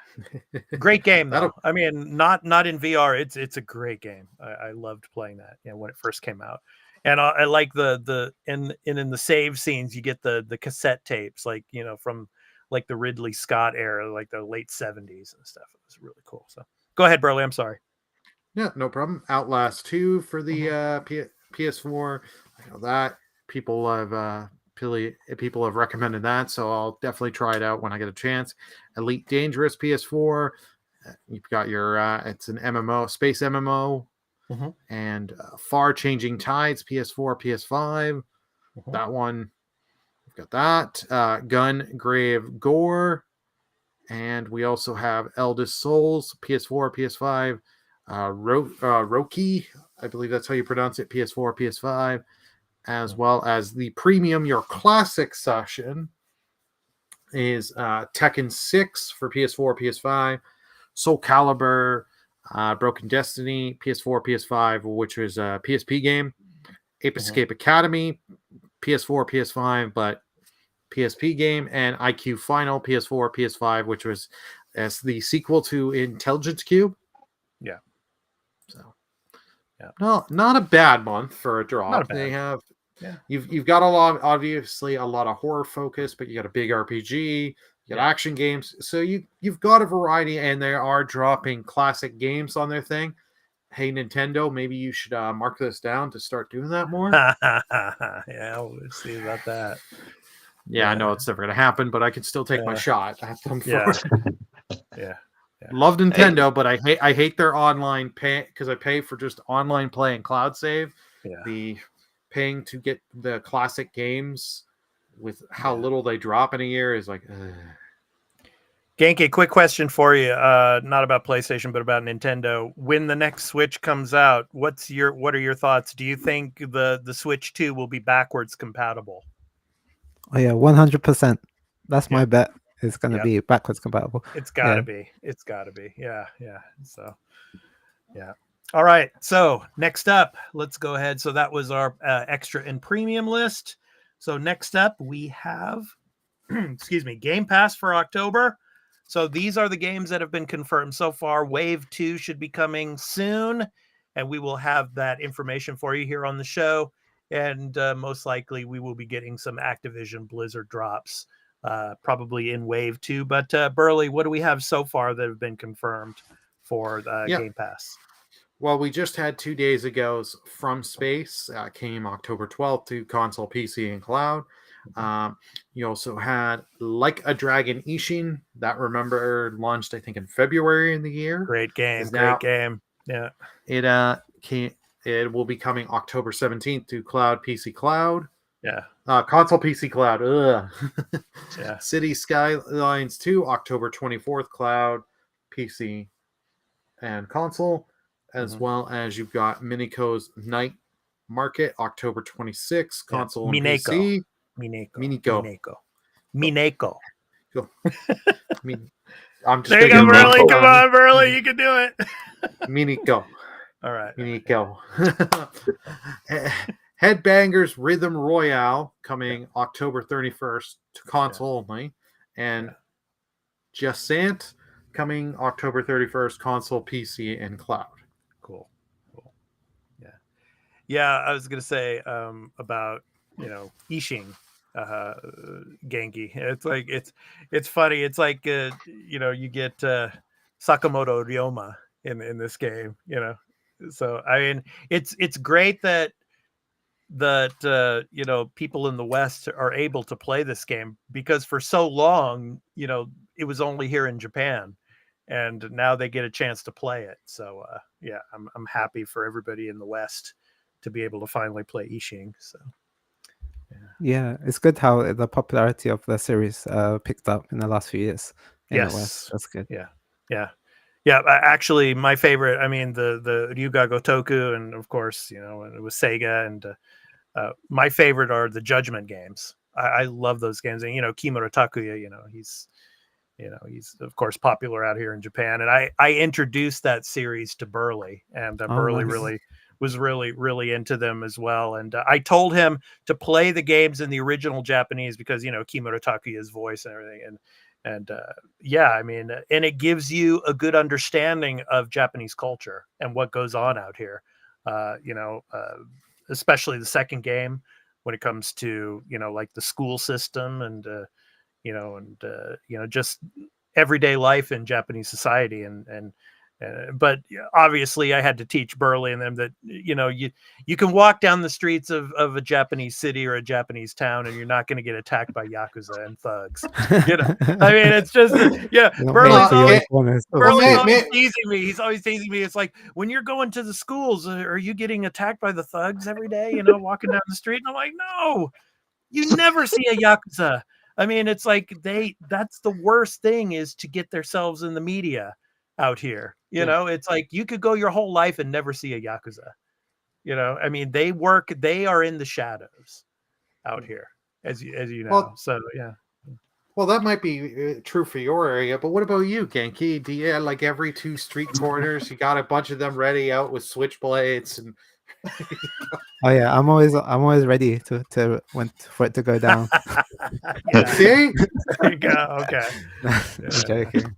Great game though. I mean, not in VR. It's a great game. I loved playing that. When it first came out, and I like in the save scenes you get the cassette tapes, like from like the Ridley Scott era, like the late 70s and stuff. It was really cool. So go ahead, Burley. I'm sorry. Yeah, no problem. Outlast 2 for the PS4. I know that people have recommended that, so I'll definitely try it out when I get a chance. Elite Dangerous PS4. You've got your it's an MMO, space MMO, and Far Changing Tides PS4, PS5. That one, we've got that. Gun Grave Gore, and we also have Eldest Souls PS4, PS5. Roki, I believe that's how you pronounce it, PS4, PS5. as well as the premium, your classic session is Tekken 6 for PS4, PS5, Soul Calibur, Broken Destiny, PS4, PS5, which was a PSP game, Ape Escape Academy, PS4, PS5, but PSP game, and IQ Final, PS4, PS5, which was as the sequel to Intelligence Cube. Yeah. So, yeah, not a bad month for a drop. Not bad. They have, yeah, you've got obviously a lot of horror focus, but you got a big RPG, you got action games, so you've got a variety, and they are dropping classic games on their thing. Hey, Nintendo, maybe you should mark this down to start doing that more. Yeah, we'll see about that. Yeah, I know it's never going to happen, but I can still take my shot at them first. Yeah. Love Nintendo, but I hate their online pay because I pay for just online play and cloud save. Yeah. The paying to get the classic games with how little they drop in a year is like. Genki, quick question for you. Not about PlayStation, but about Nintendo. When the next Switch comes out, what are your thoughts? Do you think the Switch 2 will be backwards compatible? Oh yeah, 100%. That's my bet. It's going to be backwards compatible. It's got to be. It's got to be. Yeah. So, yeah. All right. So next up, let's go ahead. So that was our extra and premium list. So next up, we have, Game Pass for October. So these are the games that have been confirmed so far. Wave 2 should be coming soon, and we will have that information for you here on the show. And most likely we will be getting some Activision Blizzard drops probably in Wave 2. But Burley, what do we have so far that have been confirmed for Game Pass? Well, we just had 2 days ago From Space came October 12th to console, PC, and cloud. You also had Like a Dragon Ishin that launched I think in February in the year. Great game. Yeah. It will be coming October 17th to cloud, PC, cloud. Yeah. Console, PC, cloud. Yeah. City Skylines 2 October 24th, cloud, PC, and console, as well as you've got Minico's Night Market October 26th, console and PC. Mineko. Go. I'm just there you go, Burley. Come on, Burley. You can do it. Miniko. All right. Miniko. Headbangers Rhythm Royale coming October 31st to console only. And Jacent coming October 31st, console, PC, and cloud. Cool. Yeah, I was going to say about, Ishin. Genki. It's like it's funny. It's like you get Sakamoto Ryoma in this game, So I mean it's great that people in the West are able to play this game, because for so long, it was only here in Japan, and now they get a chance to play it. So I'm happy for everybody in the West to be able to finally play Ishin. So yeah, it's good how the popularity of the series picked up in the last few years. Yes, that's good. Yeah. Actually, my favorite. I mean, the Ryuga Gotoku, and of course, it was Sega, and my favorite are the Judgment games. I love those games, and Kimura Takuya. He's of course popular out here in Japan, and I introduced that series to Burley, and Burley nice. was really into them as well. And I told him to play the games in the original Japanese because Kimura Takuya's voice and everything, and and it gives you a good understanding of Japanese culture and what goes on out here. Especially the second game when it comes to like the school system and just everyday life in Japanese society, but obviously I had to teach Burley and them that you can walk down the streets of a Japanese city or a Japanese town and you're not going to get attacked by yakuza and thugs. I mean, it's just Burley's always teasing me. He's always teasing me. It's like, when you're going to the schools, are you getting attacked by the thugs every day? Walking down the street, and I'm like, no, you never see a yakuza. I mean, it's like that's the worst thing, is to get themselves in the media out here. It's like you could go your whole life and never see a yakuza. You know, I mean, they are in the shadows out here, as you know. Well, so yeah. Well, that might be true for your area, but what about you, Genki? Do you like every 2 street corners? You got a bunch of them ready out with switchblades and. Oh yeah, I'm always ready for it to go down. See? There you go. Okay. I'm joking.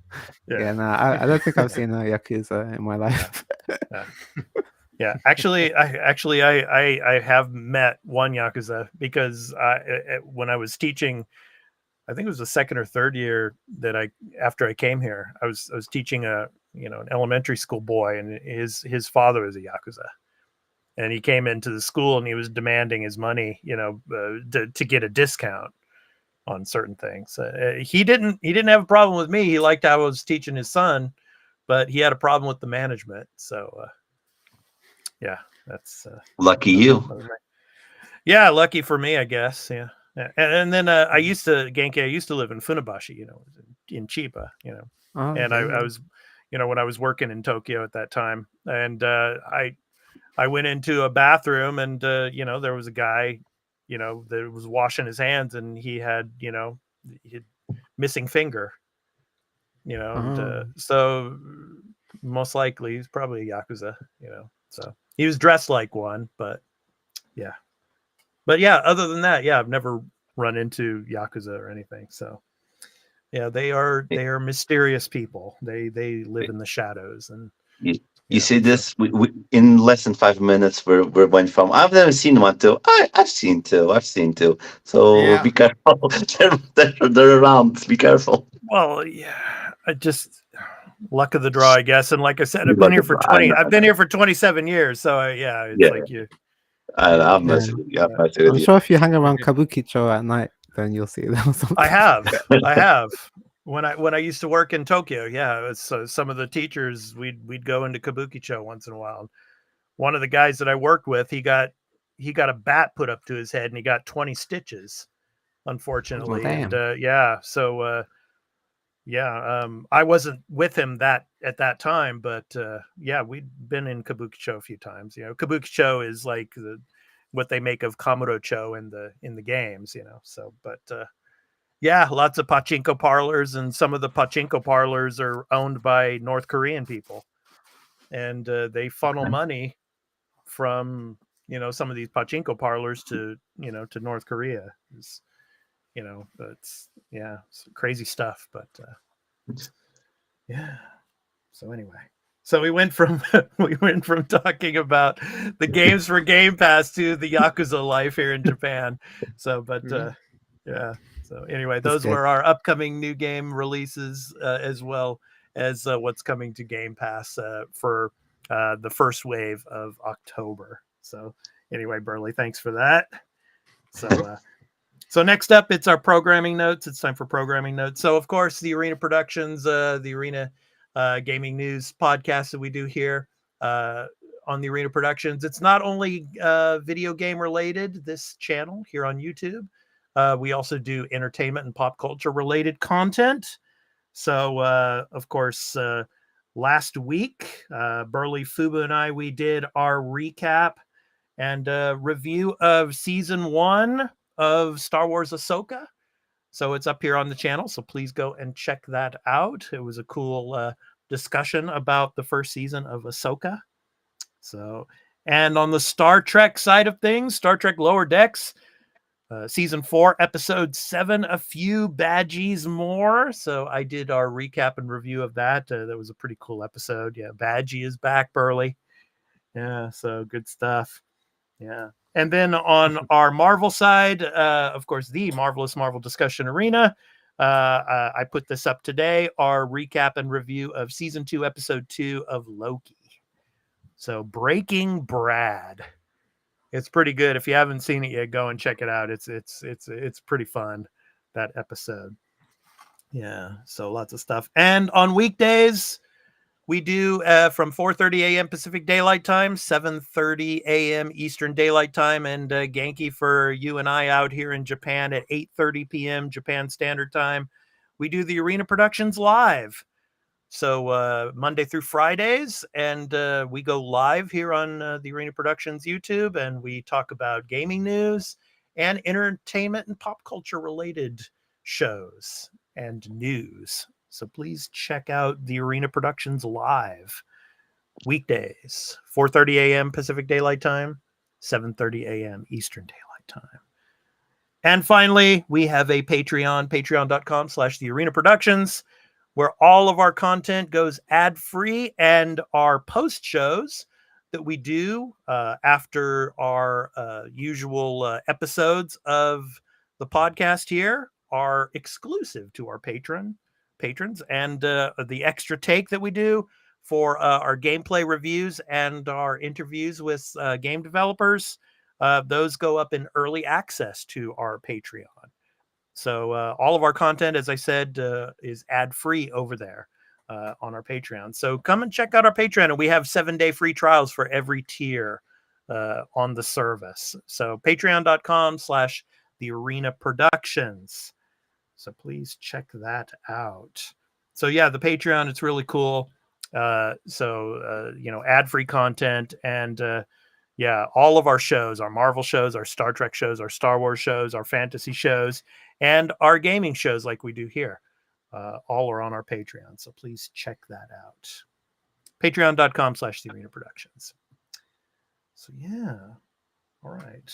Yeah, no, I don't think I've seen a Yakuza in my life. Yeah, actually, I have met one Yakuza because when I was teaching, I think it was the second or third year that after I came here, I was teaching an elementary school boy, and his father was a Yakuza, and he came into the school and he was demanding his money, to get a discount on certain things. He didn't have a problem with me. He liked how I was teaching his son, but he had a problem with the management. So, yeah, that's lucky you. Yeah, lucky for me, I guess. Yeah. And then I used to live in Funabashi, in Chiba, and I was, when I was working in Tokyo at that time, and I went into a bathroom and, there was a guy, that was washing his hands, and he had missing finger, and, so most likely he's probably a Yakuza, so he was dressed like one, but yeah. But yeah, other than that, yeah, I've never run into Yakuza or anything. So yeah, they are mysterious people. They live in the shadows. And you see this? We in less than 5 minutes we went from I've never seen one to I've seen two. So Yeah. Be careful. they're around. Be careful. Well, yeah, I just luck of the draw, I guess. And like I said, I've been here for 27 years. So like you. I'm messing with you. I'm sure if you hang around Kabukicho at night, then you'll see them. I have. When I used to work in Tokyo, so some of the teachers we'd go into Kabukicho once in a while. One of the guys that I worked with, he got a bat put up to his head and he got 20 stitches, unfortunately. Damn. And I wasn't with him at that time, but we'd been in Kabukicho a few times. Kabukicho is like what they make of Kamurocho in the games, So, but lots of pachinko parlors, and some of the pachinko parlors are owned by North Korean people, and they funnel money from some of these pachinko parlors to North Korea. It's crazy stuff, but yeah. So anyway, we went from talking about the games for Game Pass to the Yakuza life here in Japan. So, but yeah. So anyway, those were our upcoming new game releases, as well as what's coming to Game Pass for the first wave of October. So anyway, Burley, thanks for that. So next up, it's our programming notes. It's time for programming notes. So, of course, the Arena Productions, the Arena Gaming News podcast that we do here on the Arena Productions. It's not only video game related, this channel here on YouTube. We also do entertainment and pop culture related content. So, of course, last week, Burley, Fubu, and I, we did our recap and review of season 1 of Star Wars Ahsoka. So it's up here on the channel. So please go and check that out. It was a cool discussion about the first season of Ahsoka. So, and on the Star Trek side of things, Star Trek Lower Decks, season 4, episode 7, A Few Badgies More. So I did our recap and review of that. That was a pretty cool episode. Yeah, Badgie is back, Burley. Yeah, so good stuff. Yeah. And then on our Marvel side, of course, the Marvelous Marvel Discussion Arena. I put this up today, our recap and review of season 2, episode 2 of Loki. So Breaking Brad. It's pretty good. If you haven't seen it yet, go and check it out. It's pretty fun, that episode. Yeah, so lots of stuff. And on weekdays, we do from 4:30 a.m. Pacific Daylight Time, 7:30 a.m. Eastern Daylight Time, and Genki for you and I out here in Japan at 8:30 p.m. Japan Standard Time. We do the Arena Productions Live. So Monday through Fridays, and we go live here on the Arena Productions YouTube, and we talk about gaming news and entertainment and pop culture related shows and news. So please check out the Arena Productions live weekdays, 4:30 a.m. Pacific Daylight Time, 7:30 a.m. Eastern Daylight Time. And finally, we have a Patreon, patreon.com/the Arena Productions, where all of our content goes ad-free, and our post shows that we do after our usual episodes of the podcast here are exclusive to our patrons, and the extra take that we do for our gameplay reviews and our interviews with game developers, those go up in early access to our Patreon. So all of our content, as I said, is ad-free over there on our Patreon. So come and check out our Patreon. And we have 7-day free trials for every tier on the service. So patreon.com/the Arena Productions. So please check that out. So yeah, the Patreon, it's really cool. Ad-free content, and yeah, all of our shows, our Marvel shows, our Star Trek shows, our Star Wars shows, our fantasy shows, and our gaming shows like we do here, all are on our Patreon. So please check that out. Patreon.com/the Arena Productions. So yeah. All right.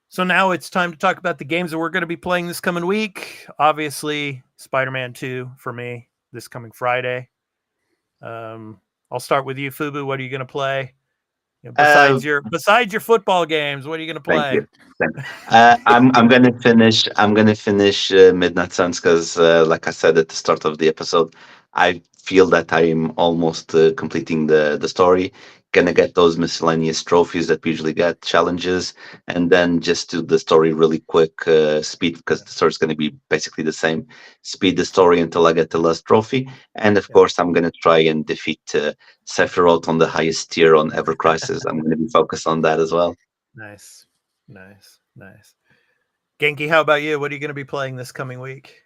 So now it's time to talk about the games that we're going to be playing this coming week. Obviously, Spider-Man 2 for me this coming Friday. I'll start with you, Fubu. What are you going to play? Besides your football games, what are you going to play? Thank you. I'm going to finish. Midnight Suns because, like I said at the start of the episode, I feel that I'm almost completing the story. Gonna get those miscellaneous trophies that we usually get, challenges, and then just do the story really quick, speed, because the story's going to be basically the same. Speed the story until I get the last trophy, and of course I'm going to try and defeat Sephiroth on the highest tier on Ever Crisis. I'm going to be focused on that as well. Nice. Genki, how about you? What are you going to be playing this coming week?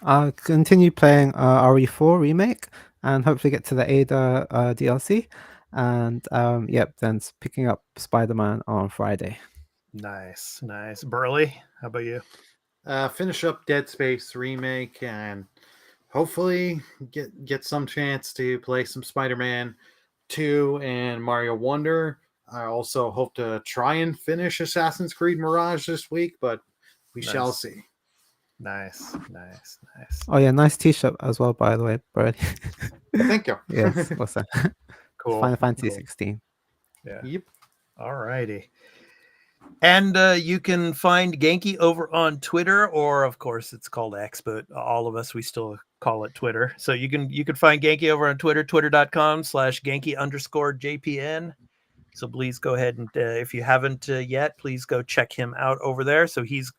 I'll continue playing RE4 Remake and hopefully get to the Ada DLC. And then picking up Spider-Man on Friday. Nice. Burley, how about you? Finish up Dead Space Remake and hopefully get some chance to play some Spider-Man 2 and Mario Wonder. I also hope to try and finish Assassin's Creed Mirage this week, but we shall see. Nice. Oh yeah, nice t-shirt as well, by the way, Brody. Thank you. Yes, what's that? Cool. Final Fantasy 16. Yeah. Yep. All righty. And you can find Genki over on Twitter, or of course it's called X, but all of us, we still call it Twitter. So you can find Genki over on Twitter, twitter.com/Genki_JPN. So please go ahead and if you haven't yet, please go check him out over there. So he's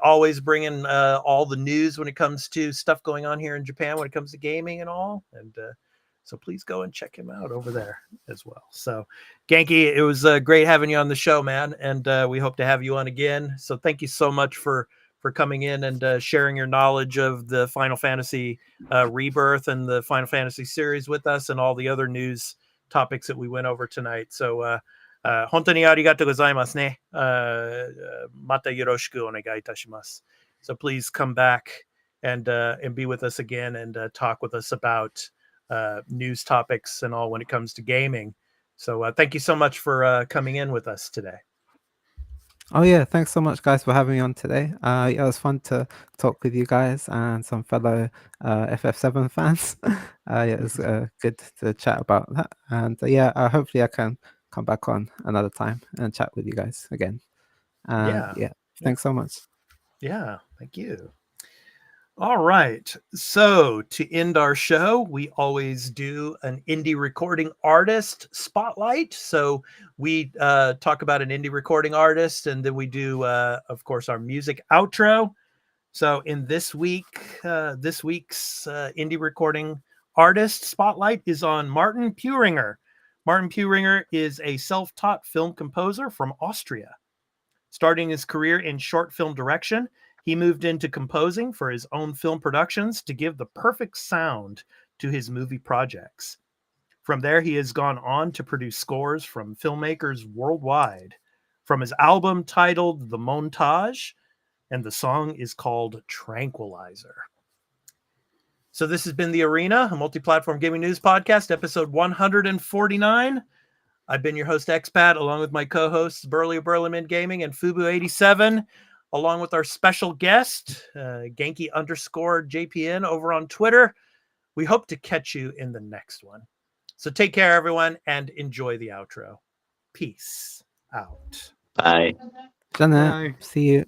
always bringing all the news when it comes to stuff going on here in Japan, when it comes to gaming and all. And so please go and check him out over there as well. So Genki, it was great having you on the show, man. And we hope to have you on again. So thank you so much for coming in and sharing your knowledge of the Final Fantasy Rebirth and the Final Fantasy series with us, and all the other news topics that we went over tonight. So 本当にありがとうございますね。またよろしくお願いいたします。So please come back and be with us again and talk with us about news topics and all when it comes to gaming. So thank you so much for coming in with us today. Oh yeah, thanks so much, guys, for having me on today. It was fun to talk with you guys and some fellow FF7 fans. It was good to chat about that. And hopefully I can come back on another time and chat with you guys again. Thanks so much. Yeah, thank you. All right. So to end our show, we always do an indie recording artist spotlight. So we talk about an indie recording artist, and then we do, of course, our music outro. So in this week's indie recording artist spotlight is on Martin Puringer. Martin Puringer is a self-taught film composer from Austria. Starting his career in short film direction, He moved into composing for his own film productions to give the perfect sound to his movie projects. From there, he has gone on to produce scores from filmmakers worldwide. From his album titled The Montage, and the song is called Tranquilizer. So this has been The Arena, a Multiplatform Gaming News Podcast, episode 149. I've been your host, Expat, along with my co-hosts, Burley of Burlyman Gaming and Fubu87, along with our special guest, Genki_JPN over on Twitter. We hope to catch you in the next one. So take care, everyone, and enjoy the outro. Peace out. Bye. Janet, Bye. see you.